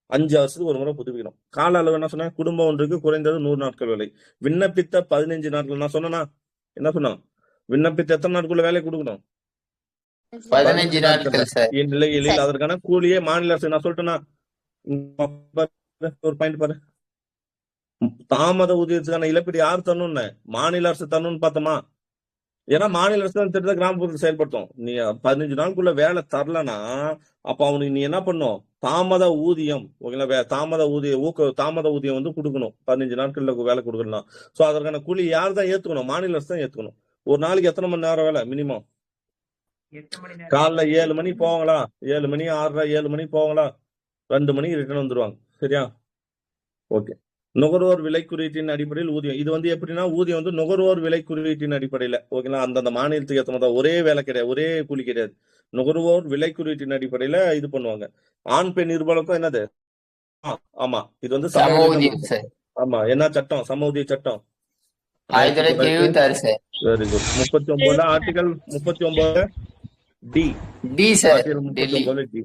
5 வருஷத்துக்கு ஒரு முறை புதுப்பிக்கணும். கால அளவு என்ன சொன்னா குடும்பம் ஒன்றுக்கு குறைந்தது 100 நாட்கள் வேலை. விண்ணப்பித்த 15 நாட்கள் நான் சொன்னா என்ன சொன்னா? விண்ணப்பித்த எத்தனை நாட்களுக்குள்ள வேலை கொடுக்கணும்? 15 நாட்கள். இந்நிலையில் அதற்கான கூலியே மாநில அரசு. நான் சொல்லிட்டேன்னா ஒரு பாயிண்ட் பாரு. தாமத ஊதியத்துக்கான இழப்பீடு யார் தரணும்னு? மாநில அரசு தரணும்னு பார்த்தோமா? ஏன்னா மாநில அரசு தான் திட்டத்தை கிராமப்புறத்தில் செயல்படுத்தும். நீ 15 நாளுக்குள்ள வேலை தரலனா அப்ப அவனுக்கு நீ என்ன பண்ணும்? தாமத ஊதியம். ஓகேங்களா. தாமத ஊதியம் வந்து கொடுக்கணும். 15 நாட்கள்ல வேலை கொடுக்கலாம். சோ அதற்கான கூலி யார் தான் ஏத்துக்கணும்? மாநில அரசு தான் ஏத்துக்கணும். ஒரு நாளைக்கு எத்தனை மணி நேரம் வேலை? மினிமம் காலைல 7 மணி போவாங்களா? 7 மணி 6:30 7 மணி போவாங்களா? 2 மணிக்கு ரிட்டர்ன் வந்துருவாங்க. சரியா. ஓகே, நுகர்வோர் விலை குறியீட்டின் அடிப்படையில் ஊதியம். இது வந்து எப்படின்னா ஊதியம் வந்து நுகர்வோர் விலை குறியீட்டின் அடிப்படையில, ஓகேங்களா, அந்தந்த மாநிலத்துக்கு ஏற்ற மாதிரி ஒரே வேலை கிடையாது, ஒரே கூலி கிடையாது. நுகர்வோர் விலை குறியீட்டின் அடிப்படையில இது பண்ணுவாங்க. ஆண் பெண் இருபாலருக்கும் என்னது? ஆமா, இது வந்து சம ஊதியம் சார். ஆமா, என்ன சட்டம்? சம ஊதிய சட்டம் 1976 சார். Very good. 39 article 39 D D சார். Article Delhi 39 D.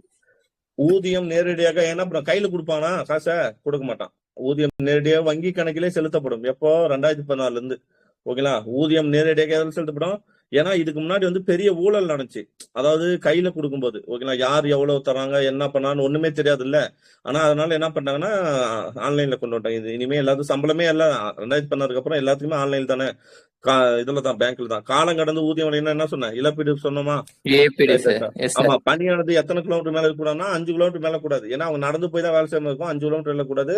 ஊதியம் நேரடியாக என்ன பண்ணும்? கையில கொடுப்பானா? காசை கொடுக்க மாட்டான். ஊதியம் நேரடியாக வங்கி கணக்கிலே செலுத்தப்படும். எப்போ? 2014 இருந்து. ஓகேங்களா, ஊதியம் நேரடியாக எதில் செலுத்தப்படும்? ஏன்னா இதுக்கு முன்னாடி வந்து பெரிய ஊழல் நடந்துச்சு. அதாவது கையில கொடுக்கும்போது, ஓகேங்களா, யார் எவ்வளவு தராங்க என்ன பண்ணான்னு ஒண்ணுமே தெரியாது இல்ல. ஆனா அதனால என்ன பண்ணாங்கன்னா ஆன்லைன்ல கொண்டு வந்துட்டாங்க. இது இனிமே எல்லாத்துக்கும் சம்பளமே எல்லாம் 2016 அப்புறம் எல்லாத்துக்குமே ஆன்லைன் தானே. இதுல தான், பேங்க்ல தான். காலம் கடந்து ஊதியம் வழங்கினா என்ன சொன்னேன்? இழப்பீடு சொன்னோமா? ABD sir. எஸ் ஆமா, சார். பணியானது எத்தனை கிலோமீட்டர் மேல இருக்கக்கூடாதுன்னா 5 கிலோமீட்டர் மேல கூடாது. ஏன்னா அவங்க நடந்து போய் தான் வேலை செய்யணும் இருக்கும். 5 கிலோமீட்டர் இல்ல கூடாது.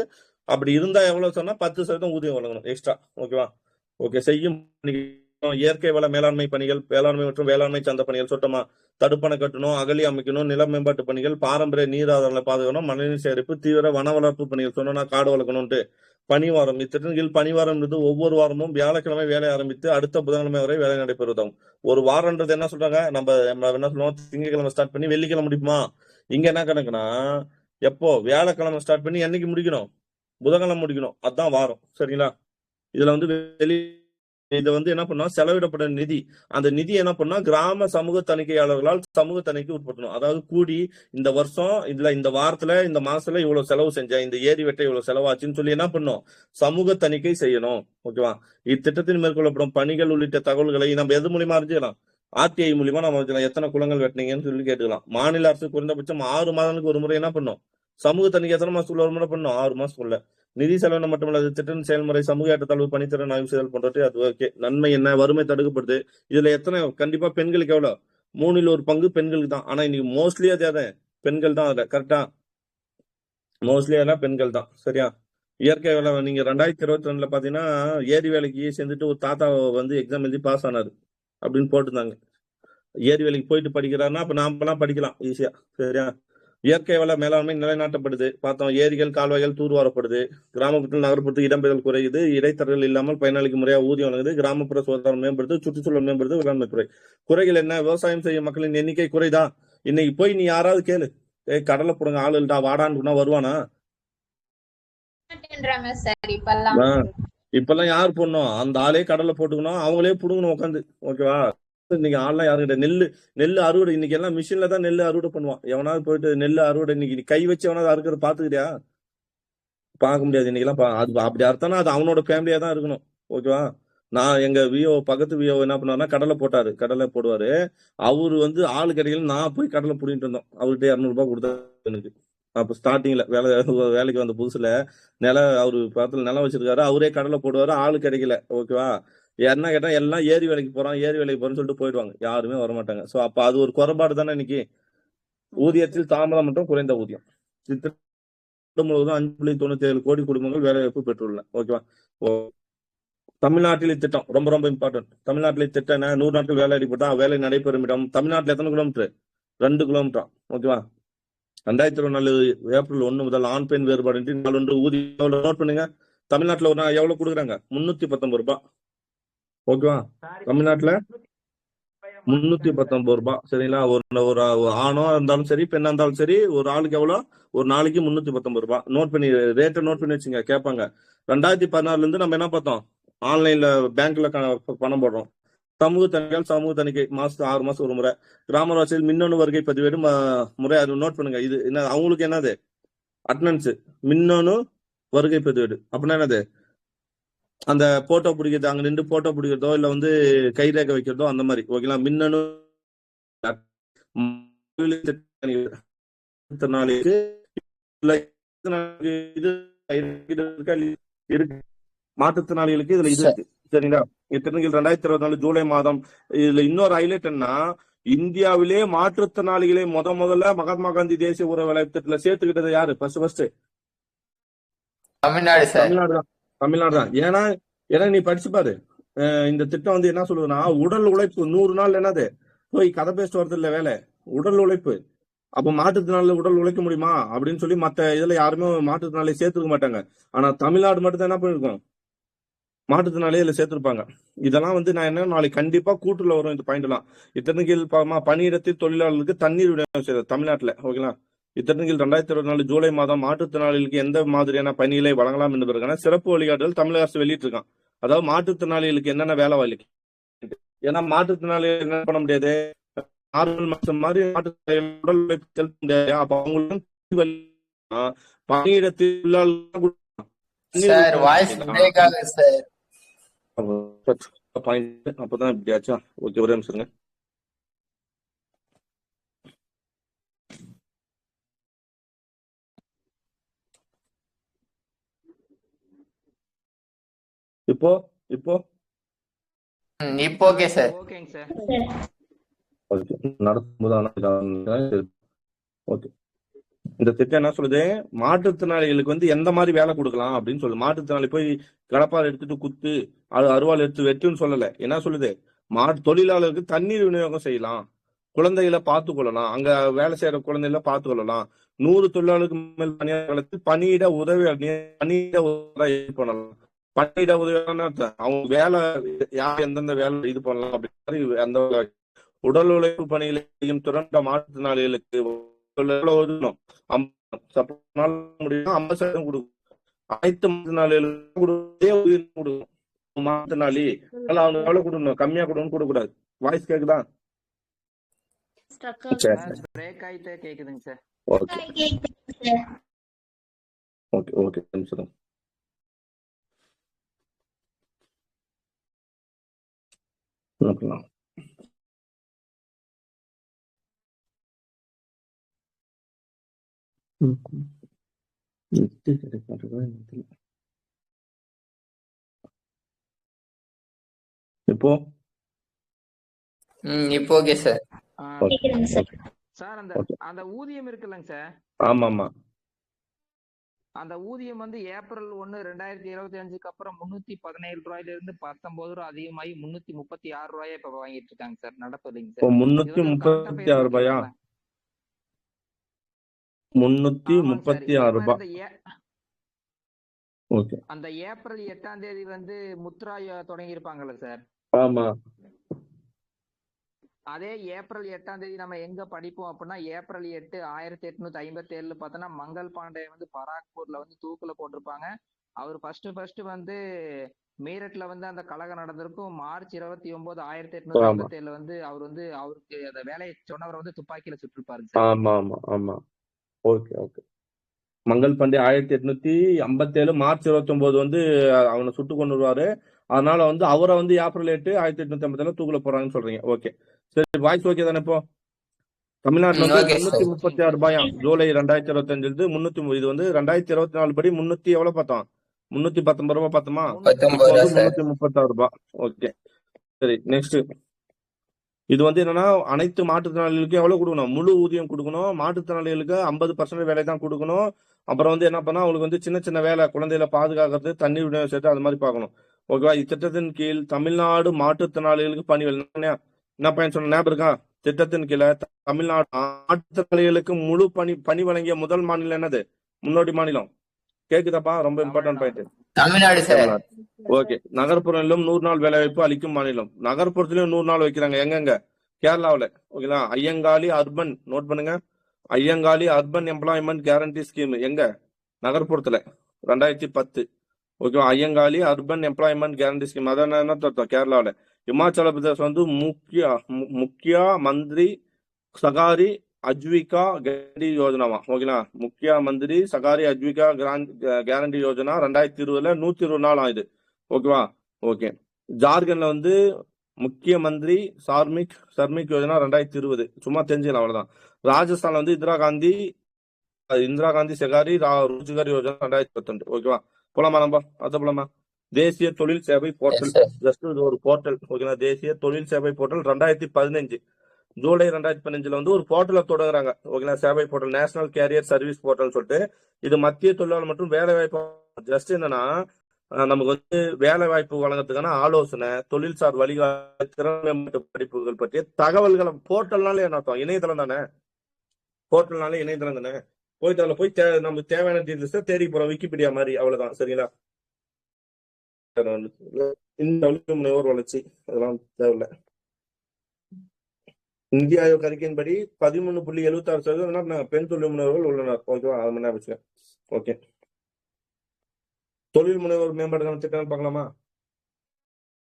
அப்படி இருந்தா எவ்வளவு சொன்னா 10% ஊதியம் வழங்கணும் எக்ஸ்ட்ரா. ஓகேவா? ஓகே. செய்யும் பணிகள், இயற்கை வள மேலாண்மை பணிகள், வேளாண்மை மற்றும் வேளாண்மை சார்ந்த பணிகள் சொட்டமா, தடுப்பணை கட்டணும், அகழி அமைக்கணும், நில மேம்பாட்டு பணிகள், பாரம்பரிய நீர் ஆதாரங்களை பாதுகாக்கணும், மழைநீர் சேகரிப்பு, தீவிர வன வளர்ப்பு பணிகள் சொன்னா காடு வளர்க்கணும்ட்டு. பணிவாரம், இத்திட்டத்தின் கீழ் பணிவாரம் என்பது ஒவ்வொரு வாரமும் வியாழக்கிழமை வேலை ஆரம்பித்து அடுத்த புதன்கிழமை வரை வேலை நடைபெறுவதாகும். ஒரு வாரம்ன்றது என்ன சொல்றாங்க? நம்ம என்ன சொல்லுவோம்? திங்கட்கிழமை ஸ்டார்ட் பண்ணி வெள்ளிக்கிழமை முடியுமா? இங்க என்ன கணக்குன்னா எப்போ? வியாழக்கிழமை ஸ்டார்ட் பண்ணி என்னைக்கு முடிக்கணும்? புதன்கிழமை முடிக்கணும். அதுதான் வாரம். சரிங்களா? இதுல வந்து இதை வந்து என்ன பண்ணா செலவிடப்பட்ட நிதி, அந்த நிதி என்ன பண்ணா கிராம சமூக தணிக்கையாளர்களால் சமூக தணிக்கை உட்படுத்தணும். அதாவது கூடி இந்த வருஷம் இதுல இந்த வாரத்துல இந்த மாசத்துல இவ்வளவு செலவு செஞ்சேன், இந்த ஏரி வெட்ட இவ்வளவு செலவாச்சுன்னு சொல்லி என்ன பண்ணும்? சமூக தணிக்கை செய்யணும். ஓகேவா? இத்திட்டத்தில் மேற்கொள்ளப்படும் பணிகள் உள்ளிட்ட தகவல்களை நம்ம எது மூலியமா அறிஞ்சிக்கலாம்? ஆர்டிஐ மூலியமா நம்ம அறிஞ்சிக்கலாம். எத்தனை குளங்கள் வெட்டினீங்கன்னு சொல்லி கேட்டுக்கலாம். மாநில அரசு குறைந்தபட்சம் 6 மாதங்களுக்கு ஒரு முறை என்ன பண்ணும்? சமூக தணிக்கை எத்தனை மாசத்துக்குள்ள ஒரு முறை பண்ணும்? 6 மாசத்துக்குள்ள. நிதி செலவினம் மட்டுமல்ல, திட்டம் செயல்முறை, சமூக ஏற்றத்தாழ்வு, பணித்திறன் ஆய்வு செய்தல் போன்றவற்றை அது ஓகே. நன்மை என்ன? வறுமை தடுக்கப்படுது. இதுல எத்தனை? கண்டிப்பா பெண்களுக்கு எவ்வளவு? 3 1 பெண்களுக்கு தான். ஆனா இன்னைக்கு மோஸ்ட்லி அது பெண்கள் தான். அதுல கரெக்டா மோஸ்ட்லி அதெல்லாம் பெண்கள் தான். சரியா? இயற்கை வேலை நீங்க 2022 பாத்தீங்கன்னா ஏரி வேலைக்கு சேர்ந்துட்டு ஒரு தாத்தா வந்து எக்ஸாம் எழுதி பாஸ் ஆனாரு அப்படின்னு போட்டுருந்தாங்க. ஏரி வேலைக்கு போயிட்டு படிக்கிறாருன்னா அப்ப நாமெல்லாம் படிக்கலாம் ஈஸியா. சரியா? இயற்கை வள மேலாண்மை நிலைநாட்டப்படுது. பார்த்தோம். ஏரிகள் கால்வாய்கள் தூர்வாரப்படுது. கிராமப்புறத்தில் நகர்ப்புறத்துக்கு இடம்பெயர்தல் குறையுது. இடைத்தரகர்கள் இல்லாமல் பயனாளிக்கு முறையா ஊதியம் வழங்குது. கிராமப்புற சுகாதாரம் மேம்படுது. சுற்றுச்சூழல் மேம்படுது. வேளாண்மை துறை. குறைகள் என்ன? விவசாயம் செய்யும் மக்களின் எண்ணிக்கை குறைதா? இன்னைக்கு போய் நீ யாராவது கேளு, கடலை போடுங்க ஆளு இல்லடா வாடான்னு வருவானா? இப்பெல்லாம் யாரு போடணும்? அந்த ஆளே கடலை போட்டுக்கணும், அவங்களே புடுங்கணும் உட்காந்து. ஓகேவா? இன்னைக்கு ஆள்லாம் யாரும் கிடையாது. நெல் அறுவடை இன்னைக்கு எல்லாம் மிஷின்ல தான் நெல் அறுவடை பண்ணுவான். எவனாவது போயிட்டு நெல் அறுவடை இன்னைக்கு கை வச்சு எவனாவது அறுக்கிறது பாத்துக்கிறியா? பார்க்க முடியாது. இன்னைக்கு எல்லாம் அது அப்படி அறுத்தானா அது அவனோட ஃபேமிலியா தான் இருக்கணும். ஓகேவா? நான் எங்க பக்கத்து விஓ என்ன பண்ணாருன்னா கடலை போடுவாரு. அவரு வந்து ஆளு கிடைக்கல, நான் போய் கடலை புடிங்கிட்டு இருந்தோம். அவர்கிட்ட 200 ரூபாய் கொடுத்தா எனக்கு. அப்ப ஸ்டார்டிங்ல வேலைக்கு வந்த புதுசுல அவரு பக்கத்துல நிலம் வச்சிருக்காரு. அவரே கடலை போடுவாரு. ஆளு கிடைக்கல. ஓகேவா? என்ன கேட்டா எல்லாம் ஏரி வேலைக்கு போறோம்னு சொல்லிட்டு போயிடுவாங்க. யாருமே வரமாட்டாங்க. சோ அப்ப அது ஒரு குறைபாடு தானே இன்னைக்கு. ஊதியத்தில் தாமதம் மற்றும் குறைந்த ஊதியம். முழுவதும் 5.97 கோடி குடும்பங்கள் வேலை வாய்ப்பு பெற்றுள்ளன. ஓகேவா? தமிழ்நாட்டில் இத்திட்டம் ரொம்ப ரொம்ப இம்பார்ட்டன்ட். தமிழ்நாட்டில் இத்திட்டம் 100 நாட்கள் வேலை அடிப்பட்டா வேலை நடைபெறும் இடம். தமிழ்நாட்டில் எத்தனை கிலோமீட்டர்? 2 கிலோமீட்டர். ஓகேவா? 2024 ஏப்ரல் 1 முதல் ஆண் பெண் வேறுபாடு நாளொன்று ஊதியம் நோட் பண்ணுங்க. தமிழ்நாட்டுல ஒரு எவ்வளவு கொடுக்குறாங்க? 319 ரூபாய். ஓகேவா? தமிழ்நாட்டுல 319 ரூபாய். சரிங்களா? ஒரு ஆணோ இருந்தாலும் சரி பெண்ணா இருந்தாலும் சரி ஒரு ஆளுக்கு எவ்வளவு? ஒரு நாளைக்கு 319 ரூபாய். நோட் பண்ணி ரேட்டை நோட் பண்ணி வச்சுங்க. கேட்பாங்க. 2016 இருந்து நம்ம என்ன பார்த்தோம்? ஆன்லைன்ல பேங்க்ல பணம் போடுறோம். சமூக தணிக்கை மாசத்துக்கு 6 மாசம் ஒரு முறை. கிராம வாசியில் மின்னணு வருகை பதிவேடு முறை. அது நோட் பண்ணுங்க. இது என்ன அவங்களுக்கு என்னது? அட்டனன்ஸ். மின்னணு வருகை பதிவேடு அப்படின்னா என்னது? அந்த போட்டோ பிடிக்கிறது, அங்க நின்று போட்டோ பிடிக்கிறதோ இல்ல வந்து கைரேகை வைக்கிறதோ அந்த மாதிரி. ஓகேங்களா? மின்னணு மாற்றுத்திறனாளிகளுக்கு இதுல இது இருக்கு. சரிங்களா? இத்திட்டங்கள் 2024 ஜூலை மாதம். இதுல இன்னொரு ஹைலைட் என்ன? இந்தியாவிலே மாற்றுத்திறனாளிகளே முதல்ல மகாத்மா காந்தி தேசிய ஊரக வேலை திட்டத்துல சேர்த்துக்கிட்டது யாரு? ஃபர்ஸ்ட் தமிழ்நாடு தான். ஏன்னா நீ படிச்சு பாரு. இந்த திட்டம் வந்து என்ன சொல்லுதுன்னா உடல் உழைப்பு 100 நாள் என்னது போய் கதை பேசிட்டு வரது இல்ல வேலை. உடல் உழைப்பு அப்ப மாற்றுத்திறனாளி உடல் உழைக்க முடியுமா அப்படின்னு சொல்லி மத்த இதுல யாருமே மாற்றுத்திறனாளி சேர்த்துக்க மாட்டாங்க. ஆனா தமிழ்நாடு மட்டும் தான் என்ன பண்ணிருக்கோம், மாற்றுத்திறனாளியே இதுல சேர்த்திருப்பாங்க. இதெல்லாம் வந்து நான் என்ன நாளைக்கு கண்டிப்பா கூட்டுல வரும் இந்த பாயிண்ட் எல்லாம். இத்தனை கீழ் பணியிடத்தில் தொழிலாளர்களுக்கு தண்ணீர் விநியோகம் செய்யறது தமிழ்நாட்டுல. ஓகேங்களா. இத்தனை கீழ் 2024 ஜூலை மாதம் மாற்றுத்திறனாளிகளுக்கு எந்த மாதிரியான பணிகளை வழங்கலாம் என்பதற்கான சிறப்பு வழிகாட்டுதல் தமிழக அரசு வெளியிட்டிருக்கான். அதாவது மாற்றுத்திறனாளிகளுக்கு என்னென்ன வேலை வாய்ப்பு. ஏன்னா மாற்றுத்திறனாளிகள் என்ன பண்ண முடியாது, நார்மல் மாசம் மாதிரி மாற்றுத்திறனாளிகள் உடல் உழைப்பு செலுத்த முடியாது. அப்ப அவங்களுக்கு பணியிடத்தில் சார் வாய்ஸ் பிரேக் ஆகுது சார். அப்பதான் இப்படியாச்சா. ஓகே, ஒரே நிமிஷம் இருங்க. இப்போ இப்போ இப்போ ஓகே சார். ஓகேங்க சார். நடக்கும்போது ஓகே. இந்த திட்டம் என்ன சொல்லுது, மாற்றுத்திறனாளிகளுக்கு வந்து எந்த மாதிரி வேலை கொடுக்கலாம் அப்படின்னு சொல்லுது. மாற்றுத்திறனாளி போய் கடப்பால் எடுத்துட்டு குத்து, அது அருவாள் எடுத்து வெட்டுன்னு சொல்லல. என்ன சொல்லுது, தொழிலாளருக்கு தண்ணீர் விநியோகம் செய்யலாம், குழந்தைகளை பார்த்து கொள்ளலாம், அங்க வேலை செய்யற குழந்தைகளை பார்த்து கொள்ளலாம், 100 தொழிலாளருக்கு மேல் பணியாளர்களுக்கு பணியிட உதவி பண்ணலாம். பணியிட உதவியான அவங்க வேலை யார் எந்தெந்த வேலை இது பண்ணலாம் அப்படின்னு அந்த உடல் உழைப்பு பணிகளை செய்யும் திறந்த மாற்றுத்திறனாளிகளுக்கு ஒதுக்கணும். 50% கொடுக்கும். அனைத்து மாற்றுத்திறனாளிகளுக்கும் கொடுக்கும். மாற்றுத்திறனாளி அவங்க எவ்வளவு கொடுக்கணும், கம்மியா கொடுக்கணும், கொடுக்க கூடாது. வாய்ஸ் கேக்குதா? பிரேக் ஆயிட்டே கேக்குதுங்க சார். ஓகே ஓகே நிமிஷம். இப்போ இப்போ ஓகே சார். சார் அந்த ஊதியம் இருக்குல்லங்க சார். ஆமா ஆமா. அந்த ஊதியம் வந்து ஏப்ரல் 1, 2025க்கு அப்புறம் 317 ரூபாயில இருந்து 19 ரூபாய் அதிகமாகி 336 ரூபாயா இப்ப வாங்கிட்டு இருக்காங்க சார். நடப்பதுங்க சார். 336 ரூபாயா? 336 ரூபாய். ஓகே. அந்த ஏப்ரல் 8ஆம் தேதி வந்து முத்ரா தொடங்கி இருப்பாங்கல்ல சார். ஆமா. அதே ஏப்ரல் 8ஆம் தேதி நம்ம எங்க படிப்போம் அப்படின்னா, ஏப்ரல் 8 1857 பார்த்தோன்னா மங்கள் பாண்டே வந்து பராக்பூர்ல வந்து தூக்குல போட்டிருப்பாங்க. அவர் ஃபர்ஸ்ட் வந்து மீரட்ல வந்து அந்த கழகம் நடந்திருக்கும். மார்ச் 29 1857 வந்து அவர் வந்து அவருக்கு அந்த வேலையை சொன்னவர் வந்து துப்பாக்கியில சுட்டிருப்பாரு. ஆமா ஆமா ஆமா. Okay okay. Mangal Pandey 1857 March 29 வந்து அவனை சுட்டு கொண்டு வருவாரு. அதனால வந்து அவரை வந்து ஏப்ரல் 8 1857 தூக்குல போறாங்கன்னு சொல்றீங்க. ஓகே சரி, வாய்ஸ் ஓகே தானே? இப்போ தமிழ்நாட்டுல வந்து 336 ரூபாயா ஜூலை 2025 இருந்து 300. இது வந்து 2024 படி 300 எவ்வளவு பார்த்தோம், 319 ரூபாய் பார்த்தோமா? 336 ரூபாய். ஓகே சரி, நெக்ஸ்ட். இது வந்து என்னன்னா அனைத்து மாற்றுத்திறனாளிகளுக்கும் எவ்வளவு கொடுக்கணும், முழு ஊதியம் கொடுக்கணும். மாற்றுத்திறனாளிகளுக்கு 50% வேலை தான் கொடுக்கணும். அப்புறம் வந்து என்ன பண்ணா அவங்களுக்கு வந்து சின்ன சின்ன வேலை, குழந்தைகளை பாதுகாக்கிறது, தண்ணீர் விநியோகம் சேர்த்து அது மாதிரி பார்க்கணும். ஓகேவா? இத்திட்டத்தின் கீழ் தமிழ்நாடு மாற்றுத்திறனாளிகளுக்கு பணி என்ன பையன் சொன்ன ஞாபகம் இருக்கா? திட்டத்தின் கீழே தமிழ்நாடு மாற்றுத்திறனாளிகளுக்கு முழு பணி வழங்கிய முதல் மாநிலம் என்னது, முன்னோடி மாநிலம்? கேக்குதாப்பா? ரொம்ப important point. Tamil Nadu sir. Okay. நகர்ப்புறங்களிலும் 100 நாள் வேலை வாய்ப்பு அளிக்கும் மாநிலம். நகர்ப்புறத்திலும் 100 நாள் வைக்கிறாங்க. எங்கெங்க? கேரளாவில. ஓகேங்களா? ஐயங்காளி அர்பன், நோட் பண்ணுங்க, Ayyankali urban employment guarantee scheme எங்க? நகர்ப்புறத்துல 2010. ஓகேவா? Ayyankali urban employment guarantee scheme அதான் என்ன தருத்தோம் கேரளாவில. இமாச்சல பிரதேஷ் வந்து முக்கியா மந்திரி சகாரி அஜ்விகா கேரண்டி யோஜனாவா. ஓகேங்களா? முக்கிய மந்திரி சகாரி அஜ்விகா கேரண்டி யோஜனா 2020 120 நாள் ஆயுது. ஓகேவா? ஓகே. ஜார்க்கண்ட்ல வந்து முக்கிய மந்திரி சர்மிக் யோஜனா 2020, சும்மா தெரிஞ்சுக்கலாம், அவ்வளவுதான். ராஜஸ்தான்ல வந்து இந்திரா காந்தி சகாரி ரோஜ்கர் யோஜனா 2022. ஓகேவா? போலாமா? நம்ம அத போலாமா? தேசிய தொழில் சேவை போர்ட்டல், ஜஸ்ட் இது ஒரு போர்ட்டல். ஓகேங்களா? தேசிய தொழில் சேவை போர்ட்டல் 2015 ஜூலை 2015 வந்து ஒரு போர்ட்டலை தொடங்குறாங்க. ஓகேங்களா? சேவை portal, national career service portal சொல்லிட்டு. இது மத்திய தொழிலாளர் மற்றும் வேலை வாய்ப்பு. ஜஸ்ட் என்னன்னா நமக்கு வந்து வேலை வாய்ப்பு வழங்குறதுக்கான ஆலோசனை, தொழில்சார் வழிகாட்டு, திறன் மேம்பாட்டு படிப்புகள் பற்றிய தகவல்களை போர்ட்டல்னால என்ன அர்த்தம், இணையதளம் தானே. போர்ட்டல்னாலே இணையதளம் தானே. போயிட்டு அதில் போய் நம்ம தேவையான டீட்டெயில்ஸ் தேடி போறோம், விக்கிபீடியா மாதிரி, அவ்வளவுதான். சரிங்களா? இந்த தொழில் முனைவோர் வளர்ச்சி அதெல்லாம் தேவையில்லை. நிதி ஆயோக் அறிக்கையின்படி 13.76% பெண் தொழில் முனைவர்கள் உள்ளனர். ஓகேவா? அது மாதிரி விஷயம். ஓகே, தொழில் முனைவோர் மேம்பாடு திட்டம் பார்க்கலாமா?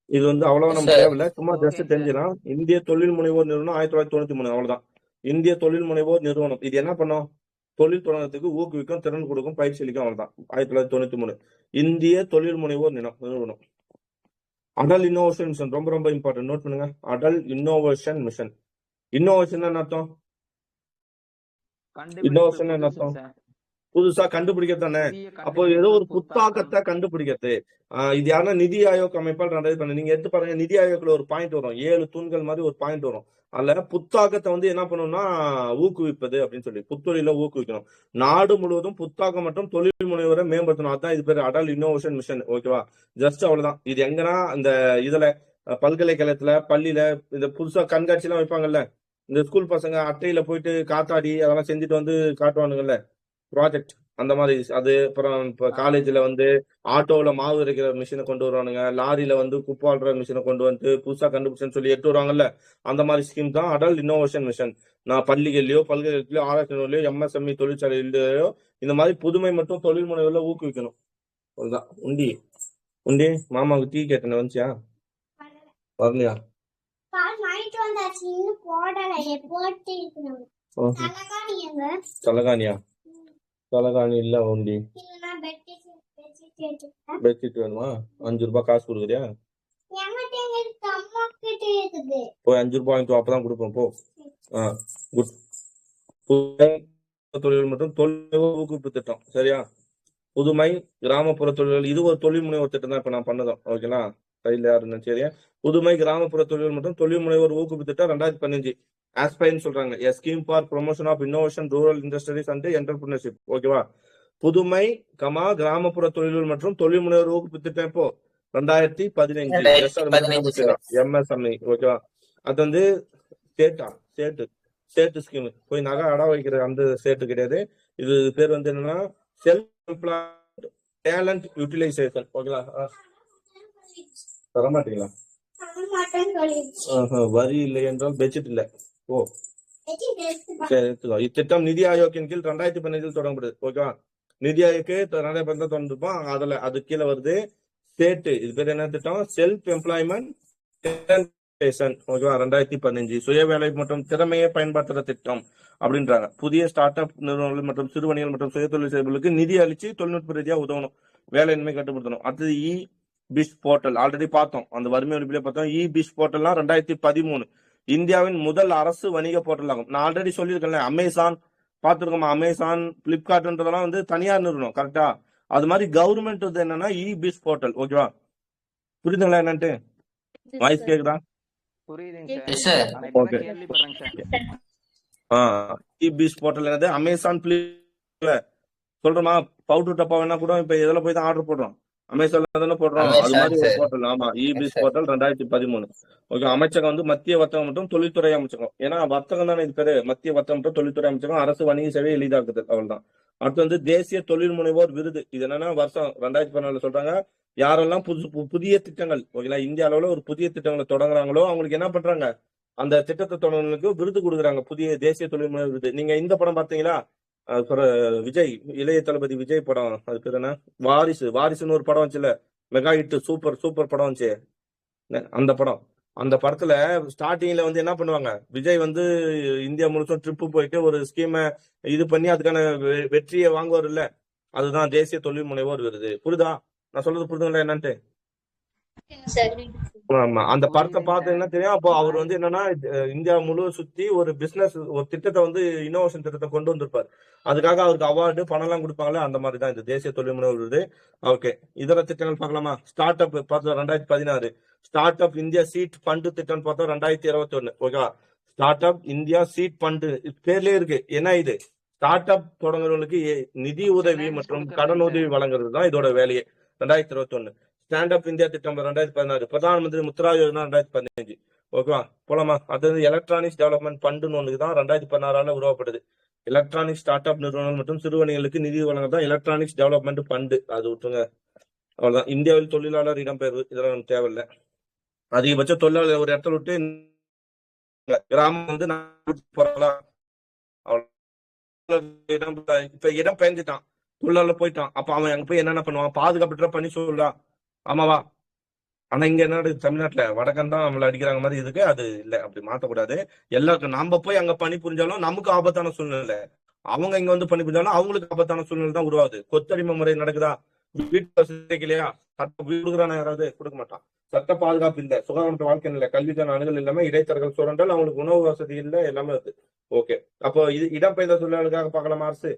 இது வந்து அவ்வளவா நமக்கு தேவையில்லை, சும்மா ஜஸ்ட் தெரிஞ்சிடலாம். இந்திய தொழில் முனைவோர் நிறுவனம் 1993, அவ்வளவுதான். இந்திய தொழில் முனைவோர் நிறுவனம் இது என்ன பண்ணும்? தொழில் தொடங்கத்துக்கு ஊக்குவிக்கும், திறன் கொடுக்கும், பயிற்சி அளிக்கும், அவ்வளவுதான். 1993 இந்திய தொழில் முனைவோர் நிறுவனம். அடல் இன்னோவேஷன் மிஷன் ரொம்ப ரொம்ப இம்பார்ட்டன்ட், நோட் பண்ணுங்க. Atal innovation mission. இன்னோவேஷன் என்ன அர்த்தம்? இன்னோவேஷன் என்ன அர்த்தம்? புதுசா கண்டுபிடிக்கிறது தானே. அப்போ ஏதோ ஒரு புத்தாக்கத்தை கண்டுபிடிக்கிறது. இது யாருன்னா நிதி ஆயோக் அமைப்பால் 2012. நீங்க எடுத்து பாருங்க, நிதி ஆயோக்ல ஒரு பாயிண்ட் வரும், 7 தூண்கள் மாதிரி ஒரு பாயிண்ட் வரும். அதுல புத்தாக்கத்தை வந்து என்ன பண்ணணும்னா ஊக்குவிப்பது அப்படின்னு சொல்லி புத்தொழில ஊக்குவிக்கணும். நாடு முழுவதும் புத்தாக்கம் மற்றும் தொழில் முனைவரை மேம்படுத்தணும். அதான் இது பேர் அடல் இன்னோவேஷன் மிஷன். ஓகேவா? ஜஸ்ட் அவ்வளவுதான். இது எங்கன்னா இந்த இதுல பல்கலைக்கழகத்துல பள்ளியில இந்த புதுசா கண்காட்சி எல்லாம் வைப்பாங்கல்ல, இந்த ஸ்கூல் பசங்க அட்டையில போயிட்டு காத்தாடி அதெல்லாம் செஞ்சுட்டு வந்து காட்டுவானுங்கல்ல, ப்ராஜெக்ட் அந்த மாதிரி. அது அப்புறம் இப்ப காலேஜ்ல வந்து ஆட்டோல மாவு அரைக்கிற மிஷினை கொண்டு வருவானுங்க, லாரியில வந்து குப்பாடுற மிஷினை கொண்டு வந்து புதுசா கண்டுபிடிச்சுன்னு சொல்லி எட்டு வருவாங்கல்ல, அந்த மாதிரி ஸ்கீம் தான் அடல் இன்னோவேஷன் மிஷன். நான் பள்ளிகள்லயோ பல்கலைக்கழகத்திலயோ ஆராய்ச்சி நிலையோ எம்எஸ்எம்இ தொழிற்சாலையிலயோ இந்த மாதிரி புதுமை மற்றும் தொழில் முனைவுல ஊக்குவிக்கணும். அதுதான். உண்டி உண்டி மாமாவுக்கு டீ கேட்டேன், வந்துச்சியா? வரலையா? தலகாணியா? தலகாணி இல்ல உண்டி. பெட்ஷீட் வேணுமா? 5 ரூபாய் காசு கொடுக்குறியா? போய் 5 ரூபாய் வாங்கிட்டு அப்பதான் கொடுப்போம், போ. குட். தொழில் மற்றும் தொழில் ஊக்குவிப்பு திட்டம். சரியா? புதுமை கிராமப்புற தொழில்கள், இது ஒரு தொழில் முனைவோர் திட்டம் தான் இப்ப நான் பண்ணதும். ஓகேங்களா? கையில யாருன்னு சரியா? புதுமை கிராமப்புற தொழில் மற்றும் தொழில் முனைவோர் ஊக்குவிப்பு திட்டம் 2015 ஆஸ்பைன்னு சொல்றாங்க. A scheme for promotion of innovation, rural industries and entrepreneurship. ஓகேவா? புதுமை கிராமப்புற தொழில்கள் மற்றும் தொழில் முனைவோர் ஊக்குவிப்பு திட்டம் இப்போ 2015 எம்எஸ்எம்இ. ஓகேவா? அது வந்து ஸ்டேட் ஸ்கீம். போய் நகை அடா வைக்கிற அந்த ஸ்டேட் கிடையாது. இது பேர் வந்து என்னன்னா செல்ஃப் எம்ப்ளாய்ட் டேலண்ட் யூட்டிலைசேஷன். ஓகேவா? தர மாட்டீங்களா? வரி இல்லை என்றால் பெட்ஜெட் இல்லை. ஓ சரி, எடுத்துக்கோ. இத்திட்டம் நிதி ஆயோக்கின் கீழ் 2015 தொடங்கப்படுது. ஓகேவா? நிதி ஆயோக்கு 2015 தொடர்ந்துருப்போம். அது கீழே வருது ஸ்டேட். இது பேர் என்ன திட்டம்? Self employment. ஓகேவா? 2015 சுய வேலை மற்றும் திறமையை பயன்படுத்துற திட்டம் அப்படின்றாங்க. புதிய ஸ்டார்ட் அப் நிறுவனங்கள் மற்றும் சிறுவணிகள் மற்றும் சுய தொழில் செய்பவர்களுக்கு நிதி அளிச்சு தொழில்நுட்ப ரீதியா உதவணும், வேலையின்மை கட்டுப்படுத்தணும். அடுத்தது பிஷ் போர்ட்டல். ஆல்ரெடி பார்த்தோம், அந்த வறுமை ஒழிப்பிலே பார்த்தோம். பிஷ் போர்ட்டல்லாம் 2013 இந்தியாவின் முதல் அரசு வணிக போர்ட்டல் ஆகும். நான் ஆல்ரெடி சொல்லியிருக்கேன், அமேசான் பார்த்துருக்கோமா? அமேசான், பிளிப்கார்ட்ன்றதெல்லாம் வந்து தனியார் நிறுவனம், கரெக்டா? அது மாதிரி கவர்மெண்ட் வந்து என்னன்னா பிஷ் போர்ட்டல். ஓகேவா? புரியுதுங்களா என்னன்ட்டு? வாய்ஸ் கேக்குதா? ஓகே. பிஷ் போர்ட்டல் என்னது? அமேசான், சொல்றோமா? பவுடர் டப்பா வேணா கூட இப்ப எதுல போய் தான் ஆர்டர் போடுறோம், அமேசான்ல தானே போடுறோம். அது மாதிரி ஒரு போர்ட்டல். ஆமா, பிஷ் போர்ட்டல் 2013. ஓகே. அமைச்சகம் வந்து மத்திய வர்த்தகம் மற்றும் தொழில்துறை அமைச்சகம். ஏன்னா வர்த்தகம் தானே இது பேரு, மத்திய வர்த்தகம் மற்றும் தொழில்துறை அமைச்சகம். அரசு வணிக சேவை எளிதாக்குது, அவ்வளவுதான். அடுத்து வந்து தேசிய தொழில் முனைவோர் விருது. இது என்னன்னா வருஷம் 2014 சொல்றாங்க, யாரெல்லாம் புதிய திட்டங்கள், ஓகேங்களா, இந்திய அளவுல ஒரு புதிய திட்டங்களை தொடங்குறாங்களோ அவங்களுக்கு என்ன பண்றாங்க, அந்த திட்டத்தை தொடங்குறதுக்கு விருது கொடுக்குறாங்க, புதிய தேசிய தொழில் முனைவோர் விருது. நீங்க இந்த படம் பார்த்தீங்களா? விஜய், இளைய தளபதி விஜய் படம், அது பேர் என்ன, வாரிசுன்னு ஒரு படம் வந்துச்சுல, மெகா ஹிட், சூப்பர் படம் வந்துச்சு. அந்த படத்துல ஸ்டார்டிங்ல வந்து என்ன பண்ணுவாங்க, விஜய் வந்து இந்தியா முழுசும் ட்ரிப்பு போயிட்டு ஒரு ஸ்கீமை இது பண்ணி அதுக்கான வெற்றியை வாங்குவார் இல்ல, அதுதான் தேசிய தொழில் முனைவோர் விருது. புரியுதா நான் சொல்றது? புரிதுங்களா என்னன்ட்டு? ஆமா, அந்த படத்தை பார்த்து என்ன தெரியும், அப்போ அவர் வந்து என்னன்னா இந்தியா முழு சுத்தி ஒரு பிசினஸ், ஒரு திட்டத்தை வந்து இன்னோவேஷன் திட்டத்தை கொண்டு வந்திருப்பாரு. அதுக்காக அவருக்கு அவார்டு பணம் எல்லாம் கொடுப்பாங்களே, அந்த மாதிரி தான் இந்த தேசிய தொழில் முனைவோர் விருது. ஓகே, இதர திட்டங்கள் பார்க்கலாமா? ஸ்டார்ட் அப் பார்த்தோம் 2016. Start up India seed fund திட்டம் பார்த்தோம் 2021. ஓகேவா? Start up India seed fund பேர்லயே இருக்கு. என்ன இது? ஸ்டார்ட் அப் தொடங்குறவங்களுக்கு நிதி உதவி மற்றும் கடன் உதவி வழங்குறது தான் இதோட வேலையே. 2021 ஸ்டாண்ட் அப் இந்தியா திட்டம் 2016. பிரதான் மந்திரி முத்ரா யோஜனா 2015. ஓகேவா? போலாமா? அது எலக்ட்ரானிக்ஸ் டெவலப்மெண்ட் ஃபண்டுன்னு ஒண்ணுதான் 2016 உருவாக்கப்பட்டது. எலக்ட்ரானிக் ஸ்டார்ட் அப் நிறுவனங்கள் மற்றும் சிறுவணிகளுக்கு நிதி வழங்கதான் எலக்ட்ரானிக்ஸ் டெவலப்மெண்ட் ஃபண்டு. அது விட்டுருங்க, அவ்வளவுதான். இந்தியாவில் தொழிலாளர் இடம்பெயர்வு இதெல்லாம் நமக்கு தேவையில்லை. அதிகபட்ச தொழிலாளர் ஒரு இடத்துல விட்டு கிராமம் வந்து போறலாம். இப்ப இடம் பெயர்ந்துட்டான், தொழிலாளர் போயிட்டான். அப்ப அவன் அங்க போய் என்னென்ன பண்ணுவான்? பாதுகாப்பு பண்ணி சொல்லலாம், ஆமாவா? ஆனா இங்க என்ன தமிழ்நாட்டுல வடக்கன் தான் நம்மள அடிக்கிறாங்க மாதிரி இருக்கு. அது இல்ல, அப்படி மாத்தக்கூடாது. எல்லாருக்கும் நாம போய் அங்க பணி புரிஞ்சாலும் நமக்கு ஆபத்தான சூழ்நிலை, அவங்க இங்க வந்து பணி புரிஞ்சாலும் அவங்களுக்கு ஆபத்தான சூழ்நிலை தான் உருவாகுது. கொத்தடிமை முறை நடக்குதா? வீட்டு வசதி இல்லையா? சட்ட கொடுக்குறான யாராவது? கொடுக்க மாட்டான். சட்ட பாதுகாப்பு இல்ல, சுகாதார வாழ்க்கை இல்ல, கல்விக்கான அணுகல் இல்லாம இடைத்தரகர்கள் சுரண்டல், அவங்களுக்கு உணவு வசதி இல்ல, எல்லாமே இருக்கு. ஓகே, அப்போ இது இடம்பெயர்ந்த தொழிலாளர்களுக்காக பார்க்கலாம். அரசு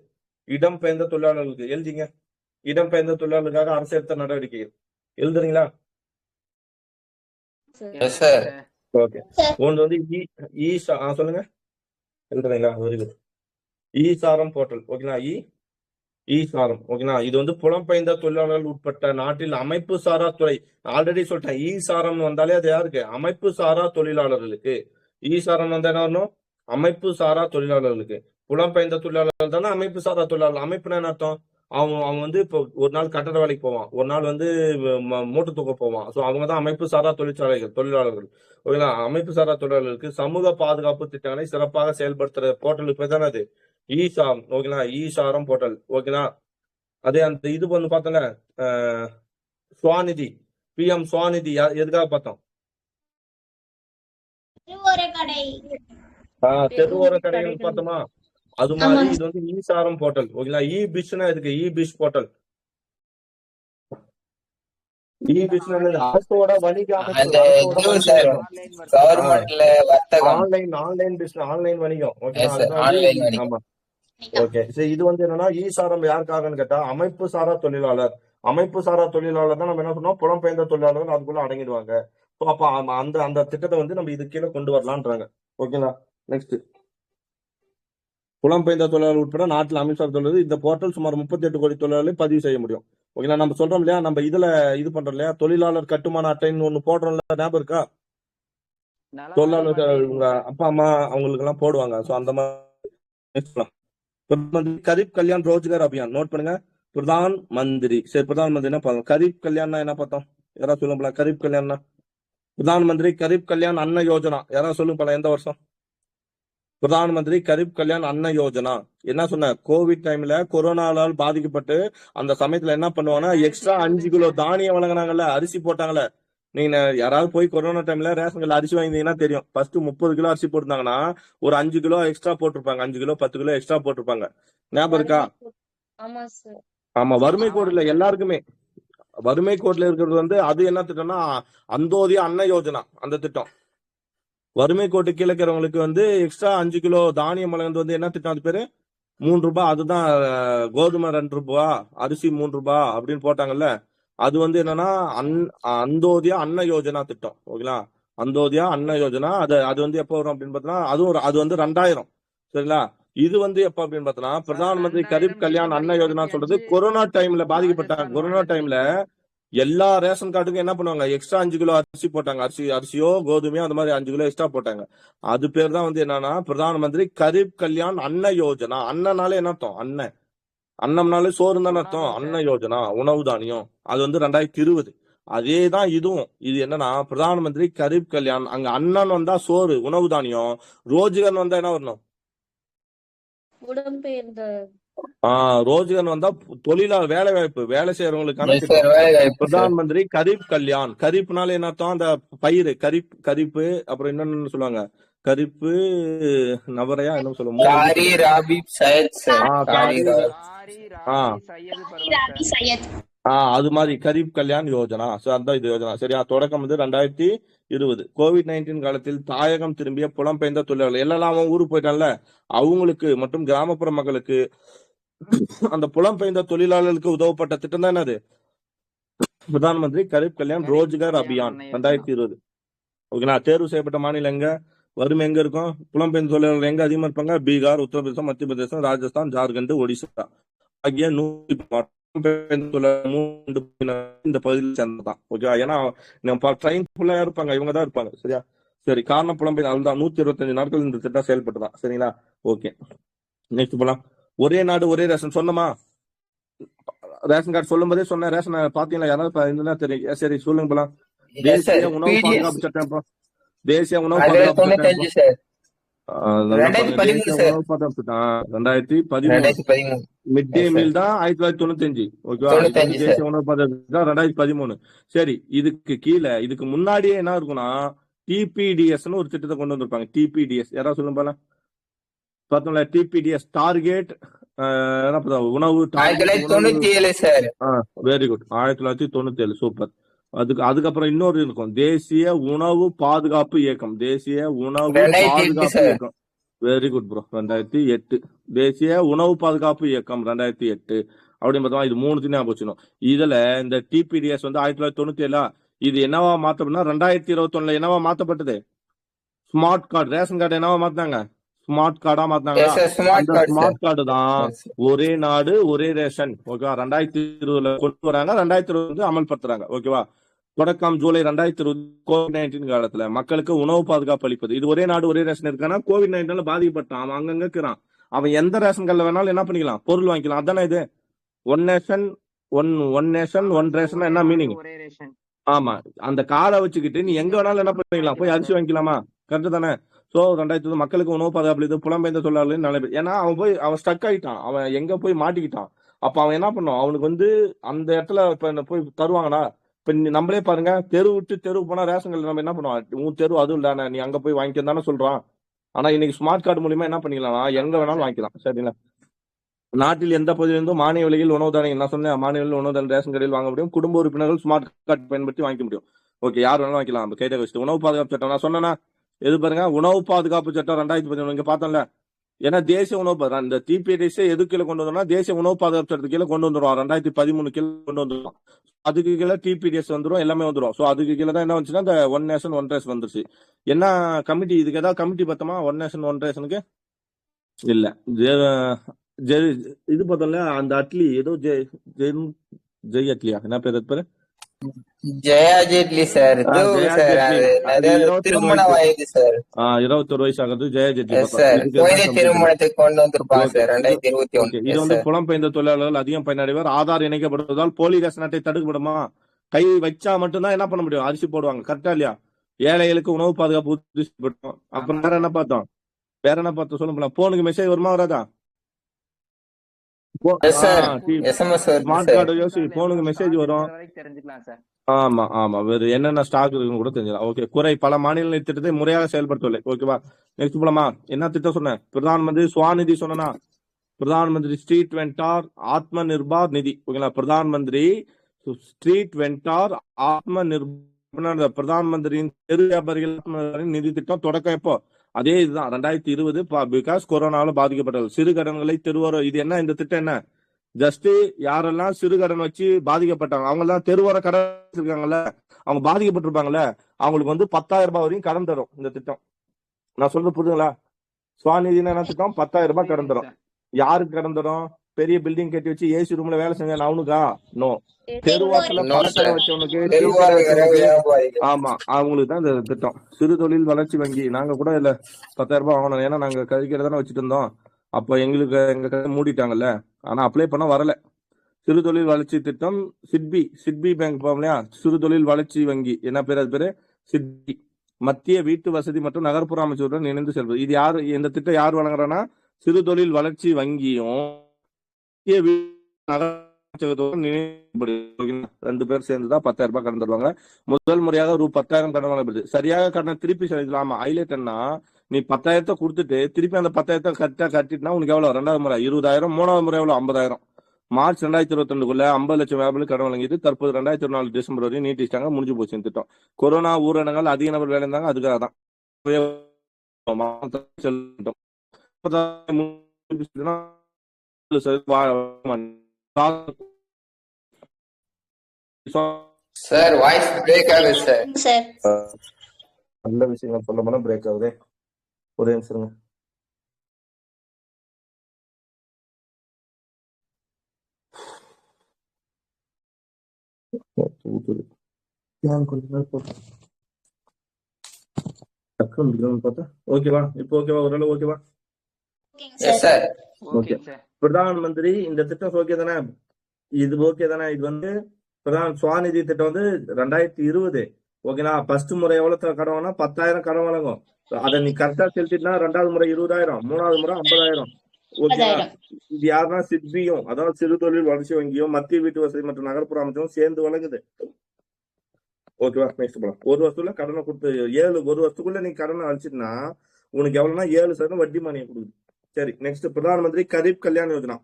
இடம்பெயர்ந்த தொழிலாளர்களுக்கு எழுதிங்க. இடம்பெயர்ந்த தொழிலாளர்களுக்காக அரசு எடுத்த நடவடிக்கைகள் எழுதுறீங்களா? Yes sir. ஓகே, ஒன்று வந்து சொல்லுங்க, எழுதுறீங்களா? Very good. சாரம் போர்ட்டல், ஓகேங்களா? சாரம், ஓகேங்களா? இது வந்து புலம்பெயர்ந்த தொழிலாளர்கள் உட்பட்ட நாட்டில் அமைப்பு சாரா துறை. ஆல்ரெடி சொல்லிட்டேன், சாரம் வந்தாலே அது யாருக்கு? அமைப்பு சாரா தொழிலாளர்களுக்கு. சாரம் வந்தா என்ன வரணும்? அமைப்பு சாரா தொழிலாளர்களுக்கு. புலம்பெயர்ந்த தொழிலாளர்கள் தானே அமைப்பு சாரா தொழிலாளர்கள். அமைப்புனா என்ன அர்த்தம்? அவன் வந்து இப்போ ஒரு நாள் கட்டட வேலைக்கு போவான், ஒரு நாள் வந்து மூட்டை தூக்க போவான். ஸோ அவங்க தான் அமைப்பு சாரா தொழிலாளர்கள். ஓகேங்களா? அமைப்பு சாரா தொழிலாளர்களுக்கு சமூக பாதுகாப்பு திட்டங்களை சிறப்பாக செயல்படுத்துற போர்ட்டலுக்கு பேர் தானே அது சாரம். ஓகேங்களா? சாரம் போர்ட்டல், ஓகேங்களா? அதே அந்த இது வந்து பார்த்தோம்ல, சுவாநிதி, PM சுவாநிதி எதுக்காக பார்த்தோம்? தெருவோர கடைகள் பார்த்தோமா? அது மாதிரி இது வந்து சாரம் போர்ட்டல், ஓகேங்களா? பிஷ்னா இருக்கு, பிஷ் போர்ட்டல். அரசோட வணிக ஆன்லைன் வணிகம், ஓகேங்களா? ஆமா, ஓகே. இது வந்து என்னன்னா சாரம் யாருக்காகன்னு கேட்டா அமைப்பு சாரா தொழிலாளர். அமைப்பு சாரா தொழிலாளர் தான் நம்ம என்ன சொன்னோம், புலம்பெயர்ந்த தொழிலாளர்கள் அதுக்குள்ள அடங்கிடுவாங்க. அப்ப அந்த திட்டத்தை வந்து நம்ம இது கீழே கொண்டு வரலான்றாங்க, ஓகேங்களா? நெக்ஸ்ட், புலம்பெயர்ந்த தொழிலாளர் உட்பட நாட்டில் அமைச்சர் தொழிலாளர் இந்த போர்ட்டல் சுமார் 38 கோடி தொழிலாளர்களை பதிவு செய்ய முடியும். ஓகேங்களா? நம்ம சொல்றோம் இல்லையா, நம்ம இதுல இது பண்றோம் இல்லையா, தொழிலாளர் கட்டுமான அட்டைன்னு ஒண்ணு போடுறோம்ல, ஞாபகம் இருக்கா? தொழிலாளர் உங்க அப்பா அம்மா அவங்களுக்கு எல்லாம் போடுவாங்க. சோ அந்த மாதிரி கரீப் கல்யாண் ரோஜ்கர் அபியான் நோட் பண்ணுங்க. பிரதான் மந்திரி, சரி, பிரதான் மந்திரி என்ன பார்த்தோம்? கரீப் கல்யாண் என்ன பார்த்தோம்? யாராவது சொல்லுங்களா? கரீப் கல்யாண், பிரதான் மந்திரி கரீப் கல்யாண் அன்ன யோஜனா, யாராவது சொல்லுங்க, எந்த வருஷம்? பிரதான் மந்திரி கரீப் கல்யாண் அன்ன யோஜனா என்ன சொன்ன? கோவிட் டைம்ல கொரோனாவால் பாதிக்கப்பட்டு அந்த சமயத்துல என்ன பண்ணுவாங்கன்னா எக்ஸ்ட்ரா 5 கிலோ தானியம் வழங்கினாங்கல்ல, அரிசி போட்டாங்கல்ல. நீங்க யாராவது போய் கொரோனா டைம்ல ரேஷன் கடையில் அரிசி வாங்கினீங்கன்னா தெரியும். ஃபர்ஸ்ட் 30 கிலோ அரிசி போட்டிருந்தாங்கன்னா ஒரு 5 கிலோ எக்ஸ்ட்ரா போட்டிருப்பாங்க, 5 கிலோ 10 கிலோ எக்ஸ்ட்ரா போட்டிருப்பாங்க. ஞாபகம் இருக்கா? ஆமா, வறுமை கோடு இல்ல, எல்லாருக்குமே வறுமை கோட்ல இருக்கிறது வந்து அது என்ன திட்டம்னா அந்தோதிய அன்ன யோஜனா. அந்த திட்டம் வறுமை கோட்டு கீழே இருக்கிறவங்களுக்கு வந்து எக்ஸ்ட்ரா 5 கிலோ தானியம் வழங்குறது வந்து என்ன திட்டம்? அது பேரு 3 ரூபாய். அதுதான் கோதுமை 2 ரூபாய், அரிசி 3 ரூபாய் அப்படின்னு போட்டாங்கல்ல. அது வந்து என்னன்னா அந்தோதியா அன்ன யோஜனா திட்டம், ஓகேங்களா? அந்தோதியா அன்ன யோஜனா. அது வந்து எப்போ வரும் அப்படின்னு பார்த்தோம்னா அது வந்து 2000, சரிங்களா? இது வந்து எப்ப அப்படின்னு பார்த்தோம்னா பிரதான் மந்திரி கரீப் கல்யாண் அன்ன யோஜனா சொல்றது கொரோனா டைம்ல பாதிக்கப்பட்டாங்க. கொரோனா டைம்ல எல்லா ரேஷன் கார்டுக்கும் என்ன பண்ணுவாங்க, எக்ஸ்ட்ரா 5 கிலோ அரிசி போட்டாங்க. அரிசியோ கோதுமையோ அந்த மாதிரி 5 கிலோ எக்ஸ்ட்ரா போட்டாங்க. அது பேர் தான் வந்து என்னன்னா பிரதான் மந்திரி கரீப் கல்யாண் அன்ன யோஜனா. அண்ணனாலே என்ன அர்த்தம்? அண்ணன், அன்னம்னாலே சோறு தானே அர்த்தம். அன்ன யோஜனா உணவு தானியம். அது வந்து 2020. அதே தான் இதுவும். இது என்னன்னா பிரதான் மந்திரி கரீப் கல்யாண், அங்க அண்ணன் வந்தா சோறு உணவு தானியம், ரோஜ்கர் வந்தா என்ன வரணும்? புலம்பெயர்ந்த ரோஜ்கர் வந்தா தொழிலாளர் வேலை வாய்ப்பு, வேலை செய்யறவங்களுக்கான பிரதான் மந்திரி கரீப் கல்யாண். கரீப்னால என்ன அர்த்தம்? அந்த பயிர் கரிப்பு. அப்புறம் என்னன்னு சொல்லுவாங்க, கரிப்பு நவரையா என்ன சொல்லுவாங்க? அது மாதிரி கரீப் கல்யாண் யோஜனா. அதான் இது யோஜனா, சரியா? தொடக்கம் வந்து 2020. COVID-19 காலத்தில் தாயகம் திரும்பிய புலம்பெயர்ந்த தொழிலாளர்கள் எல்லாம் அவன் ஊருக்கு போயிட்டான்ல, அவங்களுக்கு மற்றும் கிராமப்புற மக்களுக்கு அந்த புலம்பெயர்ந்த தொழிலாளர்களுக்கு உதவப்பட்ட திட்டம் தான் என்னது? பிரதான் மந்திரி கரீப் கல்யாண் ரோஜ்கர் அபியான் 2020. ஓகேங்களா? தேர்வு செய்யப்பட்ட மாநிலம் எங்க, வறுமை எங்க இருக்கும், புலம்பெயர்ந்த தொழிலாளர்கள் எங்க அதிகமா இருப்பாங்க? பீகார், உத்தரப்பிரதேசம், மத்திய பிரதேசம், ராஜஸ்தான், ஜார்க்கண்ட், ஒடிசா ஆகிய 100 இந்த பகுதியில் சேர்ந்ததான். ஓகே, ஏன்னா ட்ரெயின் ஃபுல்லா இருப்பாங்க, இவங்க தான் இருப்பாங்க, சரியா? சரி, காரணம் புலம்பெயர் அதுதான் 125 நாட்கள் இந்த திட்டம் செயல்பட்டுதான், சரிங்களா? ஓகே, நெக்ஸ்ட் போலாம். ஒரே நாடு ஒரே ரேஷன் சொன்னமா? ரேஷன் கார்டு சொல்லும் போதே சொன்னேன். ரேஷன் பாத்தீங்களா? யாராவது தெரியும்? சரி சொல்லுங்க போலாம். தேசிய உணவு பாதுகாப்பு சட்டம். தேசிய உணவு பாதுகாப்பு சட்டம். 95 சார். தேசிய உணவு பாதுகாப்பு சட்டம் 2013. மிட் டே மீல் தான் 1995. ஓகேவா? தேசிய உணவு பாதுகாப்பு தான் 2013. சரி, இதுக்கு கீழே இதுக்கு முன்னாடியே என்ன இருக்கும்னா டிபிடிஎஸ் ஒரு திட்டத்தை கொண்டு வந்திருப்பாங்க. டிபிடிஎஸ் யாராவது சொல்லுங்க போல. பார்த்தோம்ல, டிபிடிஎஸ் டார்கெட் உணவு 1997 சார். Very good. 1997 சூப்பர். அதுக்கப்புறம் இன்னொரு இருக்கும், தேசிய உணவு பாதுகாப்பு இயக்கம். தேசிய உணவு பாதுகாப்பு இயக்கம். Very good bro. 2008 தேசிய உணவு பாதுகாப்பு இயக்கம் 2008. அப்படின்னு பார்த்தோம். இது 3 தினம் போச்சுணும். இதுல இந்த டிபிடிஎஸ் வந்து 1997 இது என்னவா மாத்தப்பட்டா 2021 என்னவா மாத்தப்பட்டது? Smart card. ரேஷன் கார்டு என்னவா மாத்தினாங்க? ஸ்மார்ட் கார்டா மாத்தினாங்க. அந்த ஸ்மார்ட் கார்டு தான் ஒரே நாடு ஒரே ரேஷன். ஓகேவா? 2020 கொண்டு வராங்க. 2020 அமல்படுத்துறாங்க. ஓகேவா? தொடக்கம் ஜூலை 2020 COVID-19 காலத்துல மக்களுக்கு உணவு பாதுகாப்பு அளிப்பது. இது ஒரே நாடு ஒரே ரேஷன் இருக்கானா COVID-19 பாதிக்கப்பட்டான். அவன் அங்கங்க இருக்கிறான். அவன் எந்த ரேஷன் கார்டுல வேணாலும் என்ன பண்ணிக்கலாம்? பொருள் வாங்கிக்கலாம். அதானே இது ஒன் நேஷன் ஒன் ரேஷன். என்ன மீனிங்? ஆமா, அந்த கார்டை வச்சுக்கிட்டு நீ எங்க வேணாலும் என்ன பண்ணிக்கலாம்? போய் அரிசி வாங்கிக்கலாமா? கரெக்ட் தானே? சோ 2020 மக்களுக்கு உணவு பாதுகாப்பு புலம்பெயர்ந்த தொழிலாளர்கள் நல்ல பேர். ஏன்னா அவன் ஸ்டக் ஆயிட்டான். அவன் எங்க போய் மாட்டிக்கிட்டான். அப்ப அவன் என்ன பண்ணும்? அவனுக்கு வந்து அந்த இடத்துல இப்ப போய் தருவாங்கடா. இப்ப நம்மளே பாருங்க, தெரு விட்டு தெரு போனா ரேஷன் நம்ம என்ன பண்ணுவான்? உன் தெரு அதுவும் இல்ல, நீ அங்க போய் வாங்கிக்க தானே சொல்றான். ஆனா இன்னைக்கு ஸ்மார்ட் கார்டு மூலியமா என்ன பண்ணிக்கலாம்? எங்க வேணாலும் வாங்கிக்கலாம். சரிங்களா? நாட்டில் எந்த பகுதியிலிருந்தும் மானிய விலையில் உணவு தானியம், நான் சொன்னேன் மானிய விலையில் உணவு தானியம் ரேஷன் கடையில் வாங்க முடியும். குடும்ப உறுப்பினர்கள் ஸ்மார்ட் கார்டு பயன்படுத்தி வாங்கிக்க முடியும். ஓகே, யார் வேணாலும் வாங்கிக்கலாம். கைதை வச்சுட்டு உணவு பாதுகாப்பு சட்டம் நான் சொன்னேன்னா எது பாருங்க, உணவு பாதுகாப்பு சட்டம் 2013 இங்க பார்த்தோம்ல. ஏன்னா தேசிய உணவு இந்த டிபிடிஎஸ் எது கீழே கொண்டு வந்தோம்னா தேசிய உணவு பாதுகாப்பு சட்டத்துக்கு கீழே கொண்டு வந்துடும். 2013 கீழே கொண்டு வந்துடும். அதுக்கு கீழே டிபிடிஎஸ் வந்துடும், எல்லாமே வந்துடும். ஸோ அதுக்கு கீழே தான் என்ன வந்துச்சுன்னா இந்த ஒன் நேஷன் ஒன் ரேஷன் வந்துருச்சு. என்ன கமிட்டி? இதுக்கு ஏதாவது கமிட்டி பார்த்தோமா? ஒன் நேஷன் ஒன் ரேஷனுக்கு இல்ல. இது பார்த்தோம்ல, அந்த அட்லி ஏதோ ஜெய் அட்லியா என்ன பேர்? பேரு ஜெயா ஜேட்லி சார். 21 வயசு ஆகுது. ஜெயா ஜேட்லி திருமணத்துக்கு கொண்டு வந்திருப்பாங்க சார் 2021. இது வந்து புலம்பெயர்ந்த தொழிலாளர்கள் அதிகம் பயனடைவர். ஆதார் இணைக்கப்படுவதால் போலி ரேஷன் அட்டை தடுக்கப்படுமா? கை வச்சா மட்டும்தான் என்ன பண்ண முடியும்? அரிசி போடுவாங்க. கரெக்டா இல்லையா? ஏழைகளுக்கு உணவு பாதுகாப்பு உறுதி செய்யப்பட்டோம். அப்புறம் வேற என்ன பார்த்தோம்? சொல்லுங்க. போனுக்கு மெசேஜ் வருமா வராதா? ஸ்மார்ட் கார்டு யோசி, போனுக்கு மெசேஜ் வரும். ஆமா ஆமா, வேற என்னென்ன ஸ்டாக் இருக்குன்னு கூட தெரிஞ்சிடலாம். ஓகே. குறை பல மாநில திட்டத்தை முறையாக செயல்படுத்தவில்லை. ஓகேவா? நெக்ஸ்ட் போலாமா? என்ன திட்டம் சொன்னேன்? பிரதான் மந்திரி ஸ்வாநிதி சொன்னா, பிரதான் மந்திரி ஸ்ட்ரீட் வெண்டார் ஆத்ம நிர்பார் நிதி. ஓகேங்களா? பிரதான் மந்திரி ஸ்ட்ரீட் வெண்டார் ஆத்ம நிர்பார், பிரதான் மந்திரியின் தெரு வியாபாரிகள் நிதி திட்டம் தொடக்கம் எப்போ? அதே இதுதான் 2020. பிகாஸ் கொரோனால பாதிக்கப்பட்டது சிறு கடன்களை தெருவோர. இது என்ன? இந்த திட்டம் என்ன? ஜஸ்ட் யாரெல்லாம் சிறு கடன் வச்சு பாதிக்கப்பட்டாங்க, அவங்க எல்லாம் தெருவோர கடன் இருக்காங்கல்ல, அவங்க பாதிக்கப்பட்டிருப்பாங்கல்ல, அவங்களுக்கு வந்து 10,000 ரூபாய் வரையும் கடன் தரும் இந்த திட்டம். நான் சொல்றது புரியுதுங்களா? ஸ்வாநிதினா என்ன திட்டம்? 10,000 ரூபாய் கடன் தரும். யாருக்கு கடன் தரும்? பெரிய பில்டிங் கட்டி வச்சு ஏசி ரூம்ல வேலை செஞ்ச அவனுக்கா? நோ. தெருவாசல பணத்தை வச்சவனுக்கு, ஆமா, அவங்களுக்கு தான் இந்த திட்டம். சிறு தொழில் வளர்ச்சி வங்கி. நாங்க கூட இல்ல 10,000 ரூபாய் வாங்கணும். ஏன்னா நாங்க கழிக்கிறதானே வச்சுட்டு இருந்தோம். அப்ப எங்களுக்கு எங்க கடை மூடிட்டாங்கல்ல. ஆனா அப்ளை பண்ண வரல. சிறு தொழில் வளர்ச்சி திட்டம் சிட்பி பேங்க் போவோம் இல்லையா? சிறு தொழில் வளர்ச்சி வங்கி. என்ன பேரு? அது பேரு சிட்பி. மத்திய வீட்டு வசதி மற்றும் நகர்ப்புற அமைச்சருடன் இணைந்து செல்வது. இது யாரு? இந்த திட்டம் யார் வழங்குறான்னா சிறு தொழில் வளர்ச்சி வங்கியும் ரெண்டு பேர் சேர்ந்துதான் 10,000 ரூபாய் கடன் தருவாங்க. முதல் முறையாக ரூ. 10,000 கடன் வழங்கப்படுது. சரியாக கடனை திருப்பி செலுத்தலாமா? ஹைலைட் என்ன, நீ 10,000 கொடுத்துட்டு திருப்பி அந்த 10,000 கரெக்டா கட்டிட்டுனா உனக்கு எவ்வளவு? 2வது முறை 20,000, 3வது முறை எவ்வளவு? 50,000. மார்ச் 2022 50 லட்சம் வியாபாரிகள் கடன் வழங்கிட்டு தற்போது 2024 டிசம்பர் வரையும் நீட்டிச்சிட்டாங்க. முடிஞ்சு போச்சு திட்டம். கொரோனா ஊரடங்கால் அதிக நபர் வேலை இருந்தாங்க. அதுக்காக தான் சார் வாய்ஸ் பிரேக் ஆகுது சார். நல்ல விஷயம் சொல்ல போனா பிரேக் ஆகுதே. ஒரே நிமிஷம். ஓகேவா? இப்போ ஓகேவா? ஓரளவு ஓகேவா? Yes sir. ஓகேங்க சார். பிரதான் மந்திரி இந்த திட்டம் ஓகே தானே? இது ஓகே தானே? இது வந்து பிரதான் சுவாநிதி திட்டம் வந்து 2020 ஓகேங்களா? ஃபர்ஸ்ட் முறை எவ்வளவு கடன் வாங்கினா 10,000 கடன் வழங்கும். அதை நீ கரெக்டா செலுத்தினா 2வது முறை 20,000, 3வது முறை 50,000. ஓகேங்களா? 30,000. இது யாருன்னா சிட்பியும், அதாவது சிறு தொழில் வளர்ச்சி வங்கியும் மத்திய வீட்டு வசதி மற்றும் நகர்ப்புற அமைச்சரும் சேர்ந்து வழங்குது. ஓகேவா? நெக்ஸ்ட் போலாம். ஒரு வருஷத்துல கடனை கொடுத்து ஒரு வருஷத்துக்குள்ள நீ கடனை அழிச்சிட்டுனா உனக்கு எவ்வளவுனா 7% வட்டி மானியம் கொடுக்குது. சரி, நெக்ஸ்ட் பிரதான் மந்திரி கரீப் கல்யாண் யோஜனா.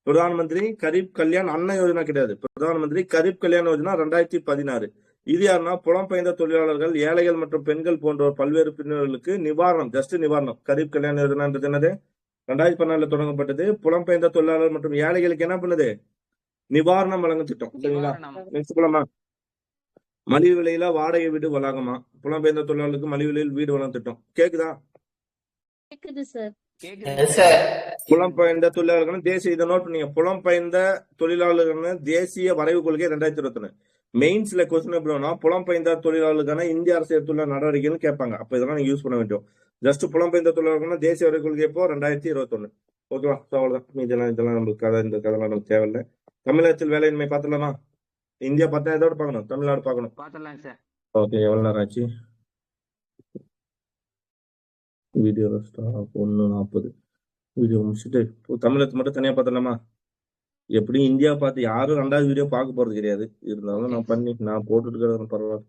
பிரதான் மந்திரி கரீப் கல்யாண் அன்ன யோஜனா கிடையாது. பிரதான் மந்திரி கரீப் கல்யாண் யோஜனா 2016. இது யாருன்னா புலம்பெயர்ந்த தொழிலாளர்கள், ஏழைகள் மற்றும் பெண்கள் போன்ற பல்வேறு பிரிவினர்களுக்கு நிவாரணம், ஜஸ்ட் நிவாரணம். கரீப் கல்யாண் யோஜனான்றது என்னது? 2014 தொடங்கப்பட்டது. புலம்பெயர்ந்த தொழிலாளர் மற்றும் ஏழைகளுக்கு என்ன பண்ணுது? நிவாரணம் வழங்கும் திட்டம். சரிங்களா? நிவாரணம். நெக்ஸ்ட் போலாமா? மலிவு விலையில வாடகை வீடு வழங்கமா? புலம்பெயர்ந்த தொழிலாளர்களுக்கு மலிவு விலையில் வீடு வழங்கும் திட்டம். கேக்குதா? கேக்குது சார். கேக்குது சார் புலம்பெயர்ந்த தொழிலாளர்கள் தேசிய, இதை நோட் பண்ணீங்க. புலம்பெயர்ந்த தொழிலாளர்கள் தேசிய வரைவு கொள்கை 2021. மெயின்ஸ்ல கொஸ்டின் எப்படி வேணா புலம்பெயர்ந்த தொழிலாளர்களுக்கான இந்திய அரசு எடுத்துள்ள நடவடிக்கைன்னு கேட்பாங்க. அப்ப இதெல்லாம் நீங்க யூஸ் பண்ண வேண்டும். ஜஸ்ட் புலம்பெயர்ந்த தொழிலாளர்கள் தேசிய வரைவு கொள்கை எப்போ? 2021. ஓகேவா? அவ்வளவுதான். இதெல்லாம் நம்மளுக்கு கதை, இந்த கதைலாம் நமக்கு தேவையில்லை. தமிழகத்தில் வேலையின்மை பார்த்துலாமா? இந்தியா பார்த்தா இதோட பார்க்கணும், தமிழ்நாடு பார்க்கணும். பாத்துடலாங்க சார். ஓகே, எவ்வளவு நேரம் ஆச்சு? வீடியோ 1:40. வீடியோ முடிச்சுட்டு தமிழகத்தை மட்டும் தனியா பார்த்துலாமா? எப்படி இந்தியா பார்த்து யாரும் 2வது வீடியோ பார்க்க போறது கிடையாது. இருந்தாலும் நான் போட்டுட்டு இருக்கிறது பரவாயில்ல.